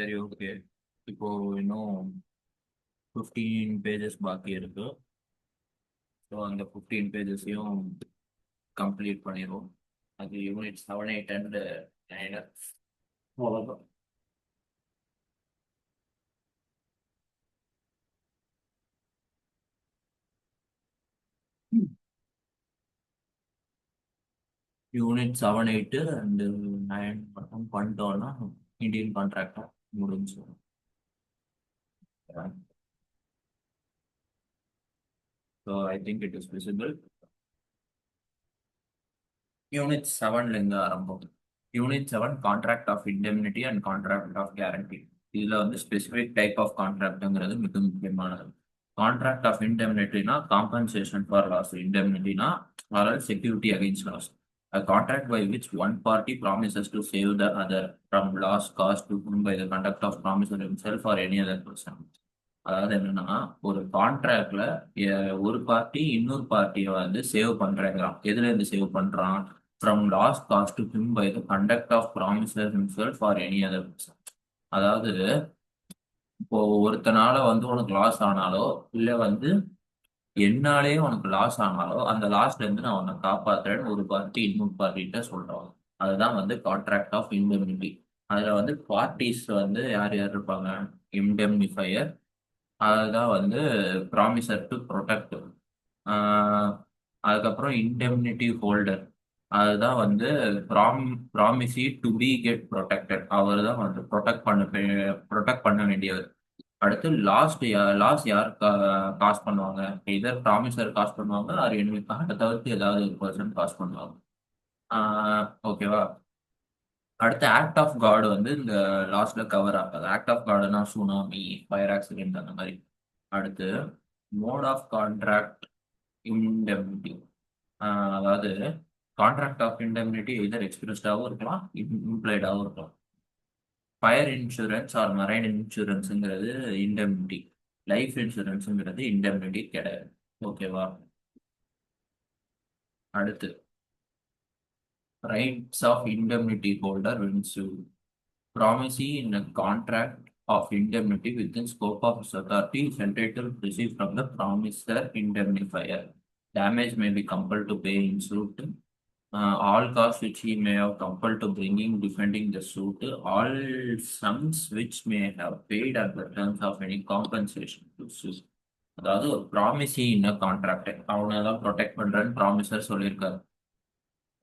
சரி, ஓகே. இப்போ இன்னும் 15 பேஜஸ் பாக்கி இருக்கு. ஸோ அந்த 15 பேஜஸையும் கம்ப்ளீட் பண்ணிடுவோம். அது யூனிட் 7, 8 அண்ட் 9. அவ்வளோதான். யூனிட் 7, 8 அண்ட் 9 மட்டும் பண்ணிட்டோம்னா இந்தியன் கான்ட்ராக்டா முடிஞ்சு. So I think it is visible. Unit 7ல இருந்து ஆரம்பம். Unit 7 contract of indemnity and contract of guarantee. இதுல வந்து ஸ்பெசிஃபிக் டைப் ஆஃப் கான்ட்ராக்ட்ங்கிறது மிக முக்கியமானது. கான்ட்ராக்ட் ஆஃப் இண்டெம்னிட்டினா காம்பன்சேஷன் ஃபார் லாஸ். இண்டெம்னிட்டினா அதாவது security against loss. A contract by which one party promises to save the other from loss caused to whom by the conduct of promisor himself or any other person. அதாவது என்னன்னா, ஒரு கான்ட்ராக்ட்ல ஒரு party இன்னொரு பார்ட்டியை வந்து save பண்றாங்க. எதுல இருந்து சேவ் பண்றான்? From loss caused to him by the conduct of promisor himself or any other person. அதாவது இப்போ ஒருத்தனால வந்து உனக்கு லாஸ் ஆனாலோ இல்ல வந்து என்னாலே உனக்கு லாஸ் ஆனாலோ அந்த லாஸ்ல இருந்து நான் உன்னை காப்பாத்துறேன்னு ஒரு பார்ட்டி இன்னொரு பார்ட்டிகிட்ட சொல்றாங்க. அதுதான் வந்து கான்ட்ராக்ட் ஆஃப் இண்டெம்னிட்டி. அதுல வந்து பார்ட்டிஸ் வந்து யார் யார் இருப்பாங்க? இண்டெம்னிஃபையர், அதுதான் வந்து ப்ராமிசர் டு ப்ரொடெக்ட். அதுக்கப்புறம் இண்டெம்னிட்டி ஹோல்டர், அதுதான் வந்து ப்ராமிசி டு பி கெட் ப்ரொடெக்டட். அவர் தான் வந்து ப்ரொடெக்ட் பண்ண வேண்டியவர். அடுத்து லாஸ் யார் காசு பண்ணுவாங்க? இதர் ப்ராமிசர் காசு பண்ணுவாங்க, அது அதை தவிர்த்து ஏதாவது ஒரு பர்சன் காசு பண்ணுவாங்க. ஓகேவா? அடுத்து ஆக்ட் ஆஃப் காட் வந்து இந்த லாஸ்ட்ல கவர் ஆகாது. ஆக்ட் ஆஃப் காடுனா சுனாமி, ஃபயர் ஆக்சிடென்ட் அந்த மாதிரி. அடுத்து மோட் ஆஃப் கான்ட்ராக்ட் இன்டெம்னிட்டி. அதாவது கான்ட்ராக்ட் ஆஃப் இன்டெம்னிட்டி எதர் எக்ஸ்பிரஸ்டாகவும் இருக்கலாம், இம்ப்ளைடாகவும் இருக்கலாம். ஃபயர் இன்சூரன்ஸ் ஆர் மரைன் இன்சூரன்ஸுங்கிறது இன்டெம்னிட்டி. லைஃப் இன்சூரன்ஸுங்கிறது இன்டெம்னிட்டி கிடையாது. ஓகேவா? அடுத்து rights of indemnity holder when sued. Promisee in a contract of indemnity within scope of his authority is entitled to receive from the promisor indemnifier. Damage may be compelled to pay in suit. All costs which he may have compelled to bringing defending the suit. All sums which may have paid at the terms of any compensation to sue. அதாவது ஒரு ப்ராமிசி இன் contract அவனை தான் protect பண்றேன்னு promisor சொல்லியிருக்காரு.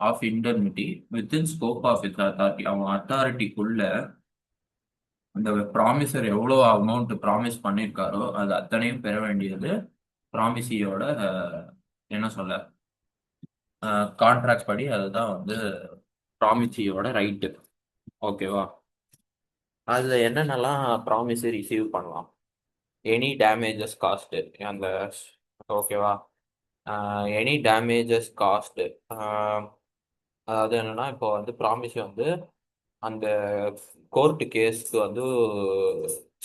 Of indemnity within scope of is authority, அவன் அத்தாரிட்டிக்குள்ள அந்த ப்ராமிசர் எவ்வளோ அமௌண்ட் ப்ராமிஸ் பண்ணியிருக்காரோ அது அத்தனையும் பெற வேண்டியது ப்ராமிசியோட என்ன சொல்ல கான்ட்ராக்ட் படி. அதுதான் வந்து ப்ராமிசியோட ரைட்டு. ஓகேவா? அதுல என்னென்னலாம் ப்ராமிசி ரிசீவ் பண்ணலாம்? எனி டேமேஜஸ் காஸ்ட் அந்த, ஓகேவா? எனி டேமேஜஸ் காஸ்ட், அதாவது என்னன்னா இப்போ வந்து ப்ராமிசி வந்து அந்த கோர்ட்டு கேஸ்க்கு வந்து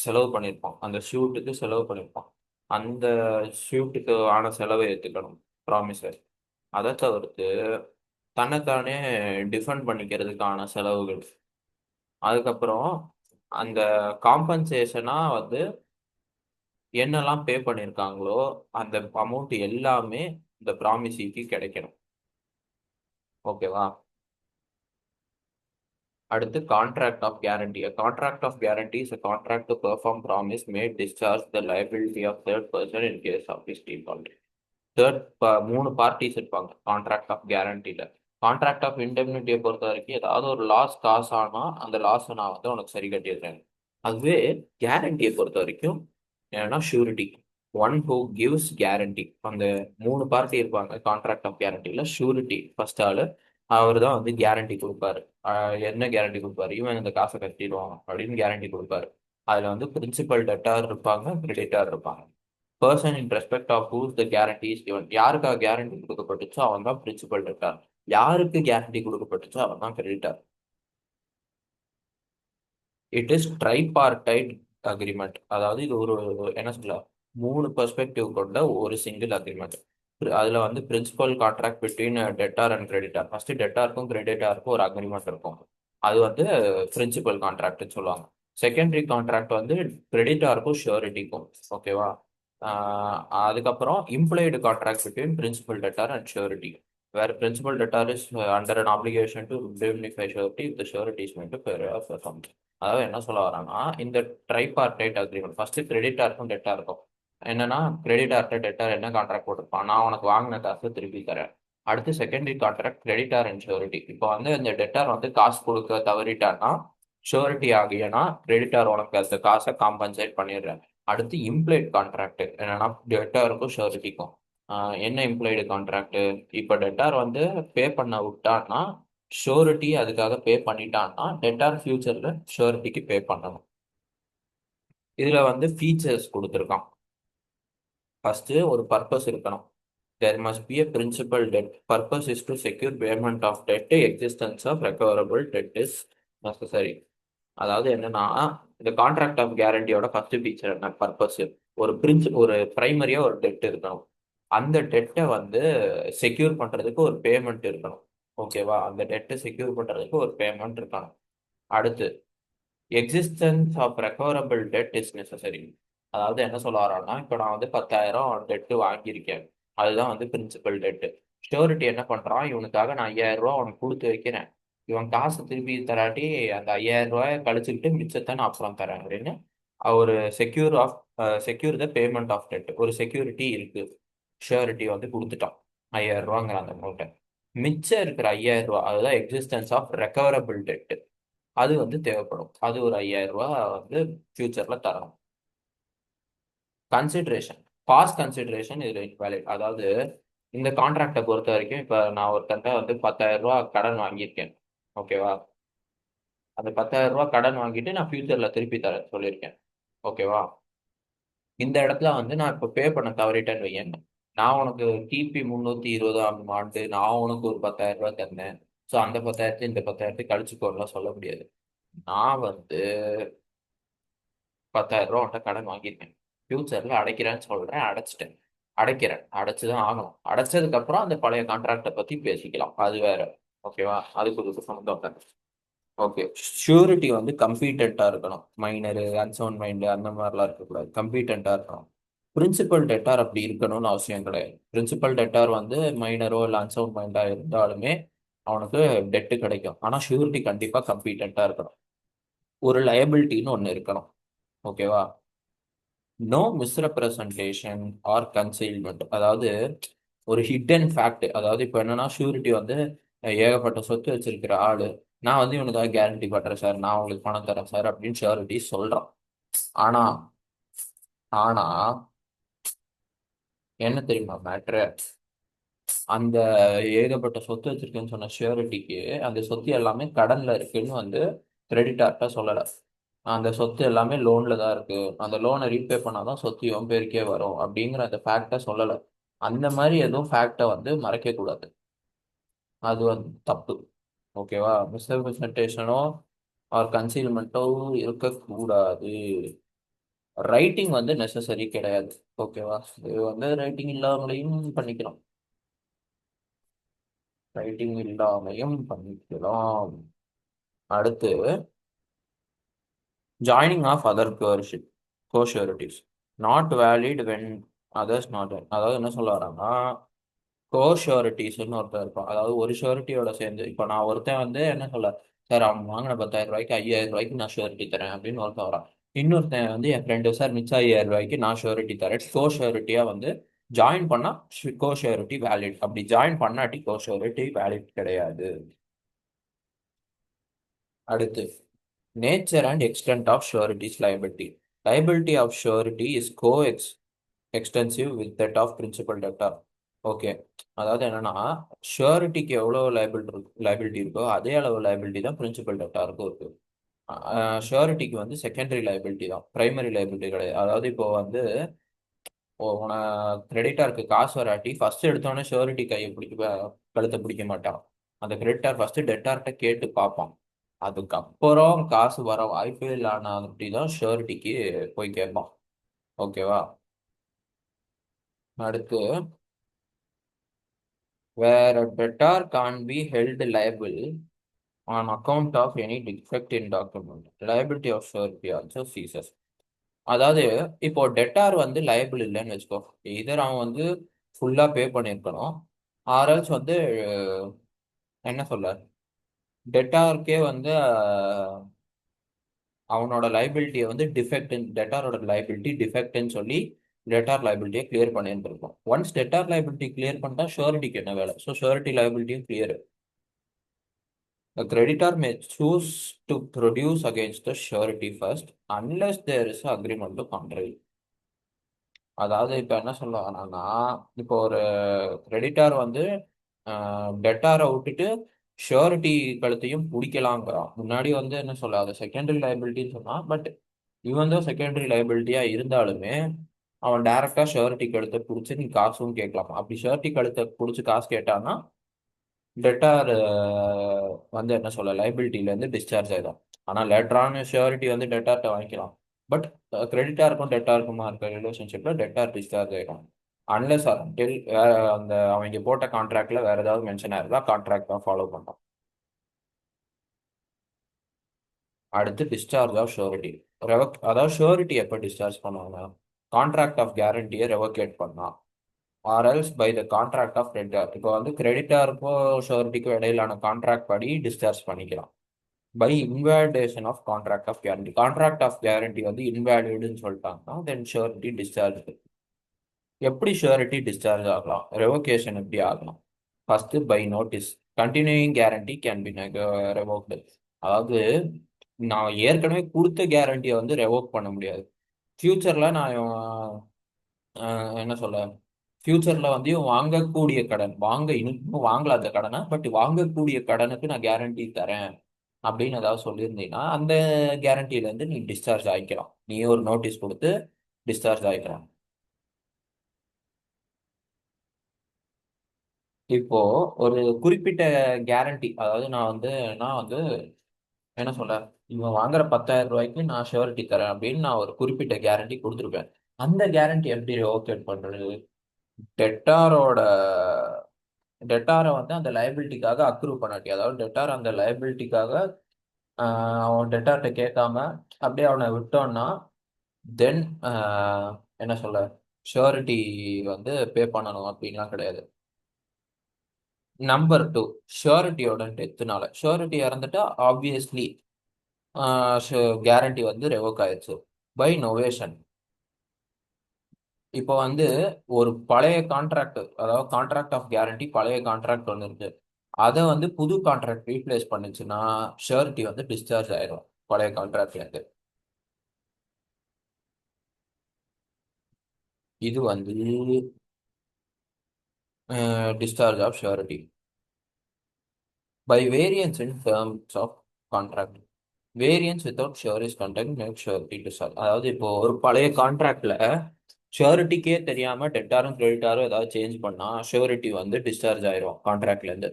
செலவு பண்ணியிருப்பான், அந்த ஷூட்டுக்கு செலவு பண்ணியிருப்பான். அந்த ஷூட்டுக்கு ஆன செலவை ஏற்றுக்கணும் ப்ராமிசர். அதை தவிர்த்து தன்னைத்தானே டிஃபெண்ட் பண்ணிக்கிறதுக்கான செலவுகள். அதுக்கப்புறம் அந்த காம்பன்சேஷனாக வந்து என்னெல்லாம் பே பண்ணியிருக்காங்களோ அந்த அமௌண்ட் எல்லாமே இந்த ப்ராமிசிக்கு கிடைக்கணும். ஓகேவா? அடுத்து contract of guarantee. Contract of guarantee is a contract to perform promise made discharge the liability of third person in case of his default. மூணு பார்ட்டிஸ் இருப்பாங்க கான்ட்ராக்ட் ஆஃப் கேரண்டியில். கான்ட்ராக்ட் ஆஃப் இண்டெம்னிட்டியை பொறுத்த வரைக்கும் ஏதாவது ஒரு லாஸ் காசு ஆனால் அந்த லாஸை நான் வந்து உனக்கு சரி கட்டிடுறேன். அதுவே கேரண்டியை பொறுத்த வரைக்கும் என்னன்னா surety. One who gives guarantee. அந்த மூணு பார்ட்டி இருப்பாங்க கான்ட்ராக்ட் ஆஃப் கேரண்டியில். ஷூரிட்டி ஃபர்ஸ்ட் ஆளு, அவர் தான் வந்து கேரண்டி கொடுப்பாரு. என்ன கேரண்டி கொடுப்பாரு? இவன் இந்த காசை கட்டிடுவான் அப்படின்னு கேரண்டி கொடுப்பாரு. அதில் வந்து பிரின்சிபல் டெட்டார் இருப்பாங்க, கிரெடிட்டார் இருப்பாங்க. Person in respect of whose the guarantee is given. யாருக்காக கேரண்டி கொடுக்கப்பட்டுச்சோ அவன் தான் பிரின்சிபல் டெட்டார். யாருக்கு கேரண்டி கொடுக்கப்பட்டுச்சோ அவன் தான் creditor. It is tripartite agreement. அதாவது இது ஒரு என்ன சொல்ல, மூணு பெர்ஸ்பெக்டிவ் கொண்ட ஒரு சிங்கிள் அக்ரிமெண்ட். அதுல வந்து principal contract between debtor and creditor. First டெட்டாருக்கும் கிரெடிட்டாருக்கும் ஒரு அக்ரிமெண்ட் இருக்கும். அது வந்து பிரின்சிபல் கான்ட்ராக்ட்னு சொல்லுவாங்க. செகண்டரி கான்ட்ராக்ட் வந்து கிரெடிட்டாருக்கும் ஷூரிட்டிக்கும். ஓகேவா. அதுக்கப்புறம் implied contract between principal debtor and surety, where principal debtor is under an obligation to indemnify surety if the surety is meant to pay off or something. அதாவது என்ன சொல்ல வராங்கன்னா, இந்த ட்ரைபார்டைட் அக்ரிமெண்ட் ஃபர்ஸ்ட் கிரெடிட்டாருக்கும் டெட்டாருக்கும் என்னன்னா, கிரெடிட்டார்ட்ட டெட்டார் என்ன கான்ட்ராக்ட் போட்டிருப்பான், நான் உனக்கு வாங்கின காசு திருப்பி தரேன். அடுத்து secondary contract creditor and surety. இப்போ வந்து இந்த டெட்டார் வந்து காசு கொடுக்க தவறிட்டான்னா ஷூரிட்டி ஆகியனா கிரெடிட்டார் உனக்கு அந்த காசை காம்பன்சேட் பண்ணிடுறேன். அடுத்து இம்ப்ளாய்டு கான்ட்ராக்ட் என்னன்னா, டெட்டாருக்கும் ஷூரிட்டிக்கும். என்ன இம்ப்ளாய்டு கான்ட்ராக்ட், இப்போ டெட்டார் வந்து பே பண்ண விட்டான்னா ஷூரிட்டி அதுக்காக பே பண்ணிட்டான்னா டெட்டார் ஃபியூச்சர்ல ஷூரிட்டிக்கு பே பண்ணணும். இதுல வந்து ஃபீச்சர்ஸ் கொடுத்துருக்கான். ஃபர்ஸ்ட் ஒரு பர்பஸ் இருக்கணும். There must be a principal debt. Purpose is to secure payment of debt. Existence of recoverable debt is necessary. அதாவது என்னன்னா, இந்த கான்ட்ராக்ட் ஆஃப் கேரண்டியோட ஃபர்ஸ்ட் ஃபீச்சர் என்ன, பர்பஸ். ஒரு பிரைமரியா ஒரு டெட் இருக்கணும். அந்த டெட்டை வந்து செக்யூர் பண்றதுக்கு ஒரு பேமெண்ட் இருக்கணும். ஓகேவா, அந்த டெட்டை செக்யூர் பண்றதுக்கு ஒரு பேமெண்ட் இருக்கணும். அடுத்து existence of recoverable debt is necessary. அதாவது என்ன சொல்ல வரோம்னா, இப்போ நான் வந்து 10,000 டெட்டு வாங்கியிருக்கேன், அதுதான் வந்து பிரின்சிபல் டெட்டு. ஷூரிட்டி என்ன பண்றான், இவனுக்காக நான் 5,000 உனக்கு கொடுத்து வைக்கிறேன், இவன் காசு திருப்பி தராட்டி அந்த 5,000 கழிச்சுக்கிட்டு மிச்சத்தை நான் அப்புறம் தரேன் அப்படின்னு ஒரு secure the payment of debt ஒரு செக்யூரிட்டி இருக்கு. ஷூரிட்டி வந்து கொடுத்துட்டான் 5,000 அந்த அமௌண்ட்டை. மிச்சம் இருக்கிற 5,000 அதுதான் எக்ஸிஸ்டன்ஸ் ஆஃப் ரெக்கவரபிள் டெட். அது வந்து தேவைப்படும். அது ஒரு 5,000 வந்து ஃபியூச்சர்ல தரணும். கன்சிடரேஷன், பாஸ் கன்சிடரேஷன் இதுல இன்வாலிட். அதாவது இந்த கான்ட்ராக்டை பொறுத்த வரைக்கும் இப்போ நான் ஒருத்தன்ட்ட வந்து 10,000 கடன் வாங்கியிருக்கேன். ஓகேவா, அந்த 10,000 கடன் வாங்கிட்டு நான் ஃபியூச்சர்ல திருப்பி தரேன் சொல்லியிருக்கேன். ஓகேவா, இந்த இடத்துல வந்து நான் இப்போ பே பண்ண தவறிட்டேன்னு வையேன், நான் உனக்கு கிபி 320ஆம் ஆண்டு நான் உனக்கு ஒரு 10,000 தந்தேன், ஸோ அந்த 10,000 இந்த 10,000 கழிச்சுக்கோலாம் சொல்ல முடியாது. நான் வந்து 10,000 உன்கிட்ட கடன் வாங்கியிருக்கேன், ஃபியூச்சர்ல அடைக்கிறேன்னு சொல்றேன், அடைச்சிட்டேன், அடைக்கிறேன், அடைச்சுதான் ஆகணும். அடைச்சதுக்கு அப்புறம் அந்த பழைய கான்ட்ராக்டை பத்தி பேசிக்கலாம், அது வேற. ஓகேவா, அதுக்கு ஒரு சம்மந்தம் இல்லை. ஓகே, ஷூரிட்டி வந்து கம்பீட்டண்டா இருக்கணும். மைனரு அன்சவுண்ட் மைண்டு அந்த மாதிரிலாம் இருக்கக்கூடாது, கம்பீட்டண்டா இருக்கணும். பிரின்சிபல் டெட்டார் அப்படி இருக்கணும்னு அவசியம் கிடையாது. பிரின்சிபல் டெட்டார் வந்து மைனரோ இல்லை அன்சவுண்ட் மைண்டா இருந்தாலுமே அவனுக்கு டெட்டு கிடைக்கும். ஆனா ஷூரிட்டி கண்டிப்பா கம்பீட்டண்டா இருக்கணும். ஒரு லயபிலிட்டின்னு ஒன்று இருக்கணும். ஓகேவா, நோ மிஸ்ரெப்ரசன்டேஷன் ஆர் கன்சீல்மெண்ட். அதாவது ஒரு ஹிடன் ஃபேக்ட். அதாவது இப்போ என்னன்னா, ஷூரிட்டி வந்து ஏகப்பட்ட சொத்து வச்சிருக்கிற ஆளு, நான் வந்து இவனுக்காக கேரண்டி பண்றேன் சார், நான் உங்களுக்கு பணம் தரேன் சார் அப்படின்னு ஷூரிட்டி சொல்றான். ஆனா ஆனா என்ன தெரியுமா மேட்ரு, அந்த ஏகப்பட்ட சொத்து வச்சிருக்கேன்னு சொன்ன ஷூரிட்டிக்கு அந்த சொத்து எல்லாமே கடன்ல இருக்குன்னு வந்து கிரெடிட்டார்ட்ட சொல்லலை. அந்த சொத்து எல்லாமே லோன்ல தான் இருக்கு, அந்த லோனை ரீபே பண்ணாதான் சொத்து இவன் பேருக்கே வரும் அப்படிங்கிற அந்த ஃபேக்டை சொல்லலை. அந்த மாதிரி எதுவும் ஃபேக்டை வந்து மறைக்க கூடாது, அது வந்து தப்பு. ஓகேவா, மிஸ்ரெப்ரசன்டேஷனோ ஆர் கன்சீல்மெண்ட்டோ இருக்கக்கூடாது. ரைட்டிங் வந்து நெசசரி கிடையாது. ஓகேவா, இது வந்து ரைட்டிங் இல்லாமலையும் பண்ணிக்கலாம், ரைட்டிங் இல்லாமையும் பண்ணிக்கலாம். அடுத்து joining of other co-sureties not valid when others not. அதாவது என்ன சொல்ல வராங்கன்னா, கோஷூரிட்டிஸ்னு ஒருத்தர் இருப்பான். அதாவது ஒரு ஷூரிட்டியோட சேர்ந்து, இப்போ நான் ஒருத்தன் வந்து என்ன சொல்ல, சார் அவன் வாங்கின 10,000 5,000 நான் ஷூரிட்டி தரேன் அப்படின்னு ஒருத்தன் வரான். இன்னொருத்தன் வந்து என் ஃப்ரெண்டு, சார் மிச்சம் 5,000 நான் ஷூரிட்டி தரேன், கோஷூரிட்டியா வந்து ஜாயின் பண்ணா கோஷூரிட்டி வேலிட், அப்படி ஜாயின் பண்ணாட்டி கோஷூரிட்டி வேலிட் கிடையாது. அடுத்து nature and extent of sureties liability. Liability of surety is extensive with that of principal debtor. Okay, அதாவது என்னன்னா, ஷூரிட்டிக்கு எவ்வளோ லைபிலிட்டி இருக்கோ அதே அளவு லைபிலிட்டி தான் பிரின்சிபல் டெப்டாருக்கும் இருக்கு. ஷூரிட்டிக்கு வந்து செகண்டரி லைபிலிட்டி தான், பிரைமரி லைபிலிட்டி கிடையாது. அதாவது இப்போ வந்து உன கிரெடிட்டாருக்கு காசு வராட்டி ஃபர்ஸ்ட் எடுத்தோடனே ஷூரிட்டி கையை கழுத்தை பிடிக்க மாட்டான். அந்த கிரெடிட்டார் ஃபர்ஸ்ட் டெட்டார்கிட்ட கேட்டு பார்ப்பான், அதுக்கப்புறம் காசு வர வாய்ப்பே இல்லைனா அப்படி தான் ஷூரிட்டிக்கு போய் கேட்பான். ஓகேவா, அடுத்து where a debtor can't be held liable on account of any defect in document, liability of surety also ceases. அதாவது இப்போ டெட்டார் வந்து லைபிள் இல்லைன்னு வச்சுக்கோ. இதர் அவன் வந்து ஃபுல்லா பே பண்ணியிருக்கணும், ஆர்எல்ஸ் வந்து என்ன சொல்ல, டெட்டாருக்கே வந்து அவனோட லைபிலிட்டியை வந்து டிஃபெக்ட், டெட்டாரோட லைபிலிட்டி டிஃபெக்ட்னு சொல்லி டெட்டார் லைபிலிட்டியை கிளியர் பண்ணியிருந்திருக்கும். ஒன்ஸ் டெட்டார் லைபிலிட்டி கிளியர் பண்ணிட்டா ஷூரிட்டிக்கு என்ன வேலை? ஸோ ஷூரிட்டி லைபிலிட்டியும் clear. A creditor may choose to produce against the surety first unless there is an agreement to contrary. அதாவது இப்போ என்ன சொல்ல வரான்னா, இப்போ ஒரு கிரெடிட்டார் வந்து டெட்டாரை விட்டுட்டு ஷூரிட்டி கழுத்தையும் பிடிக்கலாங்கிறான். முன்னாடி வந்து என்ன சொல்ல, அது செகண்டரி லைபிலிட்டின்னு சொன்னான். பட் இவன் தான் செகண்டரி லைபிலிட்டியா இருந்தாலுமே அவன் டைரக்டா ஷூரிட்டி கழுத்தை பிடிச்சி நீ காசும் கேட்கலாம். அப்படி ஷூரிட்டி கழுத்தை பிடிச்சி காசு கேட்டான்னா டெட்டார் வந்து என்ன சொல்ல, லைபிலிட்டியிலேருந்து டிஸ்சார்ஜ் ஆயிடும். ஆனால் லேட்டரான ஷூரிட்டி வந்து டெட்டார்ட்ட வாங்கிக்கலாம். பட் கிரெடிட்டாருக்கும் டெட்டாருக்குமா இருக்க ரிலேஷன்ஷிப்பில் டெட்டார் டிஸ்சார்ஜ் ஆகிடும். அன்லெஸ் டில் வேற அந்த அவங்க போட்ட கான்ட்ராக்ட்ல வேற ஏதாவது மென்ஷன் ஆயிருந்தா கான்ட்ராக்ட் தான் ஃபாலோ பண்ணோம். அடுத்து டிஸ்சார்ஜ் ஆஃப் ஷூரிட்டி. அதாவது ஷூரிட்டி எப்போ டிஸ்சார்ஜ் பண்ணுவாங்க? கான்ட்ராக்ட் ஆஃப் கேரண்டியை ரெவோகேட் பண்ணலாம், or else by the contract of creditor. இப்போ வந்து கிரெடிட்டாருக்கும் ஷூரிட்டிக்கும் இடையிலான கான்ட்ராக்ட் படி டிஸ்சார்ஜ் பண்ணிக்கலாம். By invalidation of contract of guarantee. Contract of guarantee வந்து இன்வாலிடுன்னு சொல்லிட்டாங்கன்னா தென் ஷூரிட்டி டிஸ்சார்ஜ். எப்படி ஷூரிட்டி டிஸ்சார்ஜ் ஆகலாம், ரெவோகேஷன் எப்படி ஆகலாம்? First by notice. Continuing guarantee can be revoked. அதாவது நான் ஏற்கனவே கொடுத்த கேரண்டியை வந்து ரெவோக் பண்ண முடியாது. ஃபியூச்சர்ல நான் என்ன சொல்ல, ஃபியூச்சர்ல வந்து இவன் வாங்கக்கூடிய கடன், இன்னும் வாங்கல அந்த கடனை, பட் வாங்கக்கூடிய கடனுக்கு நான் கேரண்டி தரேன் அப்படின்னு ஏதாவது சொல்லியிருந்தீங்கன்னா அந்த கேரண்டியில இருந்து நீ டிஸ்சார்ஜ் ஆகிக்கலாம். நீ ஒரு நோட்டீஸ் கொடுத்து டிஸ்சார்ஜ் ஆகிக்கலாம். இப்போ ஒரு குறிப்பிட்ட கேரண்டி, அதாவது நான் வந்து என்ன சொல்ல, இவன் வாங்குற 10,000 ரூபாய்க்கு நான் ஷூரிட்டி தரேன் அப்படின்னு நான் ஒரு குறிப்பிட்ட கேரண்டி கொடுத்துருப்பேன். அந்த கேரண்டி எப்படி ரிவோகேட் பண்றது? டெட்டாரோட டெட்டாரை வந்து அந்த லைபிலிட்டிக்காக அக்ரூவ் பண்ணாட்டி, அதாவது டெட்டார் அந்த லைபிலிட்டிக்காக அவன் டெட்டார்ட்ட கேட்காம அப்படியே அவனை விட்டோன்னா தென் என்ன சொல்ல, ஷூரிட்டி வந்து பே பண்ணணும் அப்படின்லாம் கிடையாது. நம்பர் டூ, ஷூரிட்டியோட டெத்துனால ஷூரிட்டி இறந்துட்டா ஆப்வியஸ்லி கேரண்டி வந்து ரெவோக் ஆயிடுச்சு பை நோவேஷன். இப்போ வந்து ஒரு பழைய கான்ட்ராக்ட், அதாவது கான்ட்ராக்ட் ஆஃப் கேரண்டி பழைய கான்ட்ராக்ட் ஒன்று இருக்கு, அதை வந்து புது கான்ட்ராக்ட் ரீப்ளேஸ் பண்ணுச்சுன்னா ஷூரிட்டி வந்து டிஸ்சார்ஜ் ஆயிடும் பழைய கான்ட்ராக்ட்ல இருந்து. இது வந்து discharge of surety by variance in terms of contract. Variance without surety's consent make surety discharge. அதாவது இப்போ ஒரு பழைய கான்ட்ராக்ட்ல ஷூரிட்டிக்கே தெரியாம டெட்டாரும் கிரெடிட்டாரும் ஏதாவது சேஞ்ச் பண்ணா ஷூரிட்டி வந்து டிஸ்சார்ஜ் ஆயிரும் கான்ட்ராக்ட்ல இருந்து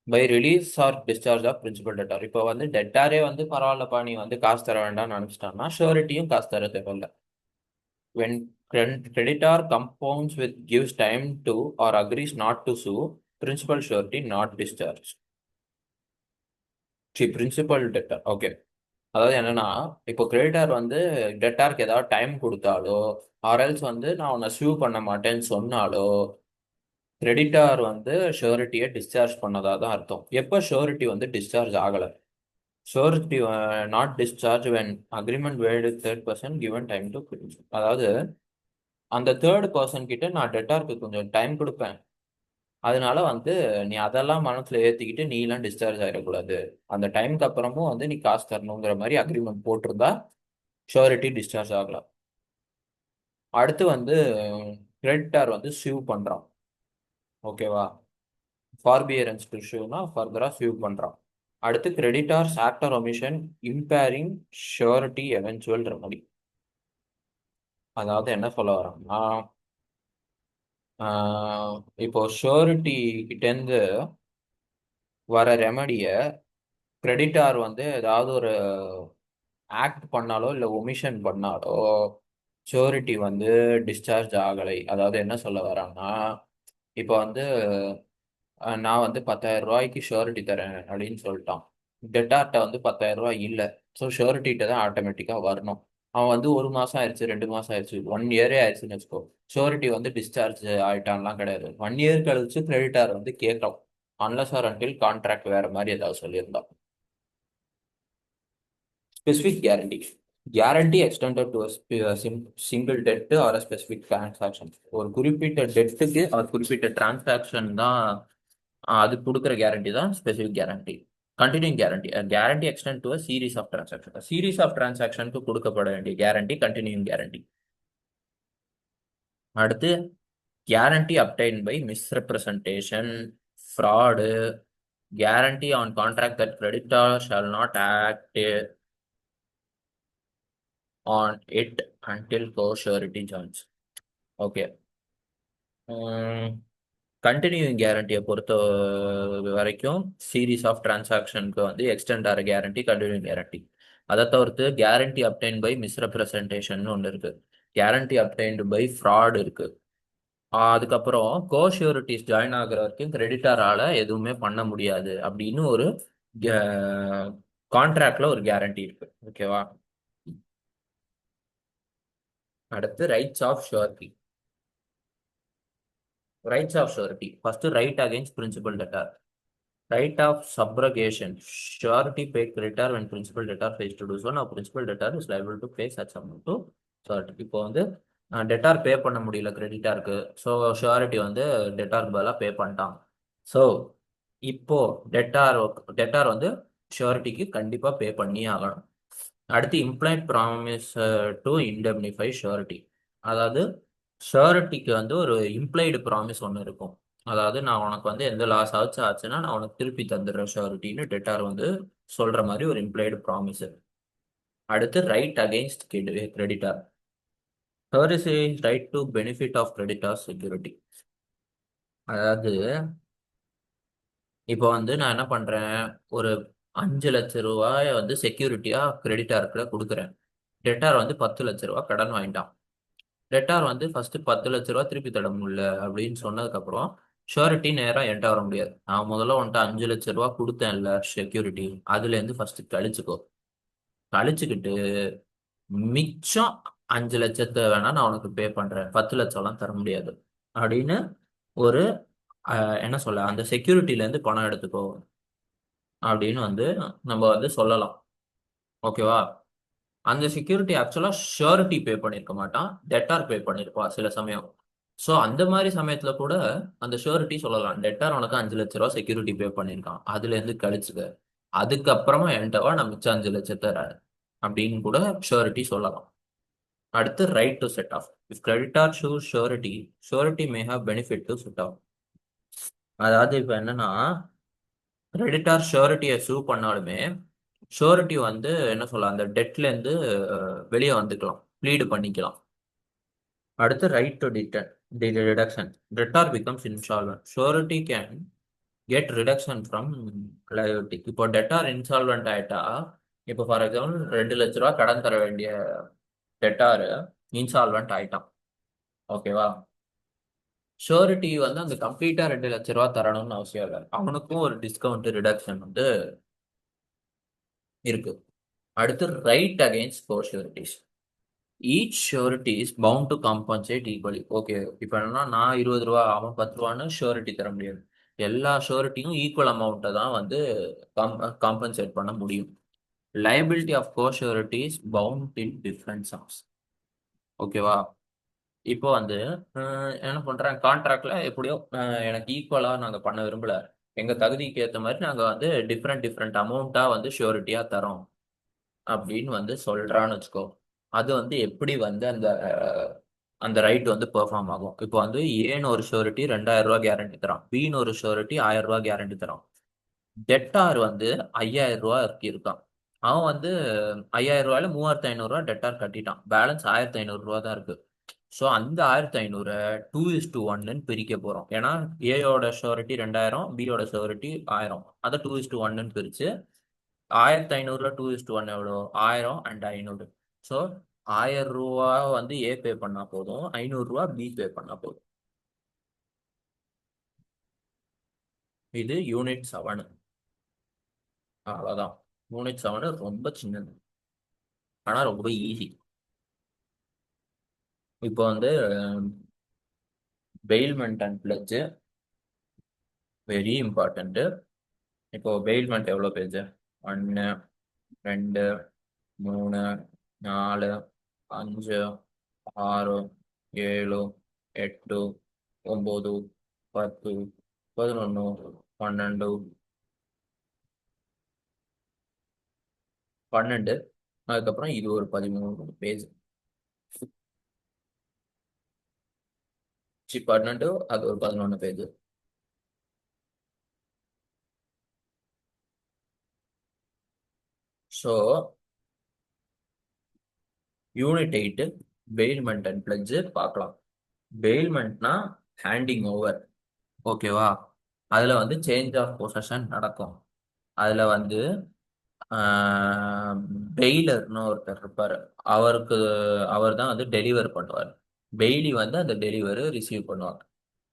by release or discharge of principal debtor. இப்போ வந்து டெட்டாரே வந்து பரவாயில்லப்பா நீ வந்து காசு தர வேண்டாம்னு நினைச்சிட்டான்னா ஷூரிட்டியும் காசு தர தேவையில்ல. When creditor compounds with gives time to or agrees not to sue, principal surety not discharged. Principal debtor. Okay. அதாவது என்னன்னா, இப்போ கிரெடிட்டார் வந்து டெட்டாருக்கு ஏதாவது டைம் கொடுத்தாலோ ஆர்எல்ஸ் வந்து நான் உன்னை சூ பண்ண மாட்டேன்னு சொன்னாலோ கிரெடிட்டார் வந்து ஷூரிட்டியை டிஸ்சார்ஜ் பண்ணதா தான் அர்த்தம். எப்போ ஷூரிட்டி வந்து டிஸ்சார்ஜ் ஆகலை? Surety not discharge when agreement world third person given time to. அதாவது அந்த தேர்ட் பர்சன் கிட்ட நான் டெட்டாருக்கு கொஞ்சம் டைம் கொடுப்பேன், அதனால வந்து நீ அதெல்லாம் மனசுல ஏத்திக்கிட்டு நீ எல்லாம் டிஸ்சார்ஜ் ஆயிடக்கூடாது, அந்த டைமுக்கு அப்புறமும் வந்து நீ காசு தரணுங்கிற மாதிரி அக்ரிமெண்ட் போட்டிருந்தா ஷூரிட்டி டிஸ்சார்ஜ் ஆகலாம். அடுத்து வந்து கிரெடிட்டார் வந்து சூ பண்றான், ஓகேவா? ஃபார்பியரன்ஸ் டு சூனா ஃபர்தரா சூ பண்றான். அடுத்து creditor's act or omission impairing surety eventual remedy. அதாவது என்ன சொல்ல வரோம்னா, இப்போ ஷூரிட்டி கிட்டேருந்து வர ரெமடியை கிரெடிட்டார் வந்து ஏதாவது ஒரு ஆக்ட் பண்ணாலோ இல்லை ஒமிஷன் பண்ணாலோ ஷூரிட்டி வந்து டிஸ்சார்ஜ் ஆகலை. அதாவது என்ன சொல்ல வராங்கன்னா, இப்போ வந்து நான் வந்து 10,000 ரூபாய்க்கு ஷூரிட்டி தரேன் அப்படின்னு சொல்லிட்டான். டெட்டார்ட்ட வந்து 10,000 ரூபாய் இல்லை. ஸோ ஷூரிட்டிகிட்ட தான் ஆட்டோமேட்டிக்காக வரணும். அவன் வந்து 1 மாதம் ஆயிடுச்சு, 2 மாதம் ஆயிடுச்சு, 1 இயரே ஆயிடுச்சுன்னு வச்சுக்கோ. ஷூரிட்டி வந்து டிஸ்சார்ஜ் ஆயிட்டான்லாம் கிடையாது. 1 இயர் கழிச்சு கிரெடிட்டார் வந்து கேட்கலாம். அன்லஸ் ஆர் அன்டில் கான்ட்ராக்ட் வேற மாதிரி ஏதாவது சொல்லியிருந்தோம். Specific guarantee. Guarantee extended to single debt or specific transaction. ஒரு குறிப்பிட்ட டெட்டுக்கு ஒரு குறிப்பிட்ட டிரான்சாக்ஷன் தான் அது கொடுக்குற கேரண்டி தான் specific guarantee. Continuing guarantee. Guarantee extend to series of transaction. Series of டிரான்சாக்ஷனுக்கு கொடுக்கப்பட வேண்டிய கேரண்டி கண்டினியூங் கேரண்டி. அடுத்து guarantee obtained by misrepresentation, fraud, guarantee on contract that creditor shall not act on it until co-surety joins. Okay. Continuing கேரண்டியை பொறுத்த வரைக்கும் series of டிரான்சாக்ஷனுக்கு வந்து extend ஆகிற guarantee continuing guarantee. அதை தவிர்த்து கேரண்டி அப்டைன் பை மிஸ்ரெப்ரசன்டேஷன் ஒன்று இருக்கு, கேரண்டி அப்டைன்டு பை ஃப்ராட் இருக்கு. அதுக்கப்புறம் கோஷூரிட்டிஸ் ஜாயின் ஆகுற வரைக்கும் கிரெடிட்டாரால எதுவுமே பண்ண முடியாது அப்படின்னு ஒரு கான்ட்ராக்ட்ல ஒரு கேரண்டி இருக்கு. ஓகேவா. அடுத்து rights of surety. Rights of surety. First right against principal debtor. Right of subrogation. Surety pay creditor when principal debtor fails to do so. Now principal debtor is liable to pay such amount to surety. இப்போ வந்து debtor பே பண்ண முடியல கிரெடிட்டாருக்கு, so surety வந்து டெட்டாருக்கு பதிலாக பே பண்ணிட்டான். So இப்போ debtor debtor வந்து ஷூரிட்டிக்கு கண்டிப்பாக பே பண்ணி ஆகணும். அடுத்து இம்ப்ளைட் ப்ராமிஸ் டு இண்டெம்னிஃபை ஷூரிட்டி. அதாவது ஷூரிட்டிக்கு வந்து ஒரு இம்ப்ளைடு ப்ராமிஸ் ஒன்று இருக்கும். அதாவது நான் உனக்கு வந்து எந்த லாஸ் ஆச்சுன்னா நான் உனக்கு திருப்பி தந்துடுறேன் ஷூரிட்டின்னு டெட்டார் வந்து சொல்ற மாதிரி ஒரு இம்ப்ளைடு ப்ராமிஸ். அடுத்து right against creditor. Third is right to benefit of creditor security. அதாவது இப்போ வந்து நான் என்ன பண்றேன், ஒரு 5 லட்ச ரூபாய வந்து செக்யூரிட்டியா கிரெடிட்டாருக்கு கொடுக்குறேன். டெட்டார் வந்து 10 லட்ச ரூபா கடன் வாங்கிட்டான். டெட்டார் வந்து ஃபர்ஸ்ட் 10 லட்ச ரூபா திருப்பி தர முடியல அப்படின்னு சொன்னதுக்கு அப்புறம் ஷூரிட்டி நேரம் என்கிட்ட வர முடியாது. நான் முதல்ல உன்ட்ட 5 லட்ச ரூபா கொடுத்தேன்ல செக்யூரிட்டி, அதுல இருந்து ஃபர்ஸ்ட் கழிச்சுக்கோ. கழிச்சுக்கிட்டு மிச்சம் 5 லட்சத்தை வேணா நான் உனக்கு பே பண்றேன், 10 லட்சம்லாம் தர முடியாது அப்படின்னு ஒரு என்ன சொல்ல, அந்த செக்யூரிட்டில இருந்து பணம் எடுத்துக்கோ அப்படின்னு வந்து நம்ம வந்து சொல்லலாம். ஓகேவா. அந்த செக்யூரிட்டி ஆக்சுவலா ஷூரிட்டி பே பண்ணிருக்க மாட்டான், டெட்டார் பே பண்ணிருப்பா சில சமயம். ஸோ அந்த மாதிரி சமயத்துல கூட அந்த ஷூரிட்டி சொல்லலாம், டெட்டார் உனக்கு 5 லட்ச ரூபா செக்யூரிட்டி பே பண்ணிருக்கான், அதுல இருந்து கழிச்சுக்க, அதுக்கப்புறமா என்கிட்டவா நான் மிச்சம் 5 லட்சத்தை தரேன் அப்படின்னு கூட ஷூரிட்டி சொல்லலாம். அடுத்து right to set off. If creditor sues surety, surety may have benefit to set off. அதாவது இப்ப என்னன்னா, கிரெடிட்டார் ஷூரிட்டியை சூ பண்ணாலுமே ஷூரிட்டி வந்து என்ன சொல்ல, அந்த டெட்ல இருந்து வெளியே வந்துக்கலாம், ப்ளீடு பண்ணிக்கலாம். அடுத்து right to deduction. Debtor becomes insolvent, surety can get reduction from liability. இப்போ டெட்டார் இன்சால்வெண்ட் ஆயிட்டா, இப்போ ஃபார் எக்ஸாம்பிள் 2 லட்ச ரூபா கடன் தர வேண்டிய டெட்டார் இன்சால்வெண்ட் ஆயிட்டான். ஓகேவா. ஷூரிட்டி வந்து அந்த கம்ப்ளீட்டா 2 லட்ச ரூபா தரணும்னு அவசியம் இல்லை, அவனுக்கும் ஒரு டிஸ்கவுண்ட் ரிடக்ஷன் வந்து இருக்கு. அடுத்து right against four sureties. Each surety is bound to compensate equally. Okay. இப்போ என்னன்னா நான் 20 ரூபா அவன் 10 ரூபான்னு ஷூரிட்டி தர முடியாது. எல்லா ஷூரிட்டியும் ஈக்குவல் அமௌண்ட்டை தான் வந்து காம்பன்சேட் பண்ண முடியும். Liability of co-sureties bound in different sums. ஓகேவா. இப்போ வந்து என்ன பண்றேன், கான்ட்ராக்ட்ல எப்படியோ எனக்கு ஈக்குவலா நாங்க பண்ண விரும்பல, எங்க தகுதிக்கு ஏற்ற மாதிரி நாங்க வந்து டிஃப்ரெண்ட் டிஃப்ரெண்ட் அமௌண்ட்டா வந்து ஷூரிட்டியா தரோம் அப்படின்னு வந்து சொல்றான்னு வச்சுக்கோ. அது வந்து எப்படி வந்து அந்த ரைட் வந்து பெர்ஃபார்ம் ஆகும். இப்போ வந்து ஏன்னு ஒரு ஷூரிட்டி 2000 ரூபாய் கேரண்டி தரான், பின்னு ஒரு ஷூரிட்டி 1000 ரூபாய் கேரண்டி தரான். டெட்டார் வந்து 5000 ரூபாய் இருக்கான். அவன் வந்து 5000 ரூபாயில 3500 ரூபாய் டெட்டார் கட்டிட்டான், பேலன்ஸ் 1500 ரூபா தான் இருக்கு. ஸோ அந்த 1500 2:1 பிரிக்க போறோம். ஏன்னா ஏயோட ஷூரிட்டி 2000, பியோட ஷூரிட்டி 1000, அதை 2:1 பிரிச்சு 1500 2:1 எவ்வளோ, 1000 அண்ட் 500. ஸோ 1000 ரூபா வந்து ஏ பே பண்ணா போதும், 500 ரூபா பி பே பண்ணா போதும். இது யூனிட் 7. அவ்வளோதான். யூனிட் 7 ரொம்ப சின்னது, ஆனா ரொம்ப ஈஸி. இப்போ வந்து bailment and fledged very important. இப்போ பெயில்மெண்ட் எவ்வளோ பேஜ்? 1, 2, 3, 4, 5, 6, 7, 8, 9, 10, 11, 12, 12. அதுக்கப்புறம் இது ஒரு 13 பேஜ். 12, அது ஒரு 11 page. So unit 8 bailment and fledged பார்க்கலாம். பெயில்மெண்ட்னா ஹேண்டிங் ஓவர். ஓகேவா? அதில் வந்து சேஞ்ச் ஆஃப் பொசஷன் நடக்கும். அதில் வந்து பெய்லர்னு ஒருத்தர் இருப்பார். அவருக்கு அவர் தான் வந்து டெலிவர் பண்ணுவார். பெய்லி வந்து அந்த டெலிவரி ரிசீவ் பண்ணுவார்.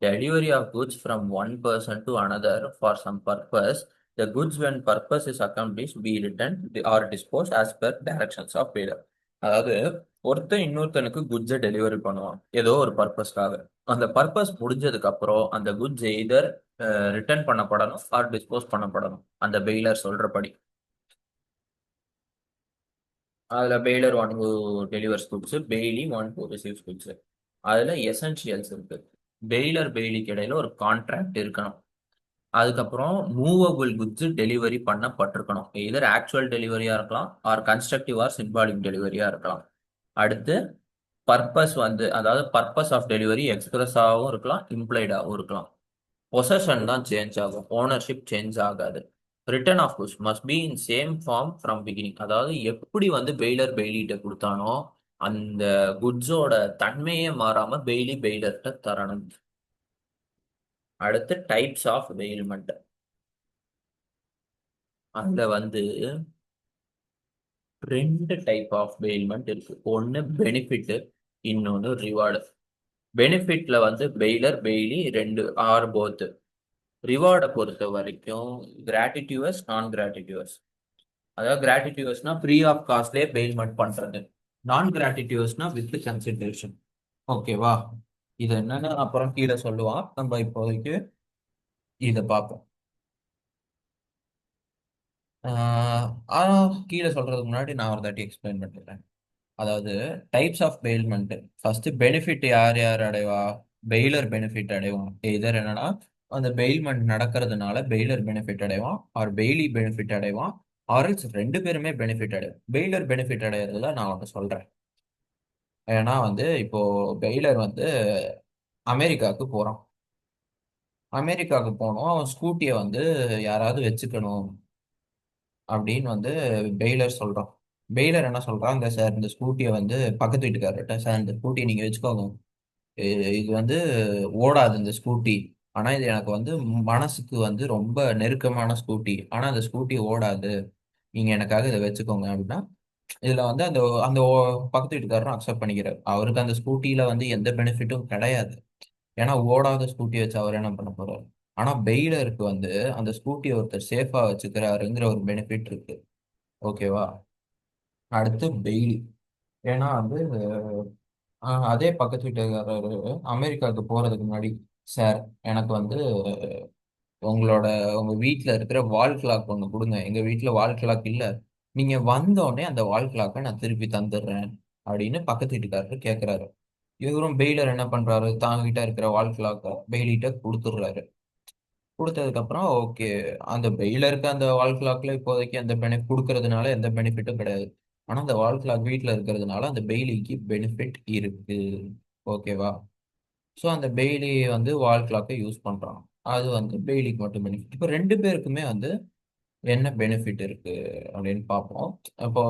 Delivery of goods from one person to another for some purpose. The goods, when purpose is accomplished, be returned or disposed as per directions of bearer. அதாவது ஒருத்தன் இன்னொருத்தனுக்கு குட்ஸை டெலிவரி பண்ணுவான் ஏதோ ஒரு பர்பஸ்க்காக. அந்த பர்பஸ் முடிஞ்சதுக்கு அப்புறம் அந்த குட்ஸ் எய்தர் ரிட்டர்ன் பண்ணப்படணும் ஆர் டிஸ்போஸ் பண்ணப்படணும் அந்த பெய்லர் சொல்றபடி. அதுல bailor one who delivers goods, bailee one who receives goods. அதுல எசென்ஷியல்ஸ் இருக்கு. பெய்லர் பெய்லிக்கு இடையில ஒரு கான்ட்ராக்ட் இருக்கணும். அதுக்கப்புறம் மூவபிள் குட்ஸ் டெலிவரி பண்ணப்பட்டிருக்கணும். இதர் ஆக்சுவல் டெலிவரியா இருக்கலாம் ஆர் கன்ஸ்ட்ரக்டிவ் ஆர் சிம்பாலிக் டெலிவரியா இருக்கலாம். அடுத்து பர்பஸ் வந்து, அதாவது பர்பஸ் ஆஃப் டெலிவரி எக்ஸ்பிரஸாகவும் இருக்கலாம், இம்ப்ளைடாகவும் இருக்கலாம். பொசஷன் தான் சேஞ்ச் ஆகும், ஓனர்ஷிப் சேஞ்ச் ஆகாது. Return of goods must be in same form from beginning. அதாவது எப்படி வந்து பெய்லர் பெய்லிட்ட கொடுத்தானோ அந்த குட்ஸோட தன்மையே மாறாம பெய்லி பெய்லர்கிட்ட தரணும். அடுத்து டைப்ஸ் ஆஃப் பெயில்மெண்ட். அதுல வந்து ரெண்டு டைப் ஆஃப் பெயில்மெண்ட் இருக்கு. ஒன்னு பெனிஃபிட், இன்னொன்னு ரிவார்டு. பெனிஃபிட்ல வந்து பெய்லர் பெய்லி ரெண்டு ஆர் போத். ரிவார்டை பொறுத்த வரைக்கும் கிராட்டிடியூஸ் நான் கிராட்டிடியூஸ். அதாவது கிராட்டிடியூஸ்னா ஃப்ரீ ஆஃப் காஸ்ட்லேயே பெயில்மெண்ட் பண்றது. நான் கிராட்டிடியூஸ்னா வித் கன்சிடரேஷன். ஓகேவா? இது என்னன்னு அப்புறம் கீழே சொல்லுவான். நம்ம இப்போதைக்கு இதை பார்ப்போம். கீழே சொல்றதுக்கு முன்னாடி நான் ஒரு தாட்டி எக்ஸ்பிளைன் பண்ணிடுறேன். அதாவது types of bailment. First benefit யார் யார் அடைவா? பெய்லர் பெனிஃபிட் அடைவான். இதர் என்னன்னா அந்த பெயில்மெண்ட் நடக்கிறதுனால பெய்லர் பெனிஃபிட் அடைவான் ஆர் பெய்லி பெனிஃபிட் அடைவான் ஆர்எல்ஸ் ரெண்டு பேருமே பெனிஃபிட் அடையும். பெய்லர் பெனிஃபிட் அடையிறதுல நான் ஒன்று சொல்றேன். ஏன்னா வந்து இப்போ பெய்லர் வந்து அமெரிக்காவுக்கு போறான். அமெரிக்காவுக்கு போனோம், அவன் ஸ்கூட்டியை வந்து யாராவது வச்சுக்கணும் அப்படின்னு வந்து பெய்லர் சொல்றான். பெய்லர் என்ன சொல்றான்? இந்த சார் இந்த ஸ்கூட்டியை வந்து பக்கத்து வீட்டுக்காரர்கிட்ட, சார் இந்த ஸ்கூட்டியை நீங்க வச்சுக்கோங்க, இது வந்து ஓடாது இந்த ஸ்கூட்டி. ஆனா இது எனக்கு வந்து மனசுக்கு வந்து ரொம்ப நெருக்கமான ஸ்கூட்டி. ஆனா அந்த ஸ்கூட்டி ஓடாது, நீங்க எனக்காக இதை வச்சுக்கோங்க அப்படின்னா இதுல வந்து அந்த அந்த பக்கத்து வீட்டுக்காரரும் அக்செப்ட் பண்ணிக்கிறார். அவருக்கு அந்த ஸ்கூட்டியில வந்து எந்த பெனிஃபிட்டும் கிடையாது. ஏன்னா ஓடாத ஸ்கூட்டி வச்சு அவர் என்ன பண்ண போறாரு. ஆனா பெய்லருக்கு வந்து அந்த ஸ்கூட்டியை ஒருத்தர் சேஃபா வச்சுக்கிறாருங்கிற ஒரு பெனிஃபிட் இருக்கு. ஓகேவா? அடுத்து பெய்லி. ஏன்னா வந்து அதே பக்கத்து வீட்டுக்காரரு அமெரிக்காவுக்கு போறதுக்கு முன்னாடி, சார் எனக்கு வந்து உங்களோட உங்க வீட்டில் இருக்கிற வால் கிளாக் ஒன்று கொடுங்க, எங்க வீட்டில் வால் கிளாக் இல்லை, நீங்க வந்தோடனே அந்த வால் கிளாக்கை நான் திருப்பி தந்துடுறேன் அப்படின்னு பக்கத்து வீட்டுக்காரரு கேட்குறாரு. இவரும் பெய்லர் என்ன பண்றாரு? தாங்கிட்ட இருக்கிற வால் கிளாக்கை பெய்லிட்ட கொடுத்துடுறாரு. கொடுத்ததுக்கு அப்புறம் ஓகே, அந்த பெய்லருக்கு அந்த வால் கிளாக்ல இப்போதைக்கு அந்த பெனிஃபிட் கொடுக்கறதுனால எந்த பெனிஃபிட்டும் கிடையாது. ஆனா அந்த வால் கிளாக் வீட்டில் இருக்கிறதுனால அந்த பெய்லிக்கு பெனிஃபிட் இருக்கு. ஓகேவா? ஸோ அந்த பெய்லி வந்து வால் கிளாக்கை யூஸ் பண்றான். அது வந்து பெய்லிக்கு மட்டும் பெனிஃபிட். இப்போ ரெண்டு பேருக்குமே வந்து என்ன பெனிஃபிட் இருக்கு அப்படின்னு பார்ப்போம். இப்போ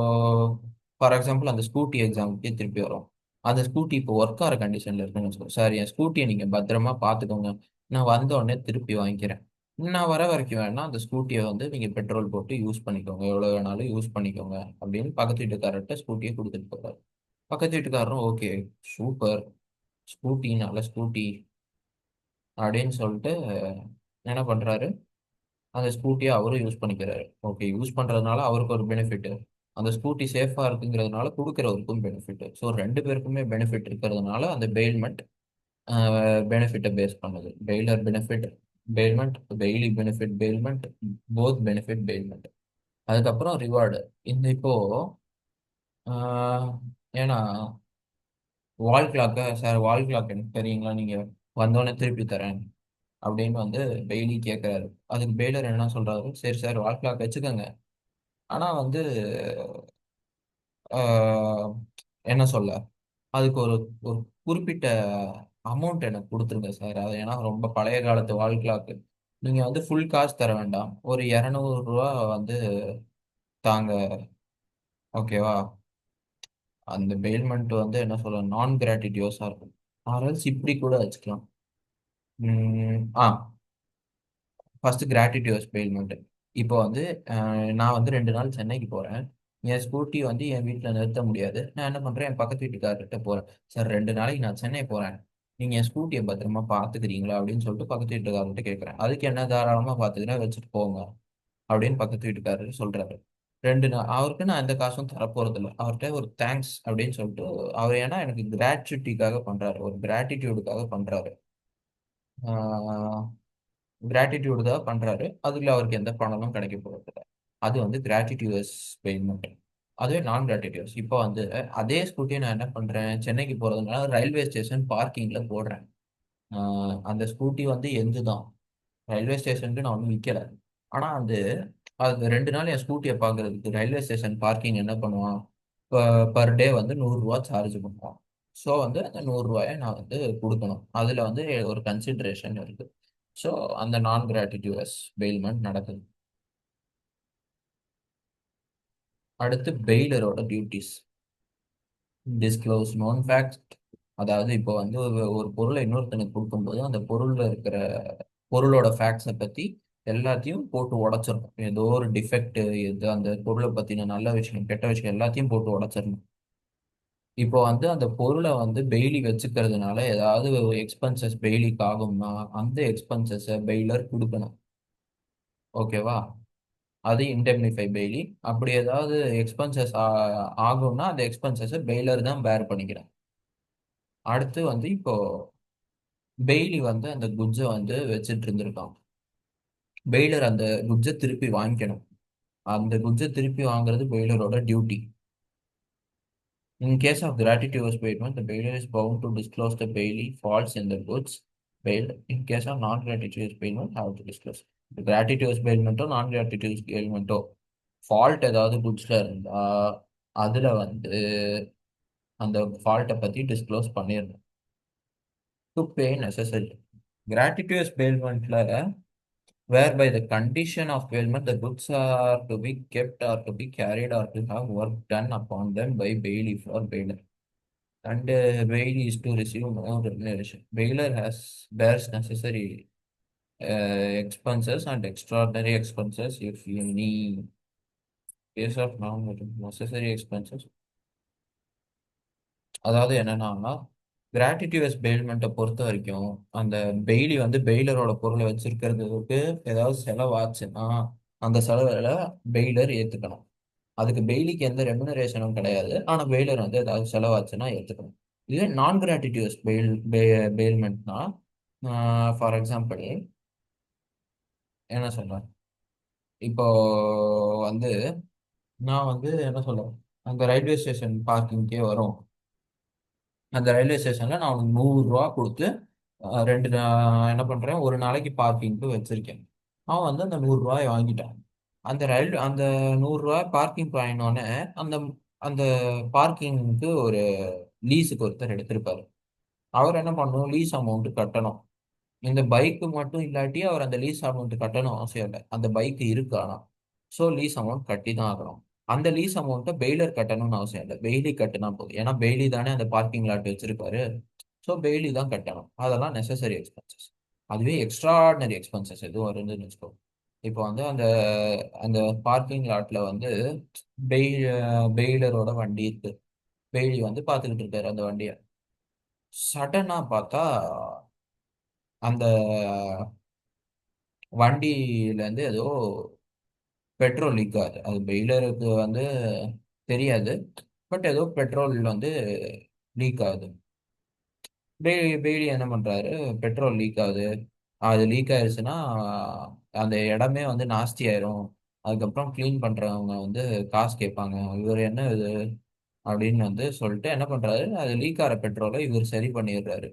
ஃபார் எக்ஸாம்பிள் அந்த ஸ்கூட்டி எக்ஸாம்பிளுக்கே திருப்பி வரும். அந்த ஸ்கூட்டி இப்போ ஒர்க் ஆகிற கண்டிஷன்ல இருக்குன்னு வச்சுக்கோங்க. சார் என் ஸ்கூட்டியை நீங்க பத்திரமா பார்த்துக்கோங்க, நான் வந்த உடனே திருப்பி வாங்கிக்கிறேன். நான் வர வரைக்கும் வேணா அந்த ஸ்கூட்டியை வந்து நீங்க பெட்ரோல் போட்டு யூஸ் பண்ணிக்கோங்க, எவ்வளவு வேணாலும் யூஸ் பண்ணிக்கோங்க அப்படின்னு பக்கத்து வீட்டுக்காரர்கிட்ட ஸ்கூட்டியை கொடுத்துட்டு போறாரு. பக்கத்து வீட்டுக்காரரும் ஓகே, சூப்பர், ஸ்கூட்டி நல்ல ஸ்கூட்டி அப்படின்னு சொல்லிட்டு என்ன பண்றாரு, அந்த ஸ்கூட்டியை அவரும் யூஸ் பண்ணிக்கிறாரு. ஓகே, யூஸ் பண்றதுனால அவருக்கு ஒரு பெனிஃபிட், அந்த ஸ்கூட்டி சேஃபா இருக்குங்கிறதுனால கொடுக்கறவருக்கும் பெனிஃபிட். ஸோ ரெண்டு பேருக்குமே பெனிஃபிட் இருக்கிறதுனால அந்த பெயில்மெண்ட் பெனிஃபிட்டை பேஸ் பண்ணுது. Bailor benefit bailment, bailee benefit bailment, both benefit bailment. அதுக்கப்புறம் ரிவார்டு. இந்த இப்போ ஆஹ், ஏன்னா வால் கிளாக்க சார், வால் கிளாக் எனக்கு தெரியுங்களா, நீங்க வந்தோடனே திருப்பி தரேன் அப்படின்னு வந்து பெய்லி கேட்குறாரு. அதுக்கு பெய்லர் என்ன சொல்றாரு, சரி சார் வால் கிளாக் வச்சுக்கோங்க, ஆனா வந்து ஆஹ், என்ன சொல்ல, அதுக்கு ஒரு ஒரு குறிப்பிட்ட அமௌண்ட் எனக்கு கொடுத்துருங்க சார். அது ஏன்னா ரொம்ப பழைய காலத்து வால் கிளாக்கு, நீங்க வந்து ஃபுல் காசு தர வேண்டாம், ஒரு 200 ரூபா வந்து தாங்க, ஓகேவா. அந்த பெயில்மெண்ட் வந்து என்ன சொல்ல, நான் கிராட்டிடியூஸா இருக்கும். ஆர்எல்ஸ் இப்படி கூட வச்சுக்கலாம். ஆ ஃபர்ஸ்ட் கிராட்டிடியூஸ் பேமெண்ட். இப்போ வந்து நான் வந்து 2 நாள் சென்னைக்கு போறேன். என் ஸ்கூட்டி வந்து என் வீட்டில் நிறுத்த முடியாது. நான் என்ன பண்றேன், என் பக்கத்து வீட்டுக்காரர்கிட்ட போறேன். சார் 2 நாளைக்கு நான் சென்னை போறேன், நீங்க என் ஸ்கூட்டியை பத்திரமா பாத்துக்கிறீங்களா அப்படின்னு சொல்லிட்டு பக்கத்து வீட்டுக்காரர்கிட்ட கேட்கறேன். அதுக்கு என்ன, தாராளமா பாத்துக்கிறேன், வச்சுட்டு போங்க அப்படின்னு பக்கத்து வீட்டுக்காரர் சொல்றாரு. 2 நாள் அவருக்கு நான் எந்த காசும் தரப்போறது இல்லை. அவர்கிட்ட ஒரு தேங்க்ஸ் அப்படின்னு சொல்லிட்டு, அவர் ஏன்னா எனக்கு கிராச்சுவிட்டிக்காக பண்றாரு, ஒரு கிராட்டிடியூடுக்காக பண்றாரு, கிராட்டிடியூடு தான் பண்றாரு. அதுல அவருக்கு எந்த பணமும் கிடைக்க போறது இல்ல. அது வந்து கிராட்டிடியூஸ் பேமெண்ட். அதுவே நான் கிராட்டிடியூஸ். இப்போ வந்து அதே ஸ்கூட்டியை நான் என்ன பண்றேன், சென்னைக்கு போறதுனால ரயில்வே ஸ்டேஷன் பார்க்கிங்ல போடுறேன். அந்த ஸ்கூட்டி வந்து எந்து தான், ரயில்வே ஸ்டேஷனுக்கு நான் ஒன்றும் விற்கல. ஆனா வந்து அது 2 நாள் என் ஸ்கூட்டியை பார்க்கறதுக்கு ரயில்வே ஸ்டேஷன் பார்க்கிங் என்ன பண்ணுவான், பர் டே வந்து 100 ரூபா சார்ஜ் பண்ணுவான். ஸோ வந்து அந்த 100 ரூபாயை நான் வந்து கொடுக்கணும். அதுல வந்து ஒரு கன்சிடரேஷன் இருக்கு. ஸோ அந்த நான் கிராட்டிடியூஸ் பெயில்மெண்ட் நடக்குது. அடுத்து பெயிலரோட டியூட்டிஸ். Disclose known fact. அதாவது இப்போ வந்து ஒரு பொருளை இன்னொருத்தனுக்கு கொடுக்கும்போது அந்த பொருள்ல இருக்கிற பொருளோட ஃபேக்ட்ஸை பத்தி எல்லாத்தையும் போட்டு உடைச்சிடணும். ஏதோ ஒரு டிஃபெக்ட், எது அந்த பொருளை பத்தின நல்ல விஷயம் கெட்ட விஷயம் எல்லாத்தையும் போட்டு உடைச்சிடணும். இப்போ வந்து அந்த பொருளை வந்து பெய்லி வச்சுக்கிறதுனால ஏதாவது எக்ஸ்பென்சஸ் பெய்லிக்கு ஆகும்னா அந்த எக்ஸ்பென்சஸை பெய்லர் கொடுக்கணும். ஓகேவா. அது இன்டெம்னிஃபை பெய்லி. அப்படி ஏதாவது எக்ஸ்பென்சஸ் ஆகும்னா அந்த எக்ஸ்பென்சஸை பெய்லர் தான் பேர் பண்ணிக்கிறேன். அடுத்து வந்து இப்போ பெய்லி வந்து அந்த குட்ஸை வந்து வச்சுட்டு இருந்திருக்கான். பெய்லர் அந்த குட்ஸை திருப்பி வாங்கிக்கணும். அந்த குட்ஸை திருப்பி வாங்குறது பெய்லரோட duty. In case of gratuitous payment, the bailiff is bound to disclose the bailey faults in the goods bailed. In case of non-gratuitous payment, have to disclose. The gratuitous payment or non-gratuitous payment fault ஏதாவது குட்ஸ்ல இருந்தா அதுல வந்து அந்த ஃபால்ட்டை பத்தி disclose பண்ணிடணும். To pay necessary. Gratuitous பேமெண்ட்ல whereby the condition of payment the goods are to be kept or to be carried or to have work done upon them by bailiff or bailiff, and bail is to receive no remuneration. Bailer has bears necessary expenses and extraordinary expenses if any case of non-necessary expenses. அதாவது என்னன்னா, கிராட்டிடியூஸ் பெயில்மெண்ட்டை பொறுத்த வரைக்கும் அந்த Bailey வந்து பெய்லரோட பொருளை வச்சிருக்கிறதுக்கு ஏதாவது செலவாச்சுன்னா அந்த செலவுல பெய்லர் ஏத்துக்கணும். அதுக்கு பெய்லிக்கு எந்த ரெமுனரேஷனும் கிடையாது, ஆனா பெய்லர் வந்து ஏதாவது செலவாச்சுன்னா ஏத்துக்கணும். இதே நான் கிராட்டிடியூஸ் பெயில்மெண்ட்னா, ஃபார் எக்ஸாம்பிள் என்ன சொல்றேன், இப்போ வந்து நான் வந்து என்ன சொல்றேன், அங்க ரயில்வே ஸ்டேஷன் பார்க்கிங்கே வரும். அந்த ரயில்வே ஸ்டேஷன்ல நான் அவனுக்கு 100 ரூபா கொடுத்து நான் என்ன பண்றேன், ஒரு நாளைக்கு பார்க்கிங்க்கு வச்சிருக்கேன். அவன் வந்து அந்த 100 ரூபாயை வாங்கிட்டான். அந்த 100 ரூபாய் பார்க்கிங் வாங்கினோடனே அந்த அந்த பார்க்கிங்க்கு ஒரு லீஸுக்கு ஒருத்தர் எடுத்திருப்பாரு. அவர் என்ன பண்ணணும், லீஸ் அமௌண்ட் கட்டணும். இந்த பைக்கு மட்டும் இல்லாட்டி அவர் அந்த லீஸ் அமௌண்ட் கட்டணும் அவசியம் இல்லை. அந்த பைக் இருக்கு ஆனா, ஸோ லீஸ் அமௌண்ட் கட்டி தான் ஆகணும். அந்த லீஸ் அமௌண்ட்டை பெய்லர் கட்டணும்னு அவசியம் இல்லை, பெய்லி கட்டினா போதும். ஏன்னா பெய்லி தானே அந்த பார்க்கிங் லாட் வச்சிருப்பாரு. ஸோ பெய்லி தான் கட்டணும். அதெல்லாம் நெசசரி எக்ஸ்பென்சஸ். அதுவே எக்ஸ்ட்ராடினரி எக்ஸ்பென்சஸ் எதுவும் வருதுன்னு வச்சுக்கோ. இப்போ வந்து அந்த அந்த பார்க்கிங் லாட்ல வந்து பெய் பெய்லரோட வண்டி இருக்கு. பெய்லி வந்து பார்த்துக்கிட்டு இருக்காரு அந்த வண்டியை. சடனா பார்த்தா அந்த வண்டியில இருந்து ஏதோ பெட்ரோல் லீக் ஆகுது. அது பெயிலருக்கு வந்து தெரியாது. பட் ஏதோ பெட்ரோல் வந்து லீக் ஆகுது. பெய்லி என்ன பண்றாரு? பெட்ரோல் லீக் ஆகுது. அது லீக் ஆயிருச்சுன்னா அந்த இடமே வந்து நாஸ்தி ஆயிரும். அதுக்கப்புறம் க்ளீன் பண்றவங்க வந்து காசு கேட்பாங்க. இவர் என்ன இது அப்படின்னு வந்து சொல்லிட்டு என்ன பண்றாரு? அது லீக் ஆகிற பெட்ரோலை இவர் சரி பண்ணிடுறாரு.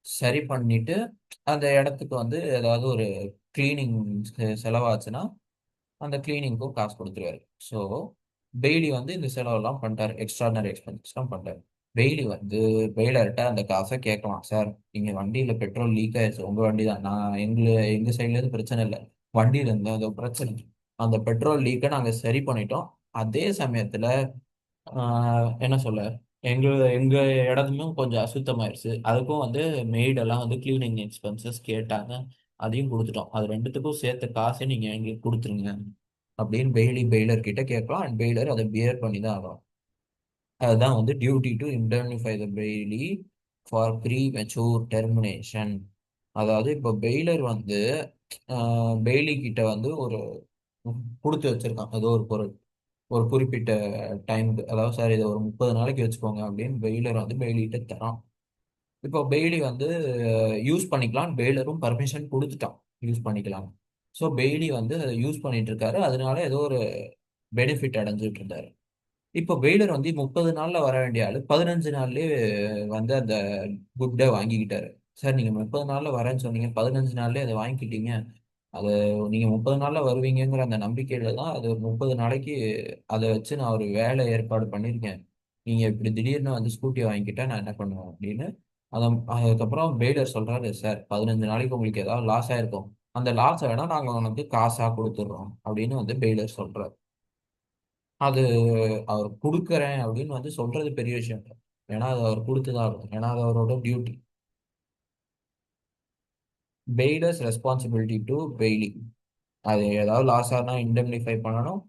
சரி பண்ணிட்டு அந்த இடத்துக்கு வந்து ஏதாவது ஒரு கிளீனிங் செலவாச்சுன்னா அந்த கிளீனிங்க்கும் காசு கொடுத்துருவாரு. ஸோ பெய்லி வந்து இந்த செலவெல்லாம் பண்ணிட்டாரு. எக்ஸ்ட்ராடனரி எக்ஸ்பென்சஸ்லாம் பண்ணிட்டாரு. பெய்லி வந்து பெய்லர்கிட்ட அந்த காசை கேட்கலாம். சார், நீங்க வண்டியில பெட்ரோல் லீக் ஆயிடுச்சு, உங்க வண்டி தான், நான் எங்க சைட்ல இருந்து பிரச்சனை இல்லை, வண்டியில இருந்து அந்த பிரச்சனை, அந்த பெட்ரோல் லீக்கை நாங்க சரி பண்ணிட்டோம். அதே சமயத்துல என்ன சொல்ல, எங்க எங்க இடமும் கொஞ்சம் அசுத்தமாயிருச்சு, அதுக்கும் வந்து மெய்டெல்லாம் வந்து கிளீனிங் எக்ஸ்பென்சஸ் கேட்டாங்க, அதையும் கொடுத்துட்டோம். அது ரெண்டுத்துக்கும் சேர்த்த காசை நீங்க எங்களுக்கு கொடுத்துருங்க அப்படின்னு பெய்லர் கிட்ட கேட்கலாம். அண்ட் பெய்லர் அதை பியர் பண்ணி தான் ஆகணும். அதுதான் வந்து duty to indemnify the bailee for premature termination. அதாவது இப்போ பெய்லர் வந்து பெய்லி கிட்ட வந்து ஒரு கொடுத்து வச்சிருக்கான் ஏதோ ஒரு பொருள், ஒரு குறிப்பிட்ட டைமுக்கு. அதாவது சார், இதை ஒரு 30 நாளைக்கு வச்சுக்கோங்க அப்படின்னு பெய்லர் வந்து பெய்லிகிட்ட தரான். இப்போ பெய்லி வந்து யூஸ் பண்ணிக்கலாம், பெய்லரும் பர்மிஷன் கொடுத்துட்டான் யூஸ் பண்ணிக்கலாம். ஸோ பெய்லி வந்து அதை யூஸ் பண்ணிட்டு இருக்காரு. அதனால ஏதோ ஒரு பெனிஃபிட் அடைஞ்சிட்டு இருந்தாரு. இப்போ பெய்லர் வந்து 30 நாள்ல வர வேண்டிய ஆளு 15 நாள்லயே வந்து அந்த குட்டை வாங்கிக்கிட்டாரு. சார், நீங்க 30 நாள்ல வரேன்னு சொன்னீங்க, 15 நாள்லயே அதை வாங்கிக்கிட்டீங்க. அது நீங்க 30 நாள்ல வருவீங்கங்கிற அந்த நம்பிக்கையில தான் அது 30 நாளைக்கு அதை வச்சு நான் ஒரு வேலை ஏற்பாடு பண்ணியிருக்கேன். நீங்க இப்படி திடீர்னு வந்து ஸ்கூட்டியை வாங்கிக்கிட்டா நான் என்ன பண்ணுவேன் அப்படின்னு. அதை அதுக்கப்புறம் பெய்லர் சொல்றாரு, சார், 15 நாளைக்கு உங்களுக்கு ஏதாவது லாஸ் ஆயிருக்கும், அந்த லாஸை வேணா நாங்க உனக்கு காசா கொடுத்துடுறோம் அப்படின்னு வந்து பெய்லர் சொல்றாரு. அது அவர் கொடுக்குறேன் அப்படின்னு வந்து சொல்றது பெரிய விஷயம் இல்ல. ஏன்னா அது அவர் கொடுத்துதான் ஆகணும். ஏன்னா அது அவரோட duty. Bailor's responsibility to bailee. அது ஏதாவது லாஸ் ஆனா இண்டemnify பண்ணணும்.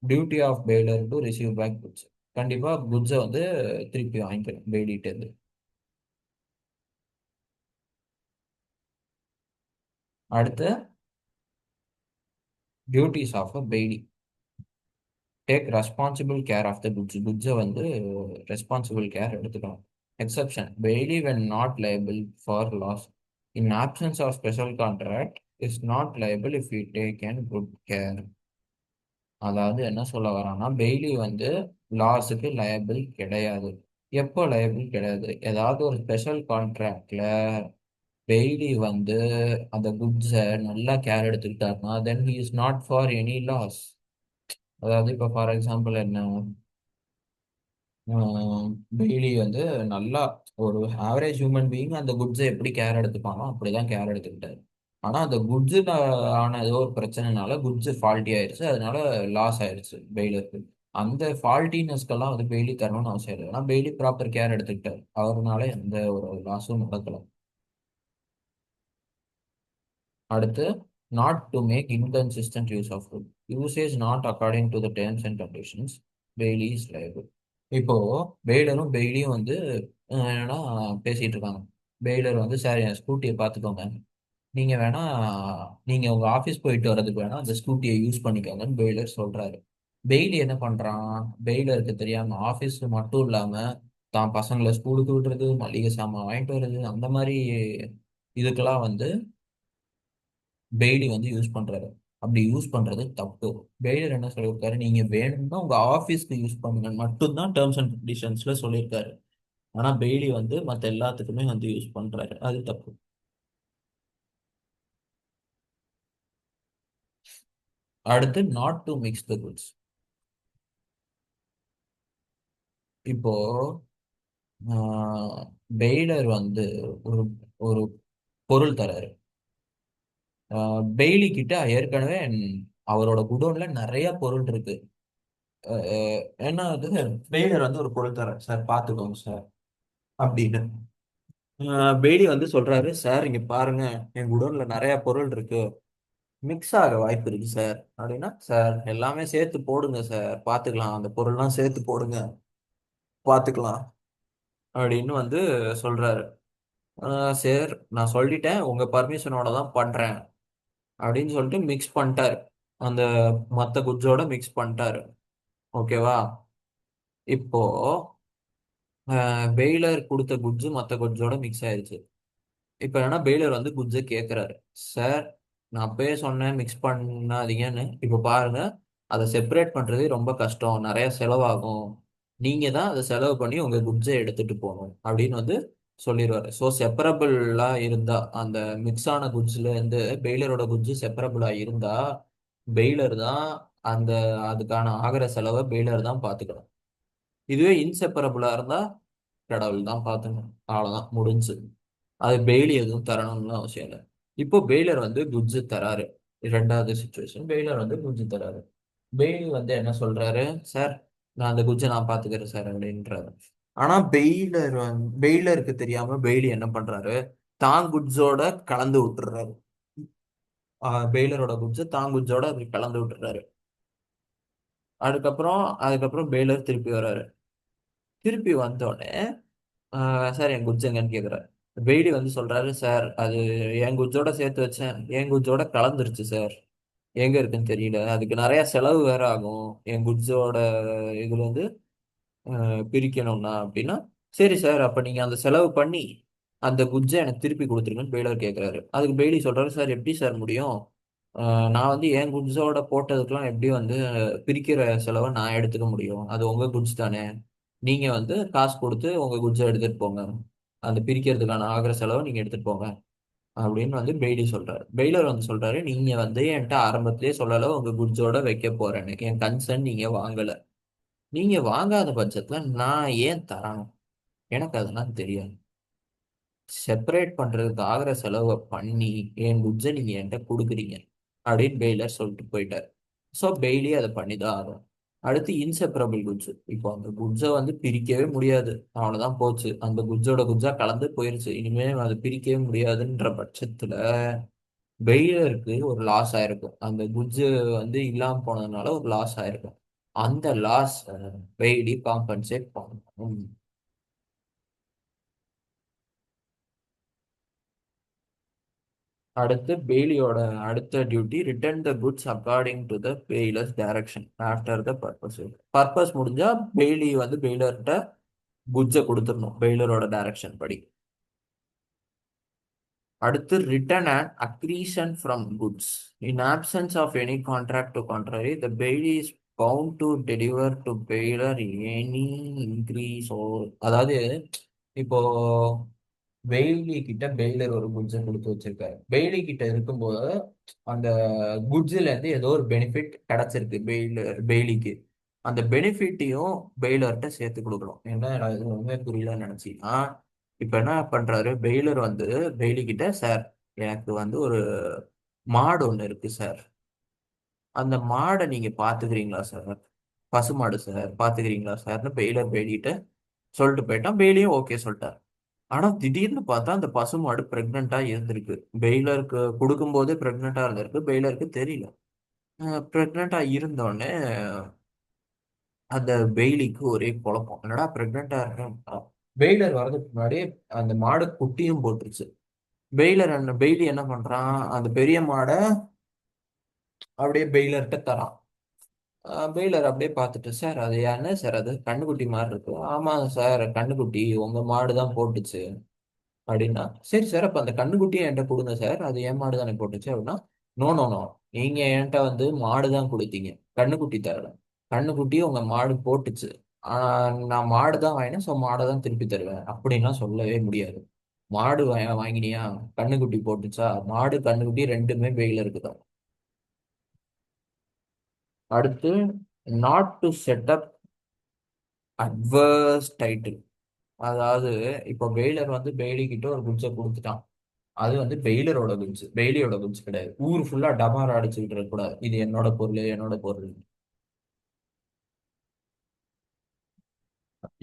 Duty of bailor to receive back goods. கண்டிப்பா குட்ஸை வந்து திருப்பி வாங்கிக்கணும் பெய்லிட்டு இருந்து. அடுத்து duties of a bailee. Take responsible care of the goods. குட்ஸை வந்து ரெஸ்பான்சிபிள் கேர் எடுத்துக்கணும். Exception, bailee when not liable for loss in absence of special contract is not liable if you take and good care. அதாவது என்ன சொல்ல வரான்னா, Bailey வந்து லாஸுக்கு liable கிடையாது. எப்போ liable கிடையாது? ஏதாவது ஒரு ஸ்பெஷல் கான்ட்ராக்ட்ல பெய்லி வந்து அந்த குட்ஸை நல்லா கேர் எடுத்துக்கிட்டாருன்னா then he is not for any loss. அதாவது இப்போ ஃபார் எக்ஸாம்பிள் என்ன, டெய்லி வந்து நல்லா ஒரு ஆவரேஜ் ஹியூமன் பீயிங் அந்த குட்ஸை எப்படி கேர் எடுத்துப்பானோ அப்படிதான் கேர் எடுத்துக்கிட்டாரு. ஆனா அந்த குட்ஸுல ஆன ஏதோ ஒரு பிரச்சனைனால குட்ஸ் ஃபால்ட்டி ஆயிடுச்சு, அதனால லாஸ் ஆயிடுச்சு பெய்லருக்கு. அந்த ஃபால்ட்டினஸ்க்கெல்லாம் வந்து பெய்லி தரணும்னு அவசியம் இல்லை. ஏன்னா பெய்லி ப்ராப்பர் கேர் எடுத்துக்கிட்டாரு, அவர்னால எந்த ஒரு லாஸும் நடக்கல. அடுத்து, not to make inconsistent use of rule. Usage not according to the terms and conditions, bailee is liable. இப்போ பெய்லரும் பெய்லியும் வந்து என்னன்னா பேசிட்டு இருக்காங்க. பெய்லர் வந்து, சார், என் ஸ்கூட்டியை பார்த்துக்கோங்க, நீங்க வேணா நீங்க உங்க ஆஃபீஸ் போயிட்டு வர்றதுக்கு வேணா அந்த ஸ்கூட்டியை யூஸ் பண்ணிக்கோங்கன்னு பெய்லர் சொல்றாரு. பெய்லி என்ன பண்றான்? பெய்லருக்கு தெரியாம ஆஃபீஸ் மட்டும் இல்லாம தான் பசங்களை ஸ்கூலுக்கு விடுறது, மளிகை சாமான் வாங்கிட்டு வர்றது, அந்த மாதிரி இதுக்கெல்லாம் வந்து பெய்லி வந்து யூஸ் பண்றாரு. அப்படி யூஸ் பண்றது தப்பு. பெய்லர் என்ன சொல்லியிருக்காரு? நீங்க வேணும்னா உங்க ஆஃபீஸ்க்கு யூஸ் பண்ணுங்க மட்டும்தான் டேர்ம்ஸ் அண்ட் கண்டிஷன்ஸ்ல சொல்லியிருக்காரு. ஆனா பெய்லி வந்து மத்த எல்லாத்துக்குமே வந்து யூஸ் பண்றாரு, அது தப்பு. அடுத்து, not to mix the goods. இப்போ பெய்லர் வந்து ஒரு ஒரு பொருள் தராரு. பெய்லி கிட்ட ஏற்கனவே அவரோட குடோன்ல நிறைய பொருள் இருக்கு. என்ன அது, பெய்லர் வந்து ஒரு பொருள் தராரு, சார் பார்த்துக்கோங்க சார் அப்படின்னு. பெய்லி வந்து சொல்றாரு, சார் இங்க பாருங்க, என் குடோன்ல நிறைய பொருள் இருக்கு, மிக்ஸ் ஆக வாய்ப்பு இருக்கு சார் அப்படின்னா, சார் எல்லாமே சேர்த்து போடுங்க சார், பார்த்துக்கலாம், அந்த பொருள்லாம் சேர்த்து போடுங்க, பார்த்துக்கலாம் அப்படின்னு வந்து சொல்றாரு. சார், நான் சொல்லிட்டேன், உங்க பர்மிஷனோட தான் பண்றேன் அப்படின்னு சொல்லிட்டு மிக்ஸ் பண்ணிட்டாரு. அந்த மற்ற குட்ஸோட மிக்ஸ் பண்ணிட்டாரு. ஓகேவா? இப்போ பெய்லர் கொடுத்த குட்ஸு மற்ற குட்ஸோட மிக்ஸ் ஆயிருச்சு. இப்போ என்னன்னா பெய்லர் வந்து குட்ஸை கேட்குறாரு. சார், நான் அப்பயே சொன்னேன் மிக்ஸ் பண்ணாதீங்கன்னு. இப்போ பாருங்க, அதை செப்பரேட் பண்ணுறதே ரொம்ப கஷ்டம், நிறைய செலவாகும். நீங்க தான் அதை செலவு பண்ணி உங்க குட்ஸை எடுத்துட்டு போகணும் அப்படின்னு வந்து சொல்லிடுவாரு. ஸோ செப்பரபிளா இருந்தா அந்த மிக்ஸ் ஆன குட்ஸ்ல இருந்து பெய்லரோட குட்ஸ் செப்பரபிளா இருந்தா பெய்லர் தான் அந்த அதுக்கான ஆகிற செலவை பெய்லர் தான் பார்த்துக்கணும். இதுவே இன்செப்பரபிளா இருந்தா கடவுள் தான் பார்த்துக்கணும். அவ்வளவுதான், முடிஞ்சு. அது பெய்லி எதுவும் தரணும்னு அவசியம் இல்லை. இப்போ பெய்லர் வந்து குட்ஸ் தராரு. ரெண்டாவது சுச்சுவேஷன், பெய்லர் வந்து குட்ஸ் தராரு. பெய்லி வந்து என்ன சொல்றாரு? சார், நான் அந்த குட்ஸை நான் பாத்துக்கிறேன் சார் அப்படின்றாரு. ஆனா பெய்லருக்கு தெரியாம பெய்லி என்ன பண்றாரு? தான் குட்ஸோட கலந்து விட்டுறாரு. பெய்லரோட குட்ஸ் தான் குட்ஸோட அப்படி கலந்து விட்டுறாரு. அதுக்கப்புறம் பெய்லர் திருப்பி வராரு. திருப்பி வந்தோடனே சார், என் குட்ஸ் எங்கன்னு கேக்குறாரு. பெய்லி வந்து சொல்றாரு, சார் அது என் குட்ஸோட சேர்த்து வச்சேன், என் குட்ஸோட கலந்துருச்சு சார். எங்க இருக்குன்னு தெரியல, அதுக்கு நிறைய செலவு வேற ஆகும் என் குட்ஸோட இதுல இருந்து பிரிக்கணும்னா அப்படின்னா. சரி சார், அப்ப நீங்க அந்த செலவு பண்ணி அந்த குட்ஸை எனக்கு திருப்பி கொடுத்துருங்கன்னு பெய்லர் கேட்குறாரு. அதுக்கு பெய்லி சொல்றாரு, சார் எப்படி சார் முடியும்? நான் வந்து என் குட்ஸோட போட்டதுக்கெல்லாம் எப்படி வந்து பிரிக்கிற செலவை நான் எடுத்துக்க முடியும்? அது உங்க குட்ஸ் தானே. நீங்க வந்து காசு கொடுத்து உங்க குட்ஸை எடுத்துட்டு போங்க, அந்த பிரிக்கிறதுக்கான ஆகிற செலவை நீங்க எடுத்துட்டு போங்க அப்படின்னு வந்து பெய்லி சொல்றாரு. பெய்லர் வந்து சொல்றாரு, நீங்க வந்து என்கிட்ட ஆரம்பத்திலேயே சொல்லல உங்க குட்ஸோட வைக்க போறேன்னு, என் கன்சர்ன் நீங்க வாங்கல. நீங்க வாங்காத பட்சத்துல நான் ஏன் தரணும்? எனக்கு அதெல்லாம் தெரியாது. செப்பரேட் பண்றதுக்கு ஆகிற செலவை பண்ணி என் குட்ஸை நீங்க என்கிட்ட கொடுக்குறீங்க அப்படின்னு பெய்லர் சொல்லிட்டு போயிட்டார். ஸோ பெய்லி அதை பண்ணி தான் ஆகும். அடுத்து இன்செப்பரபிள் குட்ஸ். இப்போ அந்த குட்ஸை வந்து பிரிக்கவே முடியாது, அவ்வளவுதான் போச்சு, அந்த குட்ஸோட குட்ஸா கலந்து போயிருச்சு, இனிமே அதை பிரிக்கவே முடியாதுன்ற பட்சத்துல பெய்லருக்கு ஒரு லாஸ் ஆயிருக்கும். அந்த குட்ஸ் வந்து இல்லாம போனதுனால ஒரு லாஸ் ஆயிருக்கும். அந்த லாஸ் பெய்லி காம்பன்சேட் பண்ணணும். அடுத்து பெய்லியோட அடுத்த duty, return the goods according to the bailor's direction after the purpose. Purpose முடிஞ்சா பெய்லி வந்து பெய்லர்கிட்ட குட்ஸை கொடுத்துடணும் பெய்லரோட டைரக்ஷன் படி. அடுத்து return and accretion from goods. In absence of any contract to contrary the bailee is bound to deliver to bailor any increase. அதாவது இப்போ பெய்லி கிட்ட பெய்லர் ஒரு குட்ஸை கொடுத்து வச்சிருக்காரு. பெய்லி கிட்ட இருக்கும்போது அந்த குட்ஸ்ல இருந்து ஏதோ ஒரு பெனிஃபிட் கிடைச்சிருக்கு பெய்லிக்கு. அந்த பெனிஃபிட்டையும் பெய்லர்கிட்ட சேர்த்து கொடுக்கணும். என்ன இது ஒண்ணுமே புரியலன்னு நினைச்சீங்கன்னா, இப்ப என்ன பண்றாரு பெய்லர் வந்து பெய்லி கிட்ட, சார் எனக்கு வந்து ஒரு மாடு ஒண்ணு இருக்கு சார், அந்த மாடை நீங்க பாத்துக்கிறீங்களா சார்? பசுமாடு சார், பாத்துக்கிறீங்களா சார்னு பெய்லர் பெய்லிகிட்ட சொல்லிட்டு போயிட்டான். பெய்லியும் ஓகே சொல்லிட்டார். ஆனா திடீர்னு பார்த்தா அந்த பசுமாடு பிரெக்னெண்டா இருந்திருக்கு. பெய்லருக்கு கொடுக்கும்போதே பிரெக்னெண்டா இருந்திருக்கு, பெய்லருக்கு தெரியல. பிரெக்னெண்டா இருந்தோடனே அந்த பெய்லிக்கு ஒரே குழப்பம், என்னடா பிரெக்னெண்டா இருக்கேன். பெய்லர் வர்றதுக்கு முன்னாடியே அந்த மாடு குட்டியும் போட்டுருச்சு. பெய்லி என்ன பண்றான், அந்த பெரிய மாடை அப்படியே பெய்லர்கிட்ட தரான். பெய்லர் அப்படியே பார்த்துட்டு, சார் அது என்ன சார், அது கண்ணுக்குட்டி மாதிரி இருக்கு. ஆமா சார், கண்ணுக்குட்டி உங்க மாடு தான் போட்டுச்சு அப்படின்னா. சரி சார், அப்ப அந்த கண்ணுக்குட்டியை என்கிட்ட கொடுங்க சார், அது என் மாடு தானே போட்டுச்சு அப்படின்னா. நோ நோ நோ, நீங்க என்கிட்ட வந்து மாடு தான் கொடுத்தீங்க, கண்ணுக்குட்டி தரல. கண்ணுக்குட்டி உங்க மாடு போட்டுச்சு. நான் மாடு தான் வாங்கினேன், ஸோ மாடை தான் திருப்பி தருவேன் அப்படின்லாம் சொல்லவே முடியாது. மாடு வாங்கினியா, கண்ணுக்குட்டி போட்டுச்சா, மாடு கண்ணுக்குட்டி ரெண்டுமே வெயில இருக்குதான். அடுத்து, not to setup adverse title. அதாவது இப்போ பெய்லர் வந்து பெய்லி கிட்ட ஒரு குட்ஸை கொடுத்துட்டான். அது வந்து பெய்லியோட குட்ஸ் கிடையாது. ஊர் ஃபுல்லா டமாரா அடிச்சுக்கிட்டு இருக்க கூடாது, இது என்னோட பொருள் என்னோட பொருள்.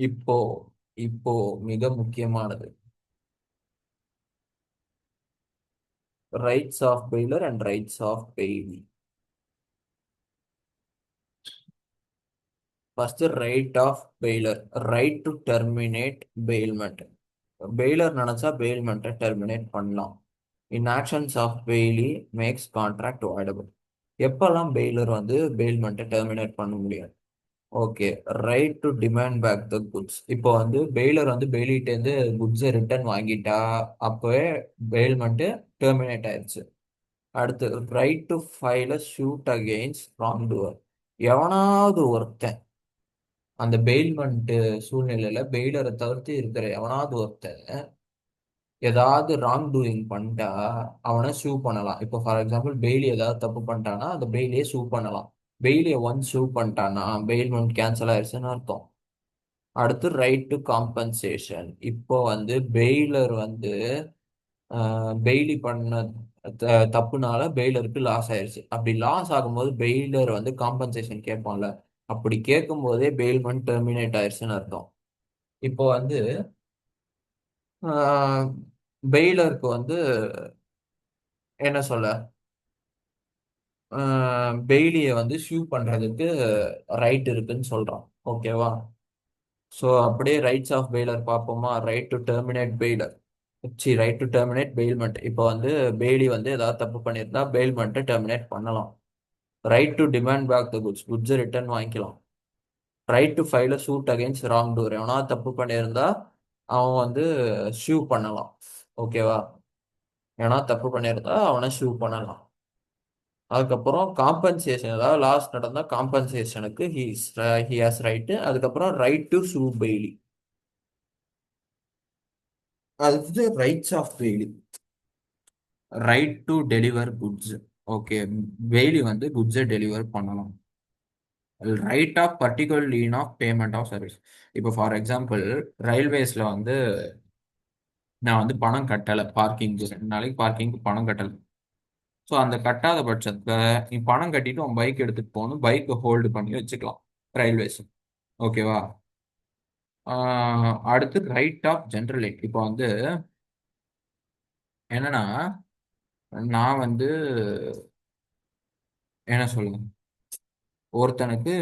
இப்போ இப்போ மிக முக்கியமானது, rights of bailor and rights of bailee. First, right of bailor, right to terminate bailment. Bailor நினைச்சா பெயில்மெண்ட்டை டெர்மினேட் பண்ணலாம். Inactions of bailee makes contract voidable. எப்பெல்லாம் பெயிலர் வந்து பெயில்மெண்ட்டை டெர்மினேட் பண்ண முடியும்? Okay, right to demand back the goods. இப்போ வந்து பெயிலர் வந்து பெயிலிட்டேருந்து குட்ஸை ரிட்டர்ன் வாங்கிட்டா அப்போவே பெயில்மெண்ட்டு டெர்மினேட் ஆயிடுச்சு. அடுத்து right to file a shoot against wrong doer. எவனாவது ஒருத்தன் அந்த பெயில்மெண்ட் சூழ்நிலையில பெயிலரை தவிர்த்து இருக்கிற எவனாவது ஒருத்தன் ஏதாவது ராங் டூயிங் பண்ணிட்டா அவனை சூ பண்ணலாம். இப்போ ஃபார் எக்ஸாம்பிள் பெய்லி ஏதாவது தப்பு பண்ணிட்டானா அந்த பெய்லியை சூ பண்ணலாம். பெய்லியை ஒன்ஸ் சூ பண்ணிட்டானா பெயில்மெண்ட் கேன்சல் ஆயிடுச்சுன்னு அர்த்தம். அடுத்து ரைட் டு காம்பன்சேஷன். இப்போ வந்து பெயிலர் வந்து பெய்லி பண்ண தப்புனால பெயிலருக்கு லாஸ் ஆயிடுச்சு. அப்படி லாஸ் ஆகும்போது பெயிலர் வந்து காம்பன்சேஷன் கேட்பான்ல, அப்படி கேட்கும் போதே பெயில்மெண்ட் டெர்மினேட் ஆயிடுச்சுன்னு அர்த்தம். இப்போ வந்து பெயிலருக்கு வந்து என்ன சொல்ல, பெய்லியை வந்து சூ பண்றதுக்கு ரைட் இருக்குன்னு சொல்றான். ஓகேவா? ஸோ அப்படியே ரைட்ஸ் ஆஃப் பெயிலர் பார்ப்போமா? Right to terminate bailor, C right to terminate bailment. இப்போ வந்து பெய்லி வந்து ஏதாவது தப்பு பண்ணியிருந்தா பெயில்மெண்ட்டை டெர்மினேட் பண்ணலாம். Right to demand back the goods, குட்ஸை ரிட்டர்ன் வாங்கிக்கலாம். Right to file a suit against wrongdoer, எவனா தப்பு பண்ணியிருந்தா அவன் வந்து ஷூ பண்ணலாம். ஓகேவா? ஏன்னா தப்பு பண்ணியிருந்தா அவனை ஷூ பண்ணலாம். அதுக்கப்புறம் காம்பன்சேஷன், ஏதாவது லாஸ் நடந்தா காம்பன்சேஷனுக்கு ஹி ஹாஸ் ரைட்டு. அதுக்கப்புறம் ரைட் டு சூ பெய்லி. அது rights of bailee. Right to deliver goods. Okay, bailee வந்து குட்ஸை டெலிவர் பண்ணலாம். Right of particular lien of payment of service. இப்போ ஃபார் எக்ஸாம்பிள் ரயில்வேஸ்ல வந்து நான் வந்து பணம் கட்டலை, பார்க்கிங்க்கு 2 நாளைக்கு பார்க்கிங்க்கு பணம் கட்டலை. ஸோ அந்த கட்டாத பட்சத்தில் நீ பணம் கட்டிட்டு உன் பைக் எடுத்துட்டு போகணும், பைக்கை ஹோல்டு பண்ணி வச்சுக்கலாம் ரயில்வேஸ். ஓகேவா? அடுத்து ரைட் ஆஃப் ஜென்ரல் எயிட். இப்போ வந்து என்னன்னா, நான் வந்து என்ன சொல்லுங்க, ஒருத்தனுக்கு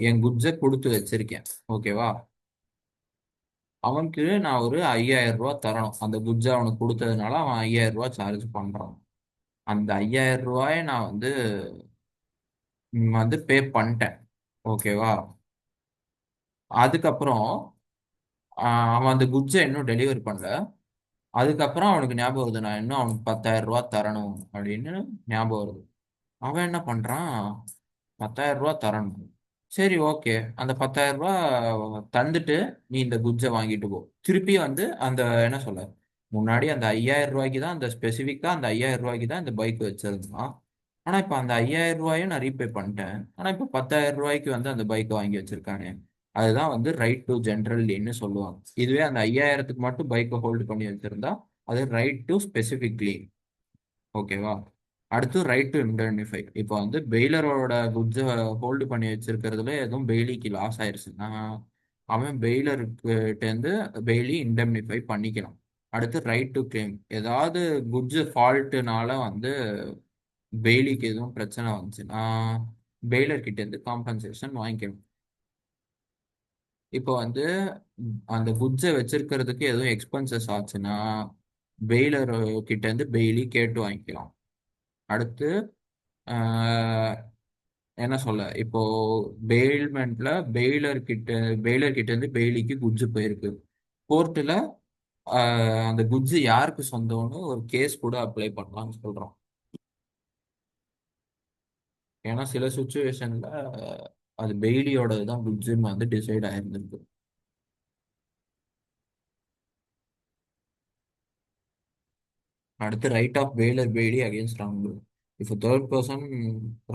என் குட்ஸை கொடுத்து வச்சிருக்கேன். ஓகேவா? அவனுக்கு நான் ஒரு 5000 ரூபா தரணும். அந்த குட்ஸை அவனுக்கு கொடுத்ததுனால அவன் 5000 ரூபா சார்ஜ் பண்றான். அந்த 5000 ரூபாயை நான் வந்து பே பண்ணிட்டேன். ஓகேவா? அதுக்கப்புறம் அவன் அந்த குட்ஸை இன்னும் டெலிவரி பண்ணல. அதுக்கப்புறம் அவனுக்கு ஞாபகம் வருது நான் இன்னும் அவனுக்கு 10,000 ரூபா தரணும் அப்படின்னு ஞாபகம் வருது. அவன் என்ன பண்றான், 10,000 ரூபா தரணும். சரி, ஓகே, அந்த 10,000 ரூபா தந்துட்டு நீ இந்த குட்ஸை வாங்கிட்டு போ. திருப்பி வந்து அந்த என்ன சொல்ல, முன்னாடி அந்த 5000 ரூபாய்க்கு தான், அந்த ஸ்பெசிஃபிக்கா அந்த 5000 ரூபாய்க்கு தான் இந்த பைக் வச்சிருந்தான். ஆனா இப்ப அந்த 5000 ரூபாயும் நான் ரீபே பண்ணிட்டேன். ஆனா இப்ப 10,000 ரூபாய்க்கு வந்து அந்த பைக்கை வாங்கி வச்சிருக்கானே, அதுதான் வந்து ரைட் டு ஜென்ரல் லீன்னு சொல்லுவாங்க. இதுவே அந்த 5000த்துக்கு மட்டும் பைக்கை ஹோல்டு பண்ணி வச்சிருந்தா அது ரைட் டு ஸ்பெசிஃபிக் லீன். ஓகேவா? அடுத்து ரைட் டு இண்டெம்னிஃபை. இப்போ வந்து பெய்லரோட குட்ஸை ஹோல்டு பண்ணி வச்சிருக்கிறதுல எதுவும் பெய்லிக்கு லாஸ் ஆயிடுச்சுன்னா அவன் பெய்லருக்கிட்டேருந்து பெய்லி இண்டெம்னிஃபை பண்ணிக்கலாம். அடுத்து ரைட் டு கிளைம். ஏதாவது குட்ஸ் ஃபால்ட்டுனால வந்து பெய்லிக்கு எதுவும் பிரச்சனை வந்துச்சுன்னா பெய்லர் கிட்ட இருந்து காம்பன்சேஷன் வாங்கிக்கணும். இப்போ வந்து அந்த குட்ஸை வச்சிருக்கிறதுக்கு எதுவும் எக்ஸ்பென்சஸ் ஆச்சுன்னா பெய்லர் கிட்ட இருந்து பெய்லி கேட்டு வாங்கிக்கலாம். அடுத்து ஆஹ், என்ன சொல்ல, இப்போ பெயில்மெண்ட்ல பெய்லர் கிட்ட இருந்து பெய்லிக்கு குட்ஸ் போயிருக்கு. கோர்ட்டுல அந்த குட்ஸ் யாருக்கு சொந்தம்னு ஒரு கேஸ் கூட அப்ளை பண்ணலாம்னு சொல்றோம். ஏன்னா சில சுச்சுவேஷன்ல அது பெய்லியோட தான் குட்ஸ்ன்னு வந்து டிசைட் ஆயிருந்திருக்கு. அடுத்து right of bailor bailee against wrong do. If third person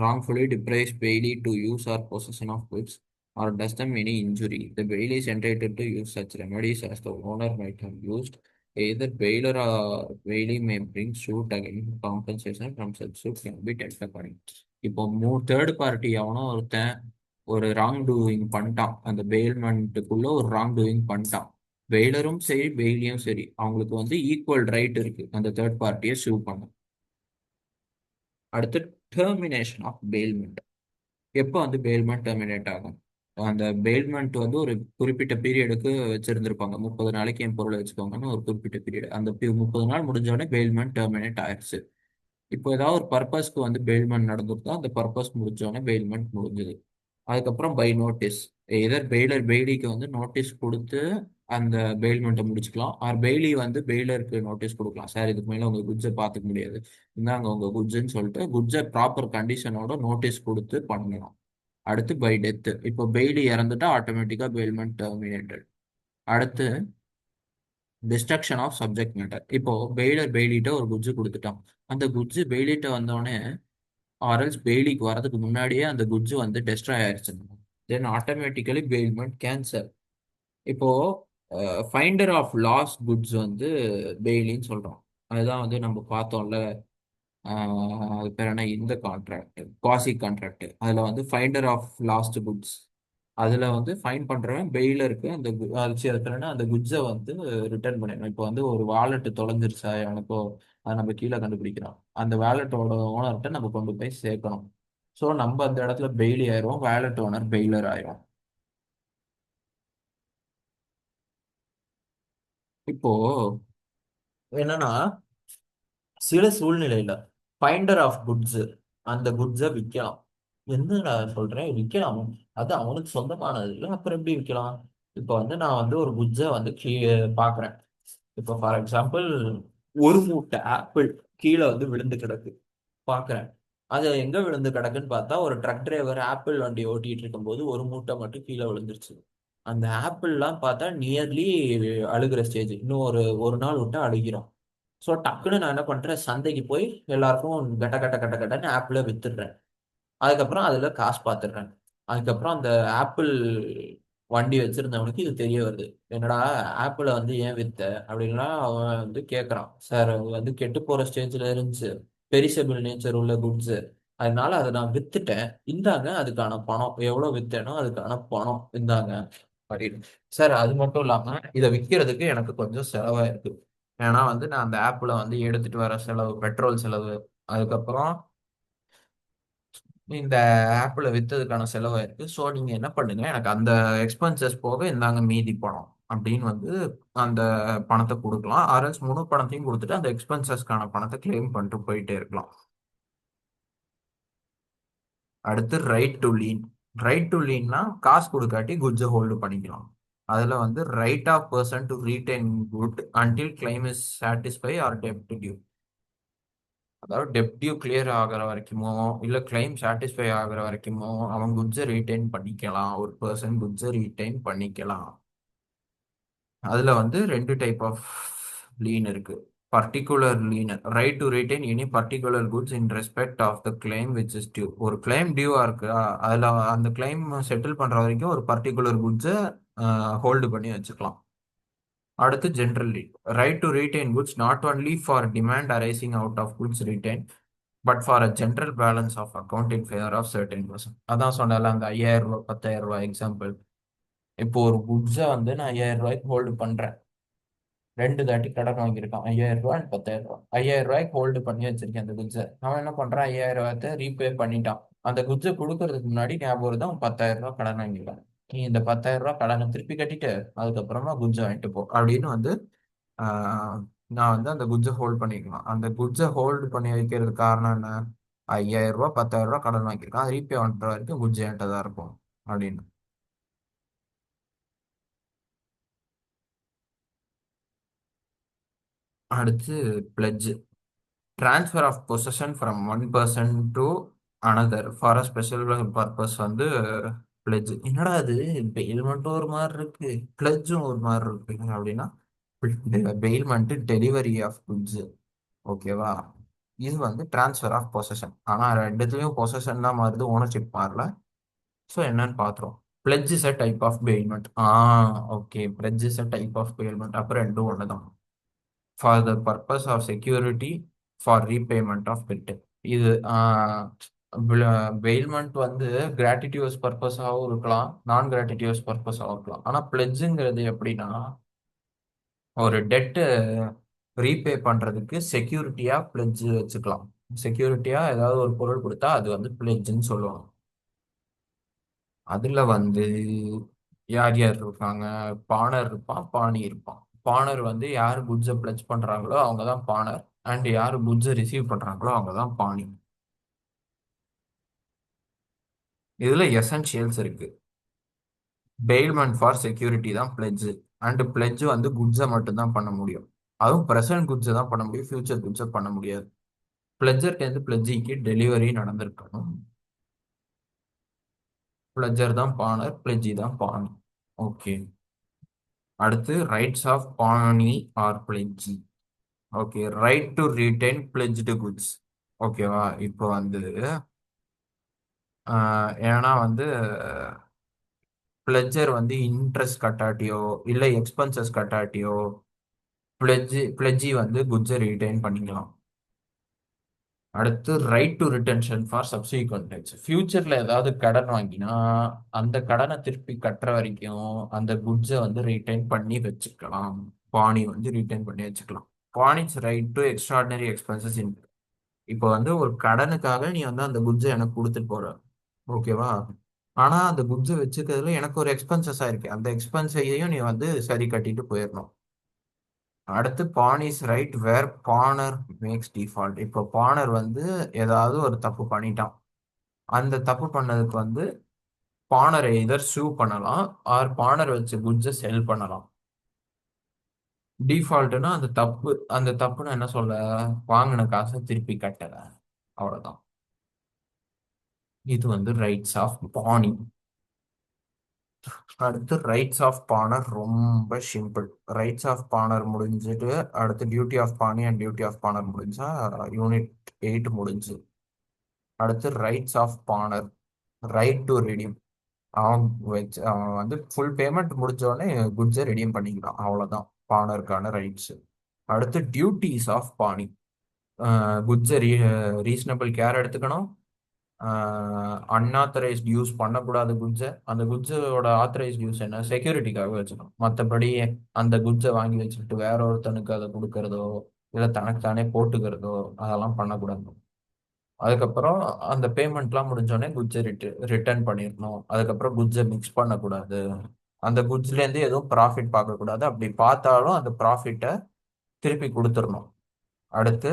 wrongfully deprives bailey to use or possession of goods or does them any injury, the bailey is entitled to use such remedies as the owner might have used. Either bailor or bailey may bring suit against compensation from such suit can be dealt according. இப்போ third party அவனோ ஒருத்தன் ஒரு wrong doing பண்ணிட்டான், அந்த பெயில்மெண்ட்டுக்குள்ள ஒரு wrong doing பண்ணிட்டான். பெய்லரும் சரி பெய்லியும் சரி அவங்களுக்கு வந்து ஈக்குவல் ரைட் இருக்கு அந்த தேர்ட் பார்ட்டியை சூ பண்ண. அடுத்து டெர்மினேஷன் ஆஃப் பெயில்மெண்ட். எப்போ வந்து பெயில்மெண்ட் டெர்மினேட் ஆகும்? அந்த பெயில்மெண்ட் வந்து ஒரு குறிப்பிட்ட பீரியடுக்கு வச்சிருந்திருப்பாங்க. 30 நாளைக்கு என் பொருளை வச்சுக்கோங்கன்னு ஒரு குறிப்பிட்ட பீரியட். அந்த 30 நாள் முடிஞ்ச உடனே பெயில்மெண்ட் டெர்மினேட் ஆயிடுச்சு. இப்போ ஏதாவது ஒரு பர்பஸ்க்கு வந்து பெயில்மெண்ட் நடந்திருந்தா அந்த பர்பஸ் முடிஞ்ச உடனே பெயில்மெண்ட் முடிஞ்சது. அதுக்கப்புறம் பை நோட்டீஸ், எதர் பெயிலர் பெய்லிக்கு வந்து நோட்டீஸ் கொடுத்து அந்த பெயில்மெண்ட்டை முடிச்சுக்கலாம். ஆர் பெய்லி வந்து பெயிலருக்கு நோட்டீஸ் கொடுக்கலாம், சார் இதுக்கு மேலே உங்க குட்ஸை பார்த்துக்க முடியாது, இந்தாங்க உங்க குட்ஸுன்னு சொல்லிட்டு குட்ஸை ப்ராப்பர் கண்டிஷனோட நோட்டீஸ் கொடுத்து பண்ணலாம். அடுத்து பை டெத், இப்போ பெய்லி இறந்துட்டா ஆட்டோமேட்டிக்காக பெயில்மெண்ட் டெர்மினேட்டட். அடுத்து டிஸ்ட்ரக்ஷன் ஆஃப் சப்ஜெக்ட் மேட்டர். இப்போ பெய்லர் பெய்லிட்ட ஒரு குட்ஸு கொடுத்துட்டான். அந்த குட்ஸு பெய்லிட்ட வந்தோடனே ஆர்எல்ஸ் பெய்லிக்கு வரதுக்கு முன்னாடியே அந்த குட்ஸு வந்து டெஸ்ட்ராய் ஆயிடுச்சு, தென் ஆட்டோமேட்டிக்கலி பெயில்மெண்ட் கேன்சல். இப்போ ஃபைண்டர் ஆஃப் லாஸ் குட்ஸ் வந்து பெய்லின்னு சொல்றோம். அதுதான் வந்து நம்ம பார்த்தோம்ல. அது பேர் என்ன, இந்த கான்ட்ராக்ட் குவாசி கான்ட்ராக்ட், அதில் வந்து ஃபைண்டர் ஆஃப் லாஸ்ட் குட்ஸ், அதில் வந்து ஃபைன் பண்ணுறவன் பெயிலருக்கு அந்த அது பேர் என்ன, அந்த குட்ஸை வந்து ரிட்டர்ன் பண்ணிடணும். இப்போ வந்து ஒரு வாலெட் தொலைஞ்சிருச்சா எனக்கோ, அதை நம்ம கீழே கண்டுபிடிக்கிறோம், அந்த வேலெட்டோட ஓனர்கிட்ட நம்ம கொண்டு போய் சேர்க்கணும். ஸோ நம்ம அந்த இடத்துல பெய்லி ஆயிரும், வேலெட் ஓனர் பெயிலர் ஆயிரும். இப்போ என்னன்னா, சில சூழ்நிலையில ஃபைண்டர் ஆஃப் குட்ஸ் அந்த குட்ஸை விற்கலாம். என்னடா சொல்றேன், விற்கலாம், அது அவனுக்கு சொந்தமானது இல்லை, அப்புறம் எப்படி விற்கலாம்? இப்போ வந்து நான் வந்து ஒரு குட்ஸை வந்து பார்க்குறேன். இப்போ ஃபார் எக்ஸாம்பிள், ஒரு மூட்டை ஆப்பிள் கீழே வந்து விழுந்து கிடக்கு பார்க்குறேன். அது எங்க விழுந்து கிடக்குன்னு பார்த்தா, ஒரு ட்ரக் டிரைவர் ஆப்பிள் வண்டி ஓட்டிட்டு இருக்கும்போது ஒரு மூட்டை மட்டும் கீழே விழுந்துருச்சு. அந்த ஆப்பிள்லாம் பார்த்தா நியர்லி அழுகிற ஸ்டேஜ், இன்னும் ஒரு ஒரு நாள் விட்டு அழுகிறோம். ஸோ டக்குன்னு நான் என்ன பண்றேன், சந்தைக்கு போய் எல்லாருக்கும் கட்ட கட்ட கட்ட கட்டன்னு ஆப்பிளை வித்துடுறேன். அதுக்கப்புறம் அதுல காசு பார்த்துடுறேன். அதுக்கப்புறம் அந்த ஆப்பிள் வண்டி வச்சிருந்தவனுக்கு இது தெரிய வருது, என்னடா ஆப்பிளை வந்து ஏன் வித்த அப்படின்னா, அவன் வந்து கேட்கறான், சார் அது வந்து கெட்டு போற ஸ்டேஜ்ல இருந்துச்சு, பெரிசபிள் நேச்சர் உள்ள குட்ஸ், அதனால அதை நான் வித்துட்டேன், இந்தாங்க அதுக்கான பணம், எவ்வளவு வித்தேனோ அதுக்கான பணம் இந்தாங்க அப்படின்னு. சார் அது மட்டும் இல்லாம இதை விற்கிறதுக்கு எனக்கு கொஞ்சம் செலவா இருக்கு. ஏன்னா வந்து நான் அந்த ஆப்பிளை வந்து எடுத்துட்டு வர செலவு, பெட்ரோல் செலவு, அதுக்கப்புறம் இந்த ஆப்பில் விற்றதுக்கான செலவு இருக்கு. ஸோ நீங்கள் என்ன பண்ணுங்க, எனக்கு அந்த எக்ஸ்பென்சஸ் போக இந்தாங்க மீதி பணம் அப்படின்னு வந்து அந்த பணத்தை கொடுக்கலாம். ஆர்எல்ஸ் முழு பணத்தையும் கொடுத்துட்டு அந்த எக்ஸ்பென்சஸ்க்கான பணத்தை கிளைம் பண்ணிட்டு போயிட்டே இருக்கலாம். அடுத்து right to lien. Right to லீன்னா காசு கொடுக்காட்டி குட்ஸை ஹோல்டு பண்ணிக்கலாம். அதில் வந்து right of person to retain good until claim is satisfy or டெப்ட் டியூ. அதாவது டெப்ட் டியூ கிளியர் ஆகிற வரைக்குமோ இல்லை கிளைம் சாட்டிஸ்ஃபை ஆகிற வரைக்குமோ அவன் குட்ஸை ரீட்டைன் பண்ணிக்கலாம், ஒரு பர்சன் குட்ஸை ரீட்டைன் பண்ணிக்கலாம். அதில் வந்து ரெண்டு டைப் ஆஃப் லீன் இருக்கு. Particular lien, right to retain any particular goods in respect of the claim which is due. ஒரு கிளைம் டியூவா இருக்கு, அதில் அந்த கிளைம் செட்டில் பண்ற வரைக்கும் ஒரு பர்டிகுலர் குட்ஸை ஹோல்டு பண்ணி வச்சுக்கலாம். அடுத்து general lien, right to retain goods not only for demand arising out of goods retain but for a general balance of account in favour of certain person. அதான் சொன்னால அந்த 5000 ரூபாய் 10,000 ரூபாய் எக்ஸாம்பிள். இப்போ ஒரு குட்ஸை வந்து நான் 5000 ரூபாய்க்கு ஹோல்டு பண்றேன், ரெண்டு தாட்டி கடன் வாங்கியிருக்கான், 5000 ரூபாய் 10,000 ரூபாய், 5000 ரூபாய்க்கு ஹோல்டு பண்ணி வச்சிருக்கேன் அந்த குட்ஸை. அவன் என்ன பண்றான், 5000 ரூபாய் ரீபே பண்ணிட்டான். அந்த குட்ஸை கொடுக்கறதுக்கு முன்னாடி ஞாபகம் தான் 10,000 ரூபாய் கடன் வாங்கியிருக்கான். நீ இந்த 10,000 ரூபாய் கடனை திருப்பி கட்டிட்டு அதுக்கப்புறமா குட்ஸை வாங்கிட்டு போ அப்படின்னு வந்து ஆஹ், நான் வந்து அந்த குட்ஸை ஹோல்ட் பண்ணிக்கலாம். அந்த குட்ஸை ஹோல்டு பண்ணி வைக்கிறது காரணம் என்ன, 5000 ரூபாய் 10,000 ரூபாய் கடன் வாங்கியிருக்கான், அது ரீபே பண்ற வரைக்கும் குட்ஸ் என்கிட்ட தான் இருக்கும் அப்படின்னு. அடுத்து pledge, transfer of possession from one person to another for a special purpose வந்து பிளட்ஜ். என்னடா அது, பெயில்மெண்ட்டும் ஒரு மாதிரி இருக்கு, பிளட்ஜும் ஒரு மாதிரி இருக்கு அப்படின்னா, பெயில்மெண்ட் டெலிவரி ஆஃப் குட்ஸ், ஓகேவா. இது வந்து ட்ரான்ஸ்ஃபர் ஆஃப் பொசஷன், ஆனால் ரெண்டுத்துலேயும் பொசஷன் தான் மாறுது, ஓனர்ஷிப் மாறல. ஸோ என்னன்னு பார்த்துரும். Pledge is a type of bailment. Okay, pledge is a type of bailment, அப்புறம் ரெண்டும் ஒன்று தான். For the purpose of security for repayment of debt. இது பெயில்மெண்ட் வந்து கிராட்டிடியூஸ் பர்பஸாகவும் இருக்கலாம், நான் கிராட்டிடியூஸ் பர்பஸாகவும் இருக்கலாம். ஆனால் பிளட்ஜுங்கிறது எப்படின்னா, ஒரு டெட்டு ரீபே பண்றதுக்கு செக்யூரிட்டியா பிளட்ஜ் வச்சுக்கலாம். செக்யூரிட்டியா ஏதாவது ஒரு பொருள் கொடுத்தா அது வந்து பிளட்ஜ்னு சொல்லுவாங்க. அதுல வந்து யார் யார் இருப்பாங்க? பானர் இருப்பான், பாணி இருப்பான். பானர் வந்து யார் குட்ஸை பிளட்ஜ் பண்றாங்களோ அவங்க தான் பானர். அண்ட் யார் குட்ஸை ரிசீவ் பண்றாங்களோ அவங்க தான் பாணி. இதுல எசென்ஷியல்ஸ் இருக்கு. பெயில்மெண்ட் ஃபார் செக்யூரிட்டி தான் பிளெட்ஜ். அண்ட் பிளெட்ஜ் வந்து குட்ஸை மட்டும் தான் பண்ண முடியும். அதுவும் பிரசன்ட் குட்ஸை தான் பண்ண முடியும், ஃபியூச்சர் குட்ஸை பண்ண முடியாது. பிளெட்ஜர்லேருந்து பிளெட்ஜிக்கு டெலிவரி நடந்திருக்கணும். பிளெட்ஜர் தான் பானர், பிளெட்ஜி தான் பாணி. ஓகே. அடுத்து rights of pawnee or pledgee. Okay, right to retain pledged goods. ஓகேவா? இப்போ வந்து ஏன்னா வந்து பிளெட்ஜர் வந்து இன்ட்ரெஸ்ட் கட்டாட்டியோ இல்லை எக்ஸ்பென்சஸ் கட்டாட்டியோ பிளெட்ஜி வந்து குட்ஸை ரீடைன் பண்ணிக்கலாம். அடுத்து right to retention for subsequent dates. ஃபியூச்சர்ல ஏதாவது கடன் வாங்கினா அந்த கடனை திருப்பி கட்டுற வரைக்கும் அந்த குட்ஸை வந்து ரீடைன் பண்ணி வச்சுக்கலாம். பாணி வந்து ரீடைன் பண்ணி வச்சுக்கலாம். பாணிஸ் ரைட் டு எக்ஸ்ட்ராடினரி எக்ஸ்பென்சஸ் இன். இப்போ வந்து ஒரு கடனுக்காக நீ வந்து அந்த குட்ஸை எனக்கு கொடுத்துட்டு போற, ஓகேவா? ஆனா அந்த குட்ஸை வச்சுக்கிறதுல எனக்கு ஒரு எக்ஸ்பென்சஸ் ஆயிருக்கு, அந்த எக்ஸ்பென்ஸையும் நீ வந்து சரி கட்டிட்டு போயிடணும். அடுத்து பானிஸ் ரைட் வேர் பானர் மேக்ஸ் டிஃபால்ட். இப்போ பானர் வந்து ஏதாவது ஒரு தப்பு பண்ணிட்டான். அந்த தப்பு பண்ணதுக்கு வந்து பானரை எதர் சூ பண்ணலாம் ஆர் பானர் வச்சு குட்ஸை செல் பண்ணலாம். டிஃபால்ட்னா அந்த தப்புன்னு என்ன சொல்ல? வாங்கின காசை திருப்பி கட்டல, அவ்வளவுதான். இது வந்து ரைட்ஸ் ஆஃப் பாணி. அடுத்து ரைட்ஸ் ஆஃப் பானர் ரொம்ப சிம்பிள். ரைட்ஸ் ஆஃப் பானர் முடிஞ்சுட்டு அடுத்து duty of pawnee and duty of pawnor முடிஞ்சா யூனிட் 8 முடிஞ்சு. அடுத்து rights of pawnor. Right to redeem. அவன் வந்து ஃபுல் பேமெண்ட் முடிஞ்ச உடனே குட்ஸை ரெடீம் பண்ணிக்கலாம், அவ்வளோதான் பானருக்கான ரைட்ஸ். அடுத்து டியூட்டிஸ் ஆஃப் பாணி. குட்ஸை ரீசனபிள் கேர் எடுத்துக்கணும். அன்ஆத்தரைஸ்ட் யூஸ் பண்ணக்கூடாது குட்ஸை. அந்த குட்ஸோட ஆத்தரைஸ்ட் யூஸ் என்ன? செக்யூரிட்டிக்காக வச்சுக்கணும். மற்றபடி அந்த குட்ஸை வாங்கி வச்சுக்கிட்டு வேற ஒருத்தனுக்கு அதை கொடுக்கறதோ இல்லை தனக்கு தானே போட்டுக்கிறதோ அதெல்லாம் பண்ணக்கூடாது. அதுக்கப்புறம் அந்த பேமெண்ட்லாம் முடிஞ்சோடனே குட்ஸை ரிட்டர்ன் பண்ணிடணும். அதுக்கப்புறம் குட்ஸை மிக்ஸ் பண்ணக்கூடாது. அந்த குட்ஸ்லேருந்து எதுவும் ப்ராஃபிட் பார்க்கக்கூடாது. அப்படி பார்த்தாலும் அந்த ப்ராஃபிட்டை திருப்பி கொடுத்துடணும். அடுத்து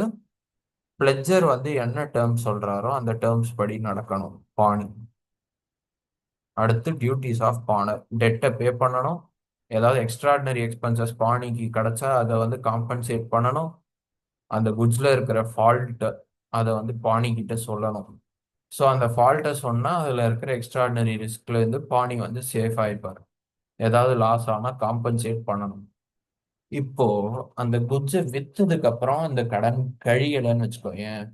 பிளெட்ஜர் வந்து என்ன டேர்ம்ஸ் சொல்றாரோ அந்த டேர்ம்ஸ் படி நடக்கணும் பாணி. அடுத்து டியூட்டிஸ் ஆஃப் பானர். டெட்டை பே பண்ணணும். ஏதாவது எக்ஸ்ட்ராடினரி எக்ஸ்பென்சஸ் பாணிக்கு கிடைச்சா அதை வந்து காம்பன்சேட் பண்ணணும். அந்த குட்ஸ்ல இருக்கிற ஃபால்ட் அதை வந்து பாணி கிட்ட சொல்லணும். ஸோ அந்த ஃபால்ட்டை சொன்னால் அதில் இருக்கிற எக்ஸ்ட்ராடினரி ரிஸ்க்ல இருந்து பாணி வந்து சேஃப் ஆயிப்பார். ஏதாவது லாஸ் ஆனால் காம்பன்சேட் பண்ணணும். இப்போ அந்த குட்ஸை விற்றதுக்கு அப்புறம் அந்த கடன் கழியலைன்னு வச்சுக்கோயேன்,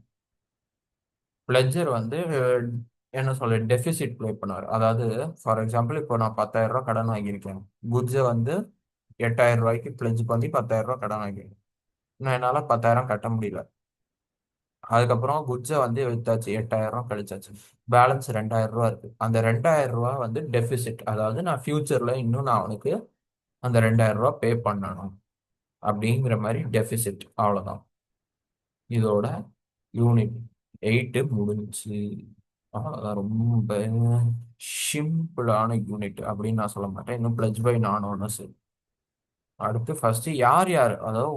பிளெட்ஜர் வந்து என்ன சொல்ல டெபிசிட் ப்ளே பண்ணுவார். அதாவது ஃபார் எக்ஸாம்பிள் இப்போ நான் 10,000 ரூபாய் கடன் வாங்கியிருக்கேன். குட்ஸை வந்து 8,000 ரூபாய்க்கு பிளெட்ஜ் பண்ணி 10,000 ரூபாய் கடன் வாங்கியிருக்கேன். நான் என்னால் 10,000 கட்ட முடியல. அதுக்கப்புறம் குட்ஸை வந்து வித்தாச்சு, 8,000 கழிச்சாச்சு. பேலன்ஸ் 2,000 ரூபா இருக்கு. அந்த 2,000 ரூபா வந்து டெபிசிட். அதாவது நான் ஃபியூச்சர்ல இன்னும் நான் அவனுக்கு அந்த 2,000 ரூபா பே பண்ணணும் அப்படிங்கிற மாதிரி டெபிசிட், அவ்வளோதான். இதோட யூனிட் 8 முடிஞ்சு. அவ்வளோதான். ரொம்ப சிம்பிளான யூனிட் அப்படின்னு நான் சொல்ல மாட்டேன். இன்னும் பிளஸ் பை நான் ஓனர்ஸ். அடுத்து ஃபர்ஸ்ட் யார் யார், அதாவது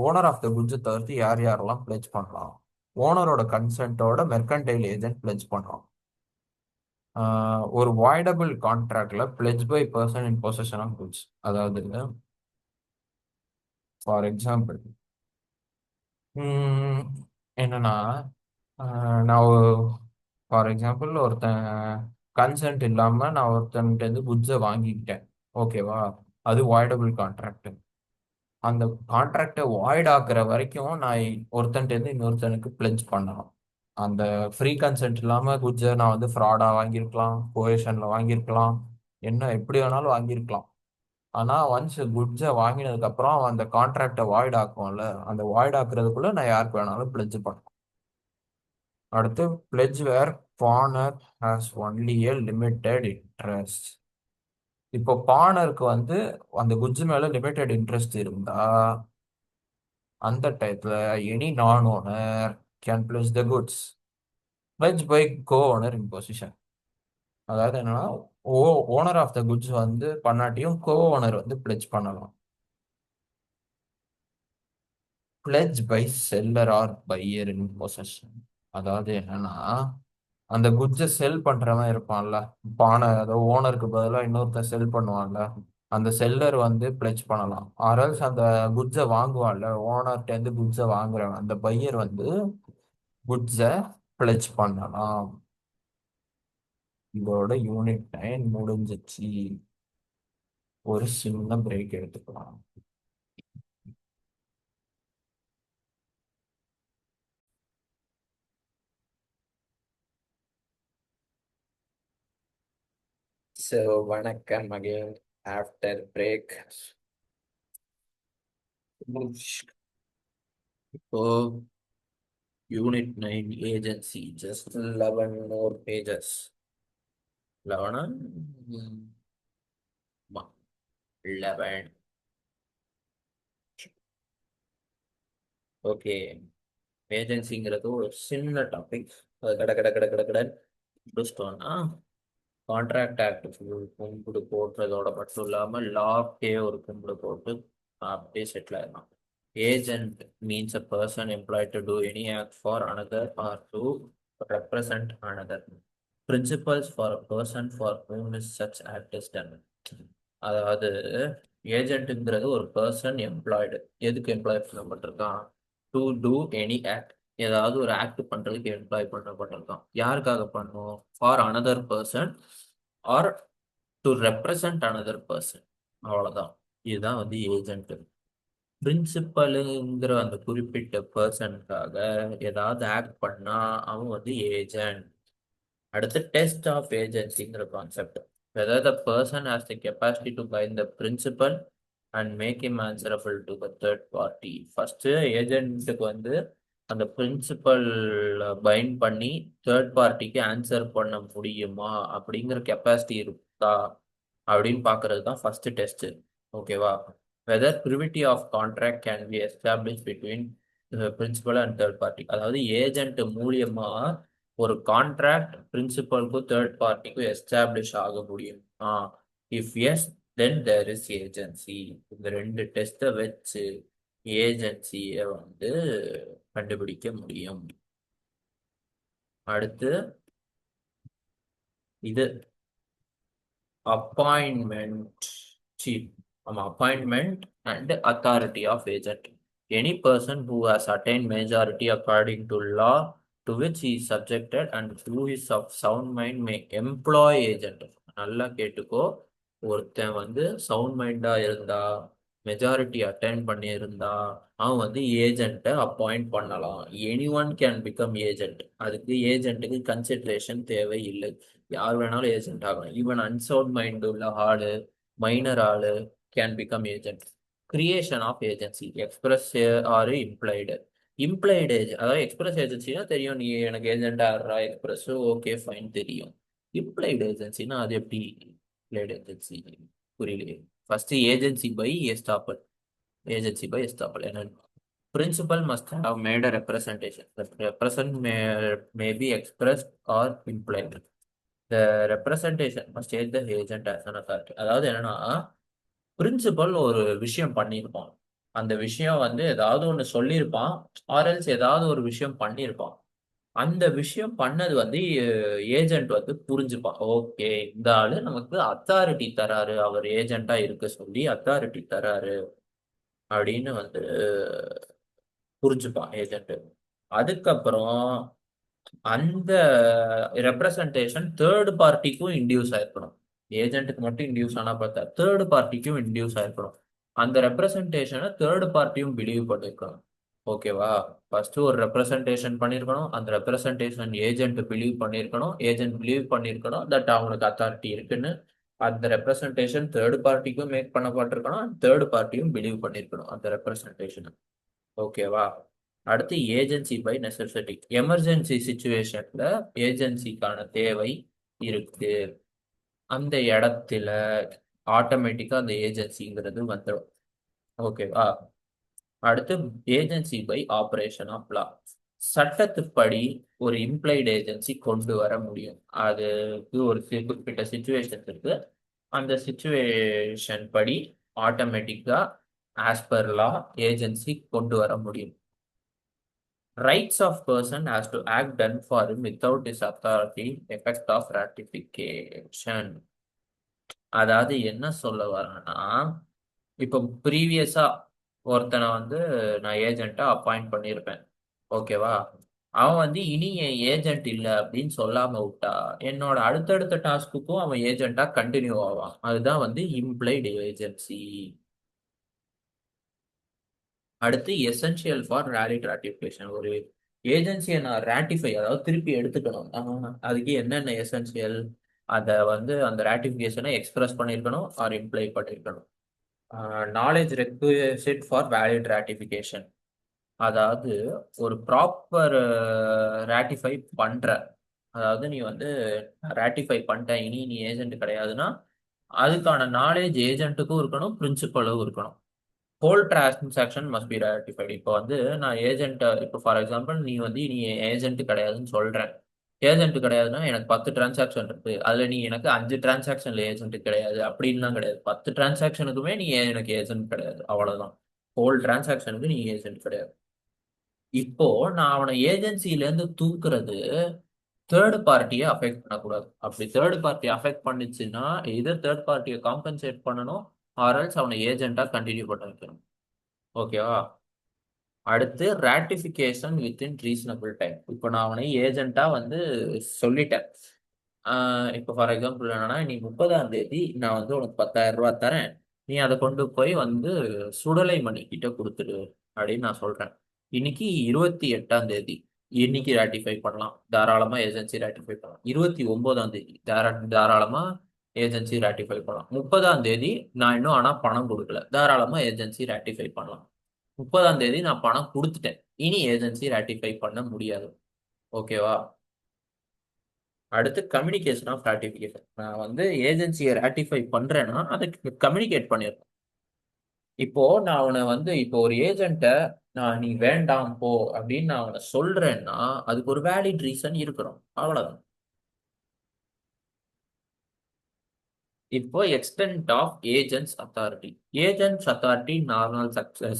ஓனர் ஆஃப் த குட்ஸை தவிர்த்து யார் யாரெல்லாம் பிளெஜ் பண்ணலாம்? ஓனரோட கன்சென்ட்டோட மெர்கன்டைல் ஏஜென்ட் பிளெஜ் பண்ணலாம். ஒரு வாய்டபிள் கான்ட்ராக்ட்ல pledge by person in possession of goods. அதாவது ஃபார் எக்ஸாம்பிள் என்னன்னா நான் ஃபார் எக்ஸாம்பிள் ஒருத்தன் கன்சென்ட் இல்லாம நான் ஒருத்தன்கிட்ட இருந்து குட்ஸை வாங்கிக்கிட்டேன், ஓகேவா? அது வாய்டபிள் கான்ட்ராக்ட். அந்த கான்ட்ராக்டை வாய்ட் ஆக்குற வரைக்கும் நான் ஒருத்தன்ட்ட இருந்து இன்னொருத்தனுக்கு பிளெஜ் பண்ணணும். அந்த ஃப்ரீ கன்சென்ட் இல்லாம குட்ஸை நான் வந்து ஃப்ராடா வாங்கியிருக்கலாம், கோயேஷன்ல வாங்கியிருக்கலாம், என்ன எப்படி வேணாலும் வாங்கியிருக்கலாம். ஆனா ஒன்ஸ் குட்ஸை வாங்கினதுக்கு அப்புறம் அவன் அந்த கான்ட்ராக்டை வாய்ட் ஆக்கும்ல, அந்த வாய்ட் ஆக்குறதுக்குள்ள நான் யாருக்கு வேணாலும் பிளெஜ் பண்ணலாம். அடுத்து pledge where pawnor has only a limited interest. இப்போ பானருக்கு வந்து அந்த குட்ஸ் மேல லிமிட்டெட் இன்ட்ரெஸ்ட் இருந்தா அந்த டயத்துல any non owner can pledge the goods pledge by co owner in possession. அதாவது என்னன்னா, ஓ ஓனர் ஆஃப் த குட்ஸ் வந்து பண்ணாட்டியும் கோ ஓனர் வந்து பிளெஜ் பண்ணலாம். Pledge by seller or buyer in possession. அதாவது என்னன்னா, அந்த குட்ஸை செல் பண்றவன் இருப்பான்ல, பானை அதோ ஓனருக்கு பதிலாக இன்னொருத்தன் செல் பண்ணுவான்ல, அந்த செல்லர் வந்து பிளெஜ் பண்ணலாம். ஆர்எல்ஸ் அந்த குட்ஸை வாங்குவான்ல, ஓனர்கிட்ட இருந்து குட்ஸை வாங்குறவன் அந்த பையர் வந்து குட்ஸை பிளெஜ் பண்ணலாம். இதோட யூனிட் 9 முடிஞ்சிச்சு. ஒரு சின்ன பிரேக் எடுத்துக்கலாம். ஸோ வணக்கம் அகைன் ஆஃப்டர் பிரேக். இப்போ unit 9 agency just 11 more pages. 11 11 okay. ஏஜென்சிங்கிறது ஒரு சின்ன டாபிக். அது கட கட கட கட கடன் முடிச்சிட்டோம்னா கான்ட்ராக்ட் ஆக்ட் கும்பிடு போடுறதோட மட்டும் இல்லாமல் லாக்கே ஒரு கும்பிடு போட்டு அப்படியே செட்டில் ஆயிடலாம். Agent means a person employed to do any act for another or to represent another. Principles for a person for whom is such act is done. அதாவது ஏஜென்ட்டுங்கிறது ஒரு பர்சன் எம்ப்ளாய்டு. எதுக்கு எம்ப்ளாய் பண்ணப்பட்டிருக்கான்? To do any act. ஏதாவது ஒரு act பண்றதுக்கு employ பண்ணப்பட்டிருக்கான். யாருக்காக பண்ணும்? For another person or to represent another person. அவ்வளவுதான். இதுதான் வந்து ஏஜென்ட். பிரின்சிபலுங்கிற அந்த குறிப்பிட்ட பர்சனுக்காக ஏதாவது ஆக்ட் பண்ணா அவன் வந்து ஏஜென்ட். அடுத்து டெஸ்ட் ஆஃப் ஏஜென்சிங்கிற concept. whether the person has the capacity to bind the principal and make him answerable to the third party. First ஏஜென்ட்டுக்கு வந்து அந்த பிரின்சிபல் பைண்ட் பண்ணி தேர்ட் பார்ட்டிக்கு ஆன்சர் பண்ண முடியுமா அப்படிங்கிற கெப்பாசிட்டி இருக்கா அப்படின்னு பார்க்கறது தான் ஃபர்ஸ்ட் டெஸ்ட். ஓகேவா? Whether privity of contract can be establish between principal and third party. அதாவது ஏஜென்ட் மூலியமா ஒரு கான்ட்ராக்ட் பிரின்சிபலுக்கும் தேர்ட் பார்ட்டிக்கும் எஸ்டாப்ளிஷ் ஆக முடியும். If yes then there is agency. இந்த ரெண்டு டெஸ்ட்டை வச்சு ஏஜென்சியை வந்து கண்டுபிடிக்க முடியும். அடுத்து இது appointment appointment and authority of agent. Any person who has attained majority according to law to which he is subjected and through his of sound mind may employ agent. நல்லா கேட்டுக்கோ. ஒருத்தன் வந்து சவுண்ட் மைண்டா இருந்தா, மெஜாரிட்டி அட்டைன் பண்ணி இருந்தா அவன் வந்து ஏஜென்ட்டை appoint பண்ணலாம். Any one can become agent. அதுக்கு ஏஜென்ட்டுக்கு கன்சிடரேஷன் தேவை இல்லை. யார் வேணாலும் ஏஜென்ட் ஆகலாம். ஈவன் அன்சவுண்ட் மைண்ட் உள்ள ஆளு, மைனர் ஆளு can become agent. Creation of agency express or implied. Implied agent அதாவது எக்ஸ்பிரஸ் ஏஜென்சினா தெரியும், நீ எனக்கு ஏஜென்ட் ஆடுறா எக்ஸ்பிரஸ், ஓகே ஃபைன் தெரியும். இம்ப்ளைடு ஏஜென்சினா அது எப்படி? இம்ப்ளைடு ஏஜென்சி புரியலையே. First agency by estoppel. Agency by estoppel என்னன்னு? Principal must have made a representation. The represent may be expressed or implied. The representation must take the agent as an authority. அதாவது என்னன்னா, principal ஒரு விஷயம் பண்ணியிருப்பான். அந்த விஷயம் வந்து ஏதாவது ஒன்று சொல்லியிருப்பான், ஆர்எல்ஸ் ஏதாவது ஒரு விஷயம் பண்ணியிருப்பான். அந்த விஷயம் பண்ணது வந்து ஏஜென்ட் வந்து புரிஞ்சுப்பான். ஓகே, இந்த ஆளு நமக்கு அத்தாரிட்டி தராரு, அவர் ஏஜென்ட்டா இருக்க சொல்லி அத்தாரிட்டி தராரு அப்படின்னு வந்து புரிஞ்சுப்பான் ஏஜென்ட். அதுக்கப்புறம் அந்த ரெப்ரசன்டேஷன் தேர்ட் பார்ட்டிக்கும் இன்டியூஸ் ஆயிருக்கணும். ஏஜென்ட்டுக்கு மட்டும் இன்டியூஸ் ஆனா பார்த்தா தேர்ட் பார்ட்டிக்கும் இன்டியூஸ் ஆயிருக்கணும். அந்த ரெப்ரசன்டேஷனை தேர்ட் பார்ட்டியும் பிலீவ் பண்ணிருக்கணும். ஓகேவா? ஃபர்ஸ்ட் ஒரு ரெப்ரசன்டேஷன் பண்ணிருக்கணும். அந்த ரெப்ரசன்டேஷன் ஏஜென்ட் பிலீவ் பண்ணிருக்கணும். ஏஜென்ட் பிலீவ் பண்ணிருக்கணும் தட் அவங்களுக்கு அத்தாரிட்டி இருக்குன்னு. அந்த ரெப்ரசன்டேஷன் தேர்ட் பார்ட்டிக்கும் மேக் பண்ணப்பட்டிருக்கணும். தேர்ட் பார்ட்டியும் பிலீவ் பண்ணிருக்கணும் அந்த ரெப்ரசன்டேஷன். ஓகேவா? அடுத்து ஏஜென்சி பை நெசசிட்டி. எமர்ஜென்சி சுச்சுவேஷன்ல ஏஜென்சிக்கான தேவை இருக்கு. அந்த இடத்துல ஆட்டோமேட்டிக்கா அந்த ஏஜென்சிங்கிறது வந்துடும். ஓகேவா? அடுத்து agency by operation of law. சட்டத்துப்படி ஒரு இம்ப்ளைடு ஏஜென்சி கொண்டு வர முடியும். அதுக்கு ஒரு குறிப்பிட்ட சுச்சுவேஷன் இருக்கு. அந்த சுச்சுவேஷன் படி ஆட்டோமேட்டிக்கா ஆஸ் பர் லா ஏஜென்சி கொண்டு வர முடியும். Rights of person has to act done for without is authority effect of ratification. அதாவது என்ன சொல்ல வரேன்னா, இப்போ ப்ரீவியஸா ஒருத்தனை வந்து நான் ஏஜென்ட்டா அப்பாயிண்ட் பண்ணியிருப்பேன். ஓகேவா? அவன் வந்து இனி என் ஏஜென்ட் இல்லை அப்படின்னு சொல்லாம விட்டா என்னோட அடுத்தடுத்த டாஸ்க்குக்கும் அவன் ஏஜென்ட்டா கண்டினியூ ஆவான். அதுதான் வந்து இம்ப்ளைடு ஏஜென்சி. அடுத்து எசென்ஷியல் ஃபார் வேலிட் ராட்டிஃபிகேஷன். ஒரு ஏஜென்சியை நான் ராட்டிஃபை, அதாவது திருப்பி எடுத்துக்கணும், அதுக்கு என்னென்ன எசென்ஷியல்? அதை வந்து அந்த ராட்டிஃபிகேஷனை எக்ஸ்பிரஸ் பண்ணியிருக்கணும் ஆர் இம்ப்ளை பண்ணியிருக்கணும். Knowledge requisite for valid ratification. அதாவது ஒரு ப்ராப்பர் ராட்டிஃபை பண்ற, அதாவது நீ வந்து ராட்டிஃபை பண்ணிட்ட இனி நீ ஏஜென்ட் கிடையாதுன்னா அதுக்கான நாலேஜ் ஏஜென்ட்டுக்கும் இருக்கணும், பிரின்சிபலும் இருக்கணும். Whole transaction must be ratified. இப்போ வந்து நான் ஏஜென்ட், இப்போ ஃபார் எக்ஸாம்பிள் நீ வந்து நீ ஏஜென்ட் கிடையாதுன்னு சொல்றேன். ஏஜென்ட் கிடையாதுன்னா எனக்கு 10 டிரான்சாக்ஷன் இருக்கு, அதுல நீ எனக்கு 5 டிரான்சாக்ஷன்ல ஏஜென்ட் கிடையாது அப்படின்லாம் கிடையாது. 10 டிரான்சாக்ஷனுக்குமே நீ எனக்கு ஏஜென்ட் கிடையாது, அவ்வளவுதான். ஹோல் டிரான்சாக்ஷனுக்கு நீ ஏஜென்ட் கிடையாது. இப்போ நான் அவனை ஏஜென்சில இருந்து தூக்குறது தேர்ட் பார்ட்டியை அஃபெக்ட் பண்ணக்கூடாது. அப்படி தேர்ட் பார்ட்டி அஃபெக்ட் பண்ணுச்சுன்னா இதர் தேர்ட் பார்ட்டியை காம்பன்சேட் பண்ணணும், ஆர்எல்ஸ் அவனை ஏஜென்ட்டா கண்டினியூ பண்ண வைக்கணும். ஓகேவா? அடுத்து ராட்டிஃபிகேஷன் வித்தின் ரீசனபிள் டைம். இப்போ நான் அவனை ஏஜென்ட்டா வந்து சொல்லிட்டேன். இப்போ ஃபார் எக்ஸாம்பிள் என்னன்னா, நீ 30ஆம் தேதி நான் வந்து உனக்கு 10,000 ரூபாய் தரேன், நீ அதை கொண்டு போய் வந்து சுடலை மணி கிட்ட கொடுத்துடு அப்படின்னு நான் சொல்றேன். இன்னைக்கு 28ஆம் தேதி, இன்னைக்கு ராட்டிஃபை பண்ணலாம், தாராளமா ஏஜென்சி ராட்டிஃபை பண்ணலாம். 29ஆம் தேதி தாராளமா ஏஜென்சி ராட்டிஃபை பண்ணலாம். 30ஆம் தேதி நான் இன்னும் ஆனா பணம் கொடுக்கல, தாராளமா ஏஜென்சி ராட்டிஃபை பண்ணலாம். 30ஆம் தேதி நான் பணம் கொடுத்துட்டேன், இனி ஏஜென்சி ராட்டிஃபை பண்ண முடியாது. ஓகேவா? அடுத்து கம்யூனிகேஷன் ஆஃப் ராட்டிஃபிகேஷன். நான் வந்து ஏஜென்சியை ராட்டிஃபை பண்றேன்னா அதுக்கு கம்யூனிகேட் பண்ணிருக்கேன். இப்போ நான் அவனை வந்து இப்போ ஒரு ஏஜென்ட்டை நான் நீ வேண்டாம் போ அப்படின்னு நான் அவனை சொல்றேன்னா அதுக்கு ஒரு வேலிட் ரீசன் இருக்கணும், அவ்வளவுதான். இப்போ extent of agent's authority. Agent's authority normal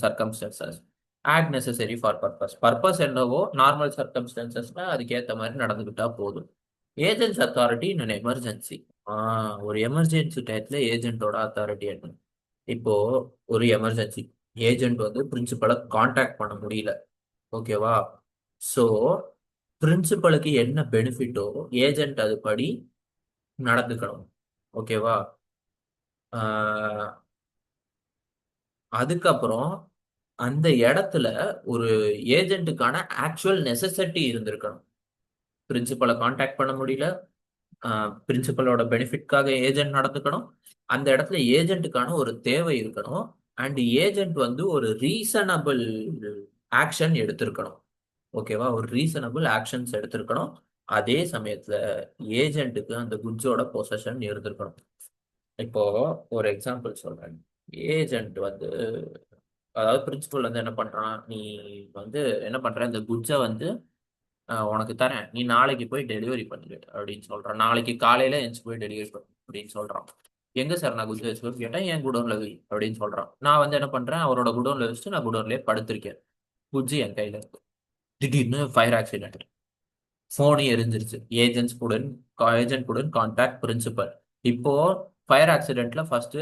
circumstances act necessary for purpose என்னவோ நார்மல் சர்க்கம்ஸ்டன்சஸ்னா அதுக்கேற்ற மாதிரி நடந்துக்கிட்டா போதும். Agent's authority in emergency. ஒரு எமர்ஜென்சி டயத்துல ஏஜென்ட்டோட அத்தாரிட்டி என்ன? இப்போ ஒரு எமர்ஜென்சி, ஏஜென்ட் வந்து பிரின்சிபலை காண்டாக்ட் பண்ண முடியல. ஓகேவா? ஸோ பிரின்சிபலுக்கு என்ன பெனிஃபிட்டோ ஏஜென்ட் அதுபடி நடந்துக்கணும். ஓகேவா? அதுக்கப்புறம் அந்த இடத்துல ஒரு ஏஜென்ட்டுக்கான ஆக்சுவல் நெசசிட்டி இருந்திருக்கணும். பிரின்சிபலை காண்டாக்ட் பண்ண முடியல, பிரின்சிபலோட பெனிஃபிட்காக ஏஜென்ட் நடந்துக்கணும், அந்த இடத்துல ஏஜென்ட்டுக்கான ஒரு தேவை இருக்கணும், அண்ட் ஏஜென்ட் வந்து ஒரு ரீசனபிள் ஆக்ஷன் எடுத்திருக்கணும். ஓகேவா? ஒரு ரீசனபிள் ஆக்ஷன்ஸ் எடுத்திருக்கணும். அதே சமயத்துல ஏஜென்ட்டுக்கு அந்த குட்ஸோட பொசஷன் இருந்திருக்கணும். இப்போ ஒரு எக்ஸாம்பிள் சொல்றேன். ஏஜென்ட் வந்து, அதாவது பிரின்சிபல் வந்து என்ன பண்றான், நீ வந்து என்ன பண்ற, இந்த குட்ஸை வந்து உனக்கு தரேன், நீ நாளைக்கு போய் டெலிவரி பண்ணிடு அப்படின்னு சொல்றான். நாளைக்கு காலையில எந்திச்சு போய் டெலிவரி பண்ணு அப்படின்னு சொல்றான். எங்க சார் நான் குட்ஸ் வச்சுக்கோன்னு கேட்டேன், என் குடோன்ல வை அப்படின்னு சொல்றான். நான் வந்து என்ன பண்றேன், அவரோட குடோன்ல வச்சுட்டு நான் குடோன்லயே படுத்திருக்கேன். குட்ஸ் என் கையில இருக்கு. திடீர்னு ஃபயர் ஆக்சிடென்ட், போனு எரிஞ்சிருச்சு. ஏஜென்ட் குடன் கான்டாக்ட் பிரின்சிபல். இப்போ ஃபயர் ஆக்சிடென்ட்ல ஃபர்ஸ்ட்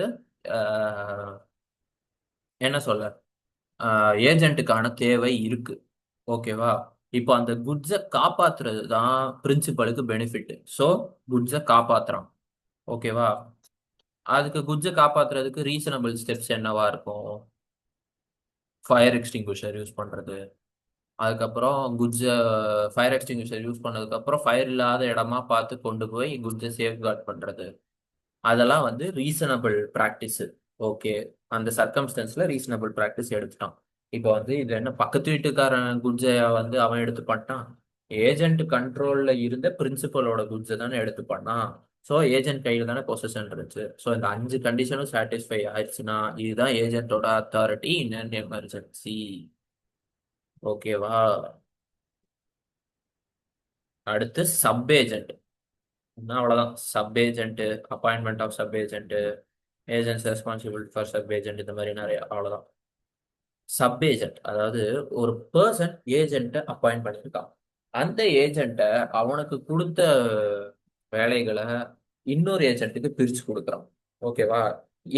என்ன சொல்ல, ஏஜென்ட்டுக்கான தேவை இருக்கு. ஓகேவா? இப்போ அந்த குட்ஸை காப்பாத்துறது தான் பிரின்சிபலுக்கு பெனிஃபிட். ஸோ குட்ஸை காப்பாத்துறான். ஓகேவா? அதுக்கு குட்ஸை காப்பாத்துறதுக்கு ரீசனபிள் ஸ்டெப்ஸ் என்னவா இருக்கும்? ஃபயர் எக்ஸ்டிங்விஷர் யூஸ் பண்றது, அதுக்கப்புறம் குட்ஸை ஃபயர் எக்ஸ்டிங்விஷர் யூஸ் பண்ணதுக்கப்புறம் ஃபயர் இல்லாத இடமா பார்த்து கொண்டு போய் குட்ஸை சேஃப்கார்ட் பண்றது, அதெல்லாம் வந்து ரீசனபிள் ப்ராக்டிஸ். ஓகே, அந்த சர்க்கம்ஸ்டன்ஸ்ல ரீசனபிள் ப்ராக்டிஸ் எடுத்துட்டான். இப்போ வந்து இது என்ன, பக்கத்து வீட்டுக்காரன் குட்ஸை வந்து அவன் எடுத்து பண்ணிட்டான், ஏஜென்ட் கண்ட்ரோல்ல இருந்த பிரின்சிபலோட குட்ஸை தானே எடுத்து பண்ணான். ஸோ ஏஜென்ட் கையில் தானே பொசிஷன் இருந்துச்சு. ஸோ இந்த 5 கண்டிஷனும் சாட்டிஸ்ஃபை ஆயிடுச்சுன்னா இதுதான் ஏஜென்ட்டோட அத்தாரிட்டி இன் அன் எமர்ஜென்சி. ஓகேவா? அடுத்து சப் ஏஜென்ட். அவ்வளவுதான். Sub agent, appointment of sub agent, agent's responsible for sub agent, இந்த மாதிரி நிறைய. அவ்வளவுதான். சப் ஏஜென்ட் அதாவது ஒரு பர்சன் ஏஜென்ட்டை அப்பாயிண்ட் பண்ணியிருக்கான். அந்த ஏஜென்ட்டை அவனுக்கு கொடுத்த வேலைகளை இன்னொரு ஏஜென்ட்டுக்கு பிரிச்சு கொடுக்குறான். ஓகேவா?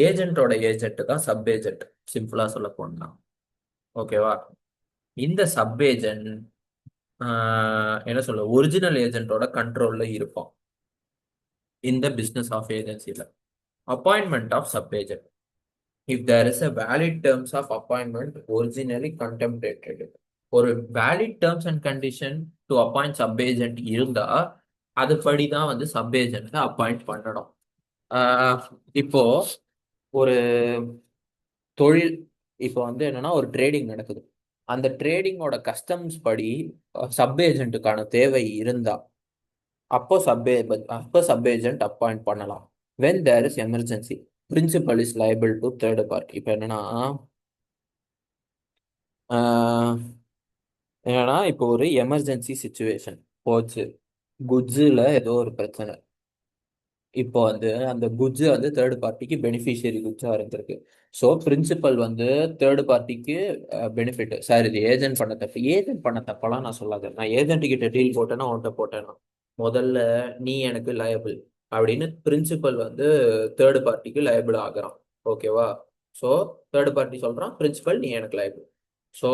ஏஜென்ட்டோட ஏஜென்ட் தான் சப் ஏஜென்ட், சிம்பிளா சொல்ல போனா. ஓகேவா? இந்த சப் ஏஜென்ட் என்ன சொல்ல, ஒரிஜினல் ஏஜென்ட்டோட கண்ட்ரோல்ல இருப்பான் இந்த பிசினஸ் ஆஃப் ஏஜென்சில. Appointment of sub agent. If there is a valid terms of appointment originally contemplated, ஒரு valid terms and condition to appoint sub agent இருந்தா அதுபடி தான் வந்து சப் ஏஜென்ட்டை அப்பாயிண்ட் பண்ணணும். ஆஹ் இப்போ ஒரு தொழில், இப்போ வந்து என்னன்னா ஒரு ட்ரேடிங் நடக்குது. அந்த ட்ரேடிங்கோட கஸ்டம்ஸ் படி சப் ஏஜென்ட்டுக்கான தேவை இருந்தா அப்போ சப் ஏஜென்ட் அப்பாயிண்ட் பண்ணலாம். when there is emergency, principal is liable to third party. இப்போ ஆஹ் என்னன்னா இப்போ ஒரு எமர்ஜென்சி சுச்சுவேஷன் போச்சு, குட்ஸில் ஏதோ ஒரு பிரச்சனை. இப்போ வந்து அந்த குட்ஸ் வந்து தேர்ட் பார்ட்டிக்கு பெனிஃபிஷியரி குட்ஸா இருந்திருக்கு. ஸோ பிரின்சிபல் வந்து தேர்ட் பார்ட்டிக்கு பெனிஃபிட். சார் இது ஏஜென்ட் பண்ண தப்பு. ஏஜென்ட் பண்ண தப்பெல்லாம் நான் சொல்லாத. நான் ஏஜென்ட் கிட்ட டீல் போட்டேன்னா உன்கிட்ட போட்டேன்னா முதல்ல நீ எனக்கு லயபிள் அப்படின்னு பிரின்சிபல் வந்து தேர்ட் பார்ட்டிக்கு லயபிள் ஆகுறான். ஓகேவா? ஸோ தேர்ட் பார்ட்டி சொல்றான், பிரின்சிபல் நீ எனக்கு லயபிள். ஸோ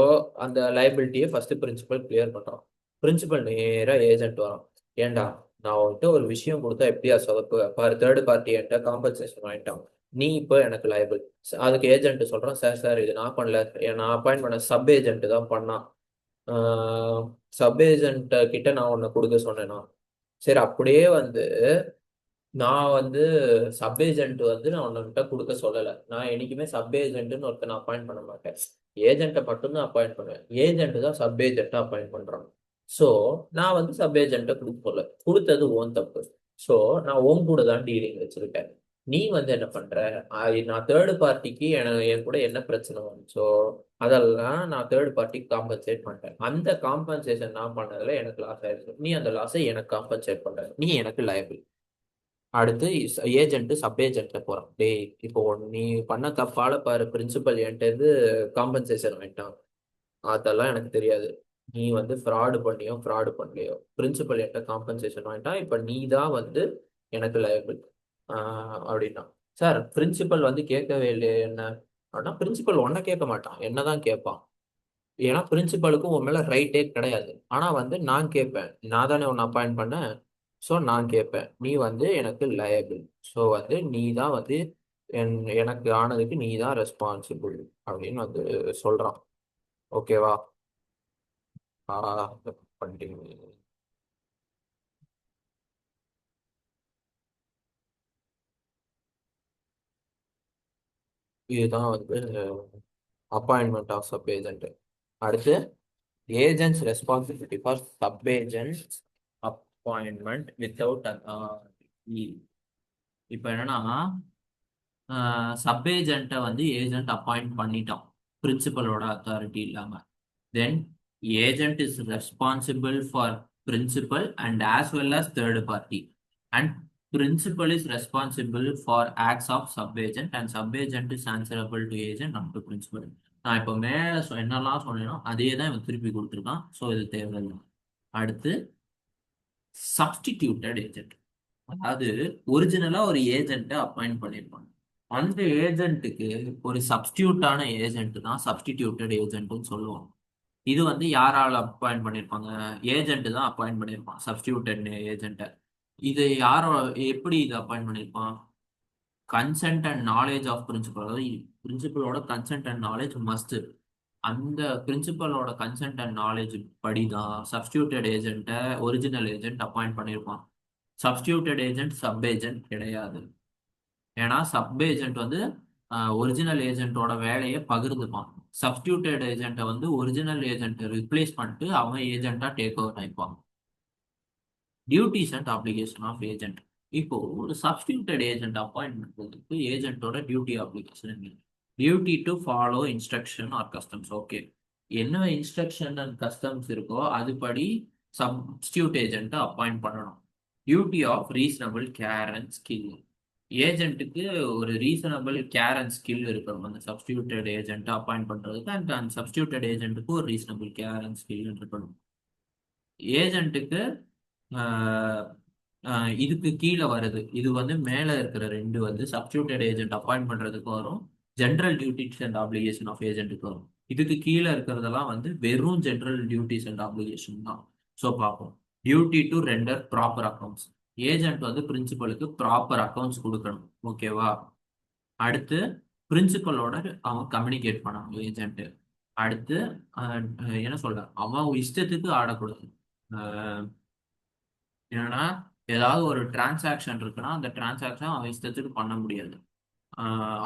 அந்த லைபிலிட்டியை ஃபர்ஸ்ட் பிரின்சிபல் கிளியர் பண்றான். பிரின்சிபல் நேரா ஏஜென்ட் வரான். ஏண்டா, நான் உன்கிட்ட ஒரு விஷயம் கொடுத்தா எப்படியா சொதப்பு பாரு, தேர்ட் பார்ட்டி என்கிட்ட காம்பன்சேஷன் வாங்கிட்டான், நீ இப்போ எனக்கு லைபிள். அதுக்கு ஏஜென்ட் சொல்றான், சார் சார் இது நான் பண்ணல, நான் அப்பாயிண்ட் பண்ண சப் ஏஜென்ட் தான் பண்ணான். சப் ஏஜென்ட் கிட்ட நான் உன்னை கொடுக்க சொன்னேன்னா, சரி அப்படியே வந்து நான் வந்து சப் ஏஜென்ட் வந்து நான் உன்கிட்ட கொடுக்க சொல்லலை. நான் என்னைக்குமே சப் ஏஜென்ட்னு ஒருத்தனை அப்பாயிண்ட் பண்ண மாட்டேன். ஏஜென்ட்டை மட்டும்தான் அப்பாயிண்ட் பண்ணுவேன். ஏஜென்ட் தான் சப் ஏஜென்ட்டை அப்பாயிண்ட் பண்றான். ஸோ நான் வந்து சப் ஏஜென்ட்டை கொடுக்கல, கொடுத்தது ஓன் தப்பு. ஸோ நான் ஓன் கூட தான் டீலிங் வச்சிருக்கேன். நீ வந்து என்ன பண்ற, நான் தேர்ட் பார்ட்டிக்கு என் கூட என்ன பிரச்சனை வந்துச்சோ அதெல்லாம் நான் தேர்ட் பார்ட்டிக்கு காம்பன்சேட் பண்ணிட்டேன். அந்த காம்பன்சேஷன் நான் பண்ணதுல எனக்கு லாஸ் ஆயிடுச்சு. நீ அந்த லாஸை எனக்கு காம்பன்சேட் பண்ற, நீ எனக்கு லயபிள். அடுத்து ஏஜென்ட் சப் ஏஜென்ட்ல போறான். டேய் இப்போ நீ பண்ண தப்பால பாரு, பிரின்சிபல் என்கிட்ட இருந்து காம்பன்சேஷன் வாங்கிட்டான், அதெல்லாம் எனக்கு தெரியாது. நீ வந்து ஃப்ராடு பண்ணியோ ஃப்ராடு பண்ணலையோ, பிரின்சிபல் என்கிட்ட காம்பன்சேஷன் வாங்கிட்டான், இப்போ நீ தான் வந்து எனக்கு லயபிள் அப்படின்னா. சார் பிரின்சிபல் வந்து கேட்கவே இல்லையே என்ன அப்படின்னா, பிரின்சிபல் ஒன்ன கேட்க மாட்டான், என்னதான் கேட்பான். ஏன்னா பிரின்சிபலுக்கும் உன் மேல ரைட்டே கிடையாது. ஆனா வந்து நான் கேட்பேன், நான் தானே உன்னை அப்பாயிண்ட் பண்ணேன். ஸோ நான் கேட்பேன், நீ வந்து எனக்கு லயபிள். ஸோ வந்து நீ தான் வந்து எனக்கு ஆனதுக்கு நீ தான் ரெஸ்பான்சிபிள் அப்படின்னு வந்து சொல்றான். ஓகேவா? பண்ணிட்டீங்க. இதுதான் வந்து அப்பாயின்மெண்ட் ஆஃப் சப் ஏஜென்ட். அடுத்து agents responsibility for sub agents appointment without. இப்போ என்னன்னா சப் ஏஜென்ட்டை வந்து ஏஜென்ட் அப்பாயிண்ட் பண்ணிட்டோம் பிரின்சிபலோட அத்தாரிட்டி இல்லாம. Then agent is responsible for principal and as well as third party. And principal is responsible for acts of sub agent and sub agent is answerable to agent and to principal. நான் இப்போ மேலே என்னெல்லாம் சொன்னேனோ அதே தான் இவன் திருப்பி கொடுத்துருக்கான். ஸோ இது தேவையில்லை. அடுத்து சப்ஸ்டிடியூட்டட் ஏஜென்ட். அதாவது ஒரிஜினலா ஒரு ஏஜென்ட்டை அப்பாயிண்ட் பண்ணியிருப்பாங்க, அந்த ஏஜென்ட்டுக்கு ஒரு சப்ஸ்டியூட்டான ஏஜென்ட் தான் சப்ஸ்டிடியூட்டட் ஏஜென்ட்னு சொல்லுவோம். இது வந்து யாரால அப்பாயிண்ட் பண்ணியிருப்பாங்க, ஏஜென்ட் தான் அப்பாயிண்ட் பண்ணியிருப்பான் சப்ஸ்டிடியூட்டட் ஏஜென்ட்டை. இது யாரோ எப்படி இது அப்பாயிண்ட் பண்ணியிருப்பான், consent and knowledge of principal. அதாவது பிரின்சிபலோட கன்சென்ட் அண்ட் நாலேஜ் மஸ்ட். அந்த பிரின்சிபலோட கன்சென்ட் அண்ட் நாலேஜ் படி தான் சப்ஸ்டிடியூட்டட் ஏஜென்ட்டை ஒரிஜினல் ஏஜென்ட் அப்பாயிண்ட் பண்ணியிருப்பான். சப்ஸ்டிடியூட்டட் ஏஜென்ட் சப் ஏஜென்ட் கிடையாது. ஏன்னா சப் ஏஜென்ட் வந்து ஒரிஜினல் ஏஜென்ட்டோட வேலையை பகிர்ந்துப்பான். சப்ஸ்டிடியூட்டட் ஏஜென்ட்டை வந்து ஒரிஜினல் ஏஜென்ட்டை ரிப்ளேஸ் பண்ணிட்டு அவங்க ஏஜென்ட்டா டேக் ஓவர் ஆயிப்பாங்க. Duties and application of agent. இப்போ ஒரு சப்ஸ்டிடியூட்டட் ஏஜென்ட் அப்பாயிண்ட் பண்ணுறதுக்கு ஏஜென்ட்டோட duty application, duty to follow instruction or customs. Okay, என்ன இன்ஸ்ட்ரக்ஷன் அண்ட் கஸ்டம்ஸ் இருக்கோ அதுபடி சப்ஸ்டியூட் ஏஜென்ட்டை அப்பாயிண்ட் பண்ணணும். Duty of reasonable care and skill. ஏஜென்ட்டுக்கு ஒரு ரீசனபிள் கேர் அண்ட் ஸ்கில் இருக்கணும் அந்த சப்ஸ்டியூட்டட் ஏஜென்ட்டை அப்பாயிண்ட் பண்ணுறதுக்கு. அண்ட் அந்த சப்ஸ்டியூட்டட் ஏஜென்ட்டுக்கு ஒரு ரீசனபிள் கேர் அண்ட் ஸ்கில் இருக்கணும். ஏஜென்ட்டுக்கு இதுக்கு கீழே வருது, இது வந்து மேலே இருக்கிற ரெண்டு வந்து சப்ஸ்டியூட்டட் ஏஜென்ட் அப்பாயிண்ட் பண்ணுறதுக்கு வரும், general duties and application of ஏஜென்ட்டுக்கு வரும். இதுக்கு கீழே இருக்கிறதெல்லாம் வந்து வெறும் ஜென்ரல் டியூட்டிஸ் அண்ட் ஆப்ளிகேஷன் தான். ஸோ பார்ப்போம். Duty to render proper accounts. Agent வந்து பிரின்சிபலுக்கு ப்ராப்பர் அக்கௌண்ட்ஸ் கொடுக்கணும். ஓகேவா? அடுத்து பிரின்சிபலோட அவன் கம்யூனிகேட் பண்ணணும் ஏஜென்ட். அடுத்து என்ன சொல்ற, அவன் இஷ்டத்துக்கு ஆடக்கூடாது. என்னன்னா ஏதாவது ஒரு டிரான்சாக்ஷன் இருக்குன்னா அந்த டிரான்சாக்ஷன் அவன் இஷ்டத்துக்கு பண்ண முடியாது.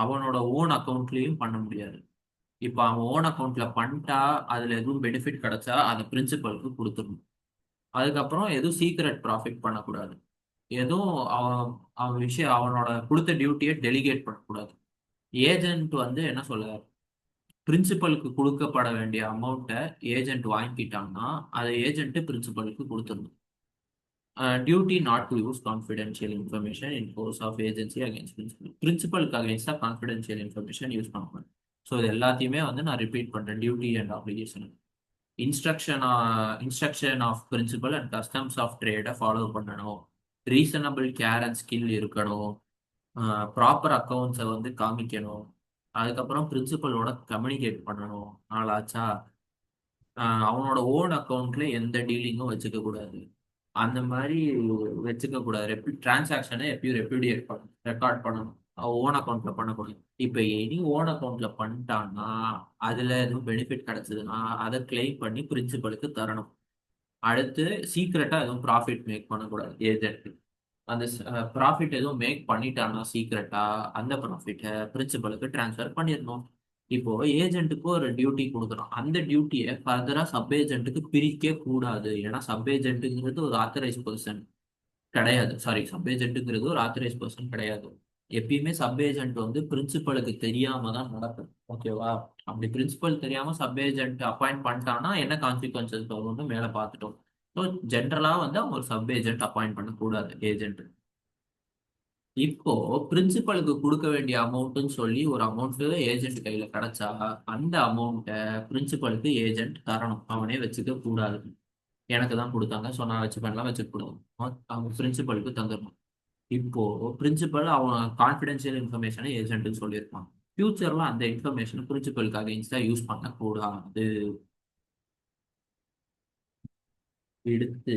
அவனோட ஓன் அக்கௌண்ட்லயும் பண்ண முடியாது. இப்போ அவன் ஓன் அக்கௌண்ட்ல பண்ணிட்டா அதுல எதுவும் பெனிஃபிட் கிடைச்சா அதை பிரின்சிபலுக்கு கொடுத்துடணும். அதுக்கப்புறம் எதுவும் சீக்ரெட் ப்ராஃபிட் பண்ணக்கூடாது. எதுவும் அவன் அவன் விஷயம் அவனோட கொடுத்த டியூட்டியை டெலிகேட் பண்ணக்கூடாது. ஏஜென்ட் வந்து என்ன சொல்ல, பிரின்சிபலுக்கு கொடுக்கப்பட வேண்டிய அமௌண்ட்டை ஏஜென்ட் வாங்கிக்கிட்டாங்கன்னா அதை ஏஜென்ட் பிரின்சிபலுக்கு கொடுத்துடணும். Duty not to use confidential information in course of agency against principal. பிரின்சிபலுக்கு அகேன்ஸ்டாக கான்ஃபிடென்ஷியல் இன்ஃபர்மேஷன் யூஸ் பண்ணணும். ஸோ இது எல்லாத்தையுமே வந்து நான் ரிப்பீட் பண்ணுறேன். Duty and application. Instruction of principal and customs of ட்ரேடை ஃபாலோ பண்ணணும். ரீசனபிள் கேர் அண்ட் ஸ்கில் இருக்கணும். ப்ராப்பர் அக்கௌண்ட்ஸை வந்து காமிக்கணும். அதுக்கப்புறம் பிரின்சிபலோட கம்யூனிகேட் பண்ணணும். நாளாச்சா அவனோட ஓன் அக்கௌண்ட்ல எந்த டீலிங்கும் வச்சுக்க கூடாது. அந்த மாதிரி வச்சுக்க கூடாது. டிரான்சாக்ஷனை எப்பயும் ரெப்யூடியேட் பண்ணணும், ரெக்கார்ட் பண்ணணும். ஓன் அக்கௌண்ட்ல பண்ணக்கூடாது. இப்போ எனி ஓன் அக்கௌண்ட்ல பண்ணிட்டான்னா அதுல எதுவும் பெனிஃபிட் கிடைச்சதுன்னா அதை கிளைம் பண்ணி பிரின்சிபலுக்கு தரணும். அடுத்து சீக்ரெட்டா எதுவும் ப்ராஃபிட் மேக் பண்ணக்கூடாது ஏஜென்ட். அந்த ப்ராஃபிட் எதுவும் மேக் பண்ணிட்டான்னா சீக்ரெட்டா அந்த ப்ராஃபிட்டை பிரின்சிபலுக்கு டிரான்ஸ்ஃபர் பண்ணிடணும். இப்போ ஏஜென்ட்டுக்கு ஒரு டியூட்டி கொடுக்கணும். அந்த டியூட்டியை ஃபர்தரா சப் ஏஜென்ட்டுக்கு பிரிக்க கூடாது. ஏன்னா சப் ஏஜென்ட்டுங்கிறது ஒரு ஆத்தரைஸ் பர்சன் கிடையாது. சாரி, சப் ஏஜென்ட்டுங்கிறது ஒரு ஆத்தரைஸ் பர்சன் கிடையாது. எப்பயுமே சப் ஏஜென்ட் வந்து பிரின்சிபலுக்கு தெரியாம தான் நடக்கும். ஓகேவா? அப்படி பிரின்சிபல் தெரியாம சப் ஏஜென்ட் அப்பாயிண்ட் பண்ணிட்டான்னா என்ன கான்சிக்வன்சஸ் வரும்னு மேலே பார்த்துட்டோம். ஸோ ஜென்ரலா வந்து அவங்க ஒரு சப் ஏஜென்ட் அப்பாயிண்ட் பண்ணக்கூடாது ஏஜென்ட். இப்போ பிரின்சிபலுக்கு கொடுக்க வேண்டிய அமௌண்ட்னு சொல்லி ஒரு அமௌண்ட் ஏஜென்ட் கையில கிடைச்சா அந்த அமௌண்ட்டை பிரின்சிபலுக்கு ஏஜென்ட் தரணும். அவனே வச்சுக்க கூடாது. எனக்கு தான் கொடுத்தாங்க ஸோ நான் வச்சுப்பேன்லாம் வச்சுக்க கூடாது. அவங்க பிரின்சிபலுக்கு தந்துடணும். இப்போ பிரின்சிபல் அவன் கான்ஃபிடென்ஷியல் இன்ஃபர்மேஷனை ஏஜென்ட்னு சொல்லியிருப்பான். ஃபியூச்சர்ல அந்த இன்ஃபர்மேஷன் பிரின்சிபலுக்கு அகைன்ஸ்டா யூஸ் பண்ணக்கூடாது. எடுத்து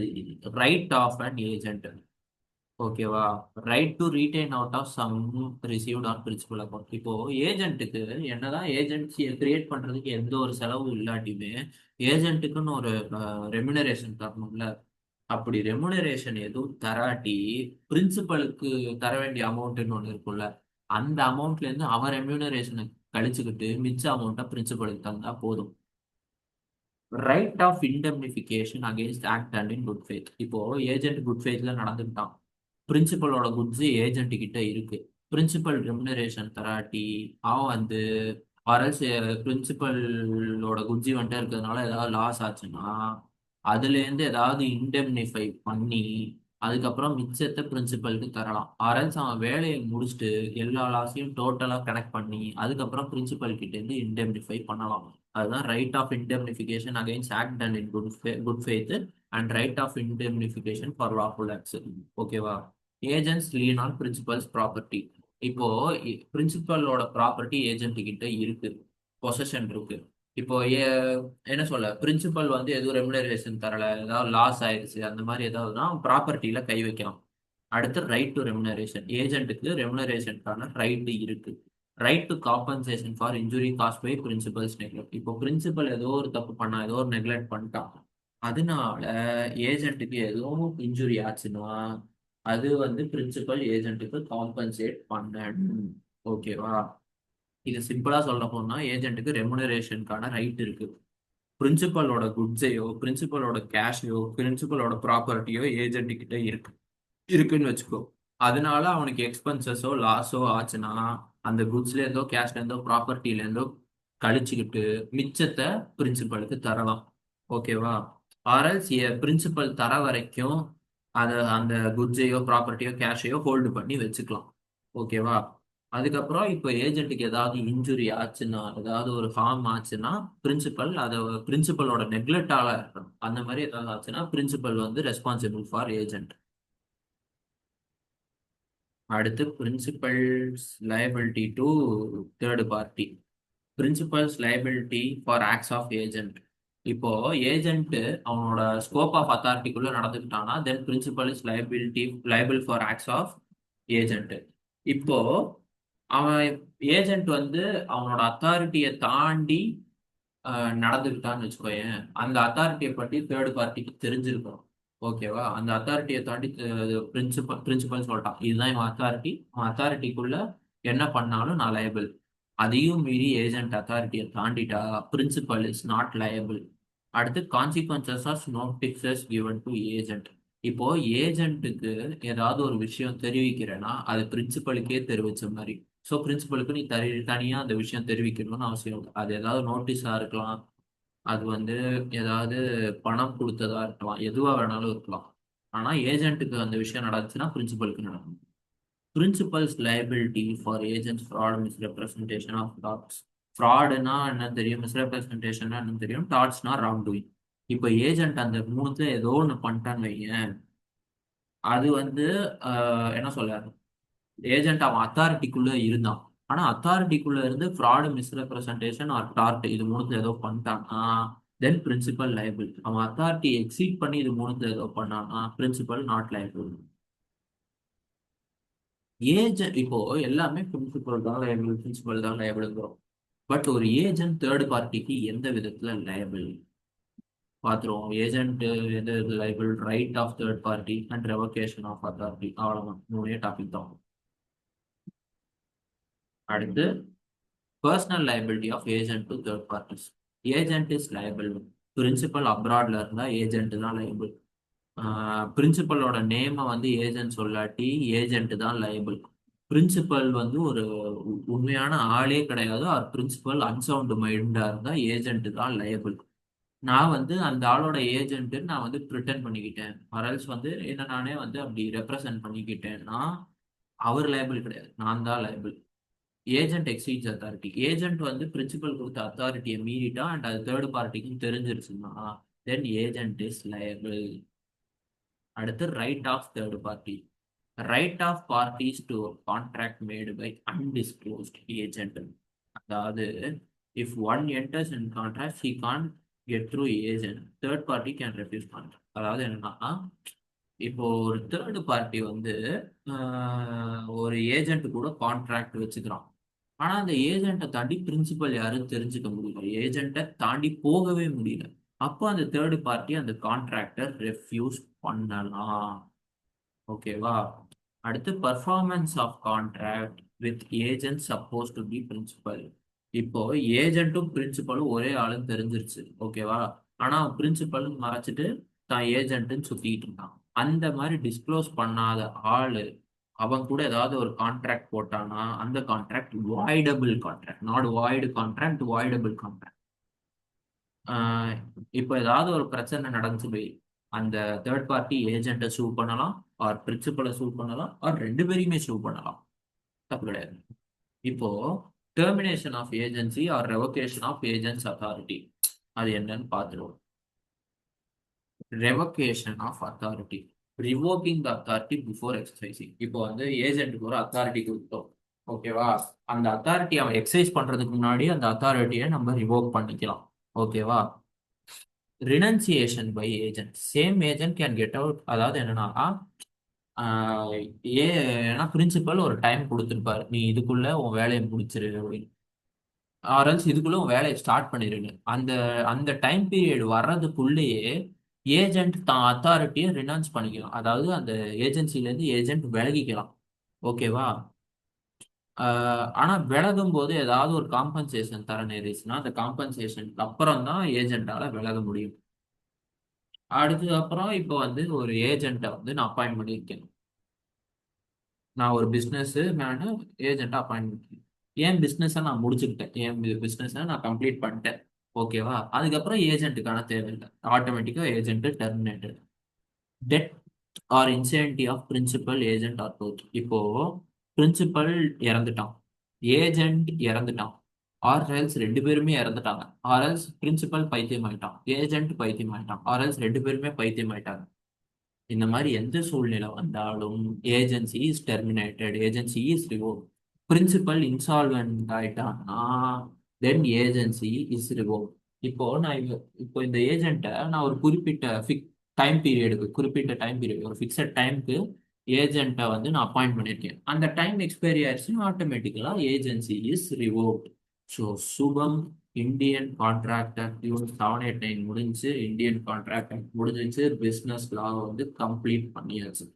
ரைட் ஆஃப் அண்ட் ஏஜென்ட். ஓகேவா? Right to retain out of sum received on principal account. இப்போ ஏஜென்ட்டுக்கு என்னதான் ஏஜென்சியை கிரியேட் பண்றதுக்கு எந்த ஒரு செலவும் இல்லாட்டியுமே ஏஜென்ட்டுக்குன்னு ஒரு ரெமுனரேஷன் தரணும்ல. அப்படி ரெமுனரேஷன் எதுவும் தராட்டி பிரின்சிபலுக்கு தர வேண்டிய அமௌண்ட்னு ஒன்று இருக்கும்ல, அந்த அமௌண்ட்ல இருந்து அவன் ரெமுனரேஷனை கழிச்சுக்கிட்டு மிச்ச அமௌண்ட்டை பிரின்சிபலுக்கு தந்தா போதும். Right of indemnification against act and in good faith. இப்போ ஏஜென்ட் குட் ஃபேத்ல நடந்துக்கிட்டான், பிரின்சிபலோட குட்ஸ் ஏஜென்ட் கிட்ட இருக்கு. பிரின்சிபல் ரெமுனரேஷன் தராட்டி அவன் வந்து அரசு பிரின்சிபலோட குட்ஸி வந்துட்டு இருக்கிறதுனால ஏதாவது லாஸ் ஆச்சுன்னா அதுலேருந்து ஏதாவது இண்டெம்னிஃபை பண்ணி அதுக்கப்புறம் மிச்சத்தை பிரின்சிபலுக்கு தரலாம். அரல்ஸ் அவன் வேலையை முடிச்சுட்டு எல்லா லாஸையும் டோட்டலாக கனெக்ட் பண்ணி அதுக்கப்புறம் பிரின்சிபல் கிட்ட இருந்து இண்டெம்னிஃபை பண்ணலாம். அதுதான் right of indemnification against act and in good faith and right of indemnification for lawful acts. ஓகேவா? Agent's lien on principal's property. இப்போ பிரின்சிபலோட ப்ராப்பர்ட்டி ஏஜென்ட் கிட்ட இருக்கு, பொசஷன் இருக்கு. இப்போ என்ன சொல்ல, பிரின்சிபல் வந்து எதுவும் ரெமுனரேஷன் தரல, ஏதாவது லாஸ் ஆயிடுச்சு அந்த மாதிரி ஏதாவதுனா ப்ராப்பர்ட்டியில கை வைக்கலாம். அடுத்து ரைட் டு ரெமுனரேஷன். ஏஜென்ட்டுக்கு ரெமுனரேஷனுக்கான ரைட் இருக்கு. Right to compensation for injury caused by principal's neglect. இப்போ பிரின்சிபல் ஏதோ ஒரு தப்பு பண்ணா, ஏதோ ஒரு நெக்லெக்ட் பண்ணிட்டான், அதனால ஏஜென்ட்டுக்கு எதுவும் இன்ஜுரி ஆச்சுன்னா அது வந்து பிரின்சிபல் ஏஜென்ட்டுக்கு காம்பன்சேட் பண்ணணும். ஓகேவா? இது சிம்பிளா சொல்ல போனா ஏஜென்ட்டுக்கு ரெமுனரேஷனுக்கான ரைட் இருக்கு. பிரின்சிபலோட குட்ஸையோ பிரின்சிபலோட கேஷையோ பிரின்சிபலோட ப்ராப்பர்ட்டியோ ஏஜென்ட் கிட்ட இருக்குன்னு வச்சுக்கோ. அதனால அவனுக்கு எக்ஸ்பென்சஸோ லாஸோ ஆச்சுன்னா அந்த குட்ஸ்ல இருந்தோ கேஷ்ல இருந்தோ ப்ராப்பர்ட்டில இருந்தோ கழிச்சுக்கிட்டு மிச்சத்தை பிரின்சிபலுக்கு தரலாம். ஓகேவா? ஆர்எல்ஸ் பிரின்சிபல் தர வரைக்கும் அதை அந்த குட்ஸையோ ப்ராப்பர்ட்டியோ கேஷையோ ஹோல்டு பண்ணி வச்சுக்கலாம். ஓகேவா? அதுக்கப்புறம் இப்போ ஏஜென்ட்டுக்கு ஏதாவது இன்ஜுரி ஆச்சுன்னா, ஏதாவது ஒரு ஹார்ம் ஆச்சுன்னா, அதை பிரின்சிபலோட நெக்லெக்டால அந்த மாதிரி ஏதாவது ஆச்சுன்னா பிரின்சிபல் வந்து ரெஸ்பான்சிபிள் ஃபார் ஏஜென்ட். அடுத்து principal's liability to third party. Principal's liability for acts of agent. இப்போ ஏஜென்ட் அவனோட ஸ்கோப் ஆஃப் அத்தாரிட்டிக்குள்ள நடந்துக்கிட்டானா then principal is liable for acts of agent. இப்போ அவன் ஏஜென்ட் வந்து அவனோட அத்தாரிட்டியை தாண்டி நடந்துக்கிட்டான்னு வச்சுக்கோயேன், அந்த அத்தாரிட்டியை பற்றி தேர்ட் பார்ட்டிக்கு தெரிஞ்சிருக்கணும். ஓகேவா? அந்த அத்தாரிட்டியை தாண்டி பிரின்சிபல் சொல்லிட்டான் இதுதான் இவன் அத்தாரிட்டி, அவன் அத்தாரிட்டிக்குள்ள என்ன பண்ணாலும் நான் லயபிள். அதையும் மீறி ஏஜென்ட் அத்தாரிட்டியை தாண்டிட்டா பிரின்சிபல் இஸ் நாட் லயபிள். அடுத்து consequences of notices given to agent. இப்போ ஏஜென்ட்டுக்கு ஏதாவது ஒரு விஷயம் தெரிவிக்கிறேன்னா அது பிரின்சிபலுக்கே தெரிவிச்ச மாதிரி. ஸோ பிரின்சிபலுக்கு நீ தனியாக அந்த விஷயம் தெரிவிக்கணும்னு அவசியம் இல்லை. அது ஏதாவது நோட்டீஸாக இருக்கலாம், அது வந்து ஏதாவது பணம் கொடுத்ததா இருக்கலாம், எதுவாக வேணாலும் இருக்கலாம். ஆனால் ஏஜென்ட்டுக்கு அந்த விஷயம் நடந்துச்சுன்னா பிரின்சிபலுக்கு நடக்கும். Principal's liability for agent's fraud misrepresentation of torts. ஃப்ராடுனா என்ன தெரியும், மிஸ்ரெப்ரசன்டேஷன்னா என்ன தெரியும், டாட்ஸ்னா ராங் டூயிங். இப்போ ஏஜென்ட் அந்த மூணுத்துல ஏதோ ஒன்று பண்ணிட்டான்னு வையேன், அது வந்து என்ன சொல்ல, ஏஜென்ட் அவன் அத்தாரிட்டிக்குள்ள இருந்தான், ஆனா அத்தாரிட்டிக்குள்ள இருந்து ஃப்ராடு மிஸ்ரெப்ரசன்டேஷன் ஆர் டார்ட் இது மூணுத்துல ஏதோ பண்ணிட்டான்னா தென் பிரின்சிபல் லைபிள். அவன் அத்தாரிட்டி எக்ஸீட் பண்ணி இது மூணுத்துல ஏதோ பண்ணான்னா பிரின்சிபல் நாட் லைபிள். ஏஜென்ட் இப்போ எல்லாமே பிரின்சிபல் தான் லைபிள், பிரின்சிபல் தான் லைபிள்ங்கிறோம். பட் ஒரு ஏஜென்ட் தேர்ட் பார்ட்டிக்கு எந்த விதத்துல லைபிள் பார்த்துருவோம். ஏஜென்ட் எந்த liable, right of third party and revocation of authority. அவ்வளவுதான், மூணே டாபிக் தான். அடுத்து personal liability of agent to third parties. Agent is liable. Principal அப்ராட்ல இருந்தா ஏஜென்ட் தான் லைபிள். பிரின்சிபலோட நேமை வந்து ஏஜென்ட் சொல்லாட்டி ஏஜென்ட் தான் லைபிள். பிரின்சிபல் வந்து ஒரு உண்மையான ஆளே கிடையாது, அவர் பிரின்சிபல் அன்சவுண்ட் மைண்டா இருந்தா ஏஜென்ட் தான் லைபிள். நான் வந்து அந்த ஆளோட ஏஜென்ட் நான் வந்து ப்ரிட்டன் பண்ணிக்கிட்டேன், அரல்ஸ் வந்து என்ன நானே வந்து அப்படி ரெப்ரசன்ட் பண்ணிக்கிட்டேன்னா அவர் லைபிள் கிடையாது, நான் தான் liable. Agent exceeds authority. Agent வந்து பிரின்சிபல் கொடுத்த அத்தாரிட்டியை மீறிட்டா அண்ட் அது தேர்ட் பார்ட்டிக்கும் தெரிஞ்சிருச்சுன்னா தென் ஏஜென்ட் இஸ் லைபிள். அடுத்து right of third party. Right of parties to contract made by undisclosed agent. அதாவது if one enters in contract he can get through agent, third party can refuse contract. அதாவது என்னன்னா, இப்போ ஒரு third party வந்து ஒரு agent கூட contract வச்சுக்கிறான், ஆனா அந்த ஏஜென்ட்டை தாண்டி பிரின்சிபல் யாரும் தெரிஞ்சுக்க முடியல, ஏஜென்ட்டை தாண்டி போகவே முடியல. அப்போ அந்த தேர்ட் பார்ட்டி அந்த கான்ட்ராக்டர் ரெஃப்யூஸ் பண்ணலாம். ஓகேவா? அடுத்து performance of contract with agent supposed to be principal. இப்போ ஏஜென்ட்டும் பிரின்சிபலும் ஒரே ஆளுன்னு தெரிஞ்சிருச்சு, ஓகேவா? ஆனா பிரின்சிபல் மறைச்சிட்டு தான் ஏஜென்ட்னு சுத்திட்டு இருந்தான். அந்த மாதிரி டிஸ்க்ளோஸ் பண்ணாத ஆளு அவன் கூட ஏதாவது ஒரு கான்ட்ராக்ட் போட்டானா அந்த contract voidable contract, not void contract, voidable contract. இப்போ ஏதாவது ஒரு பிரச்சனை நடந்துச்சு போய் அந்த தேர்ட் பார்ட்டி ஏஜென்ட்டை சூ பண்ணலாம், ஆர் பிரின்சிபலை சூ பண்ணலாம், ஆர் ரெண்டு பேரையுமே சூ பண்ணலாம், தப்பு கிடையாது. இப்போ termination of agency or revocation of agent's authority அது என்னன்னு பார்த்துருவோம். Revocation of authority, revoking the authority before exercising. இப்போ வந்து ஏஜென்ட்டுக்கு ஒரு அத்தாரிட்டி கொடுத்தோம், ஓகேவா? அந்த அத்தாரிட்டி அவன் எக்ஸசைஸ் பண்றதுக்கு முன்னாடி அந்த அத்தாரிட்டியை நம்ம ரிவோக் பண்ணிக்கலாம், ஓகேவா? Renunciation by agent. Same agent can get out. அதாவது என்னன்னா, ஏன்னா பிரின்சிபல் ஒரு டைம் கொடுத்துருப்பாரு, நீ இதுக்குள்ள உன் வேலையை முடிச்சிரு அப்படின்னு, ஆர்எல்ஸ் இதுக்குள்ள உன் வேலையை ஸ்டார்ட் பண்ணிருங்க. அந்த அந்த டைம் பீரியட் வர்றதுக்குள்ளேயே ஏஜென்ட் தான் அத்தாரிட்டியை ரினவுன்ஸ் பண்ணிக்கலாம், அதாவது அந்த ஏஜென்சிலேருந்து ஏஜென்ட் விலகிக்கலாம், ஓகேவா? ஆனா விலகும் போது ஏதாவது ஒரு காம்பன்சேஷன் தர நேரிச்சுன்னா அந்த காம்பன்சேஷன் அப்புறம் தான் ஏஜென்ட்டால விலக முடியும். அடுத்து அப்புறம் இப்போ வந்து ஒரு ஏஜென்ட்டை வந்து நான் அப்பாயின்ட் பண்ணியிருக்கேன், நான் ஒரு பிஸ்னஸ் மேனு ஏஜென்ட்டை அப்பாயின்ட் பண்ணிருக்கேன். என் பிஸ்னஸை நான் முடிச்சுக்கிட்டேன், என் பிஸ்னஸை நான் கம்ப்ளீட் பண்ணிட்டேன், ஓகேவா? அதுக்கப்புறம் ஏஜென்ட்டுக்கான தேவையில்லை, ஆட்டோமேட்டிக்கா agent terminated. Dead or insanity of principal agent or both. இப்போ பிரின்சிபல் இறந்துட்டான், ஏஜென்ட் இறந்துட்டான், ஆர்எல்ஸ் ரெண்டு பேருமே இறந்துட்டாங்க, ஆர்எல்ஸ் பிரின்சிபல் பைத்தியம் ஆயிட்டான், ஏஜென்ட் பைத்தியம் ஆயிட்டான், ஆர்எல்ஸ் ரெண்டு பேருமே பைத்தியம் ஆயிட்டாங்க. இந்த மாதிரி எந்த சூழ்நிலை வந்தாலும் agency is terminated, agency is revoke. Principal insolvent ஆயிட்டான்னா தென் ஏஜென்சி இஸ் ரிவோக். இப்போ இந்த ஏஜென்ட்டை நான் ஒரு குறிப்பிட்ட டைம் பீரியடுக்கு, குறிப்பிட்ட டைம் பீரியட், ஒரு ஃபிக்ஸட் டைம்க்கு ஏஜென்ட்டை வந்து நான் அப்பாயிண்ட் பண்ணியிருக்கேன். அந்த டைம் எக்ஸ்பைரி ஆயிடுச்சுன்னா ஆட்டோமேட்டிக்கலாக ஏஜென்சி இஸ் ரிவோக்ட். ஸோ சுபம் இந்தியன் கான்ட்ராக்ட் ஆக்ட் யூனிட் 789 முடிஞ்சு, இந்தியன் கான்ட்ராக்ட் ஆக்ட் முடிஞ்சிச்சு, பிஸ்னஸ் லா வந்து கம்ப்ளீட் பண்ணியாச்சு.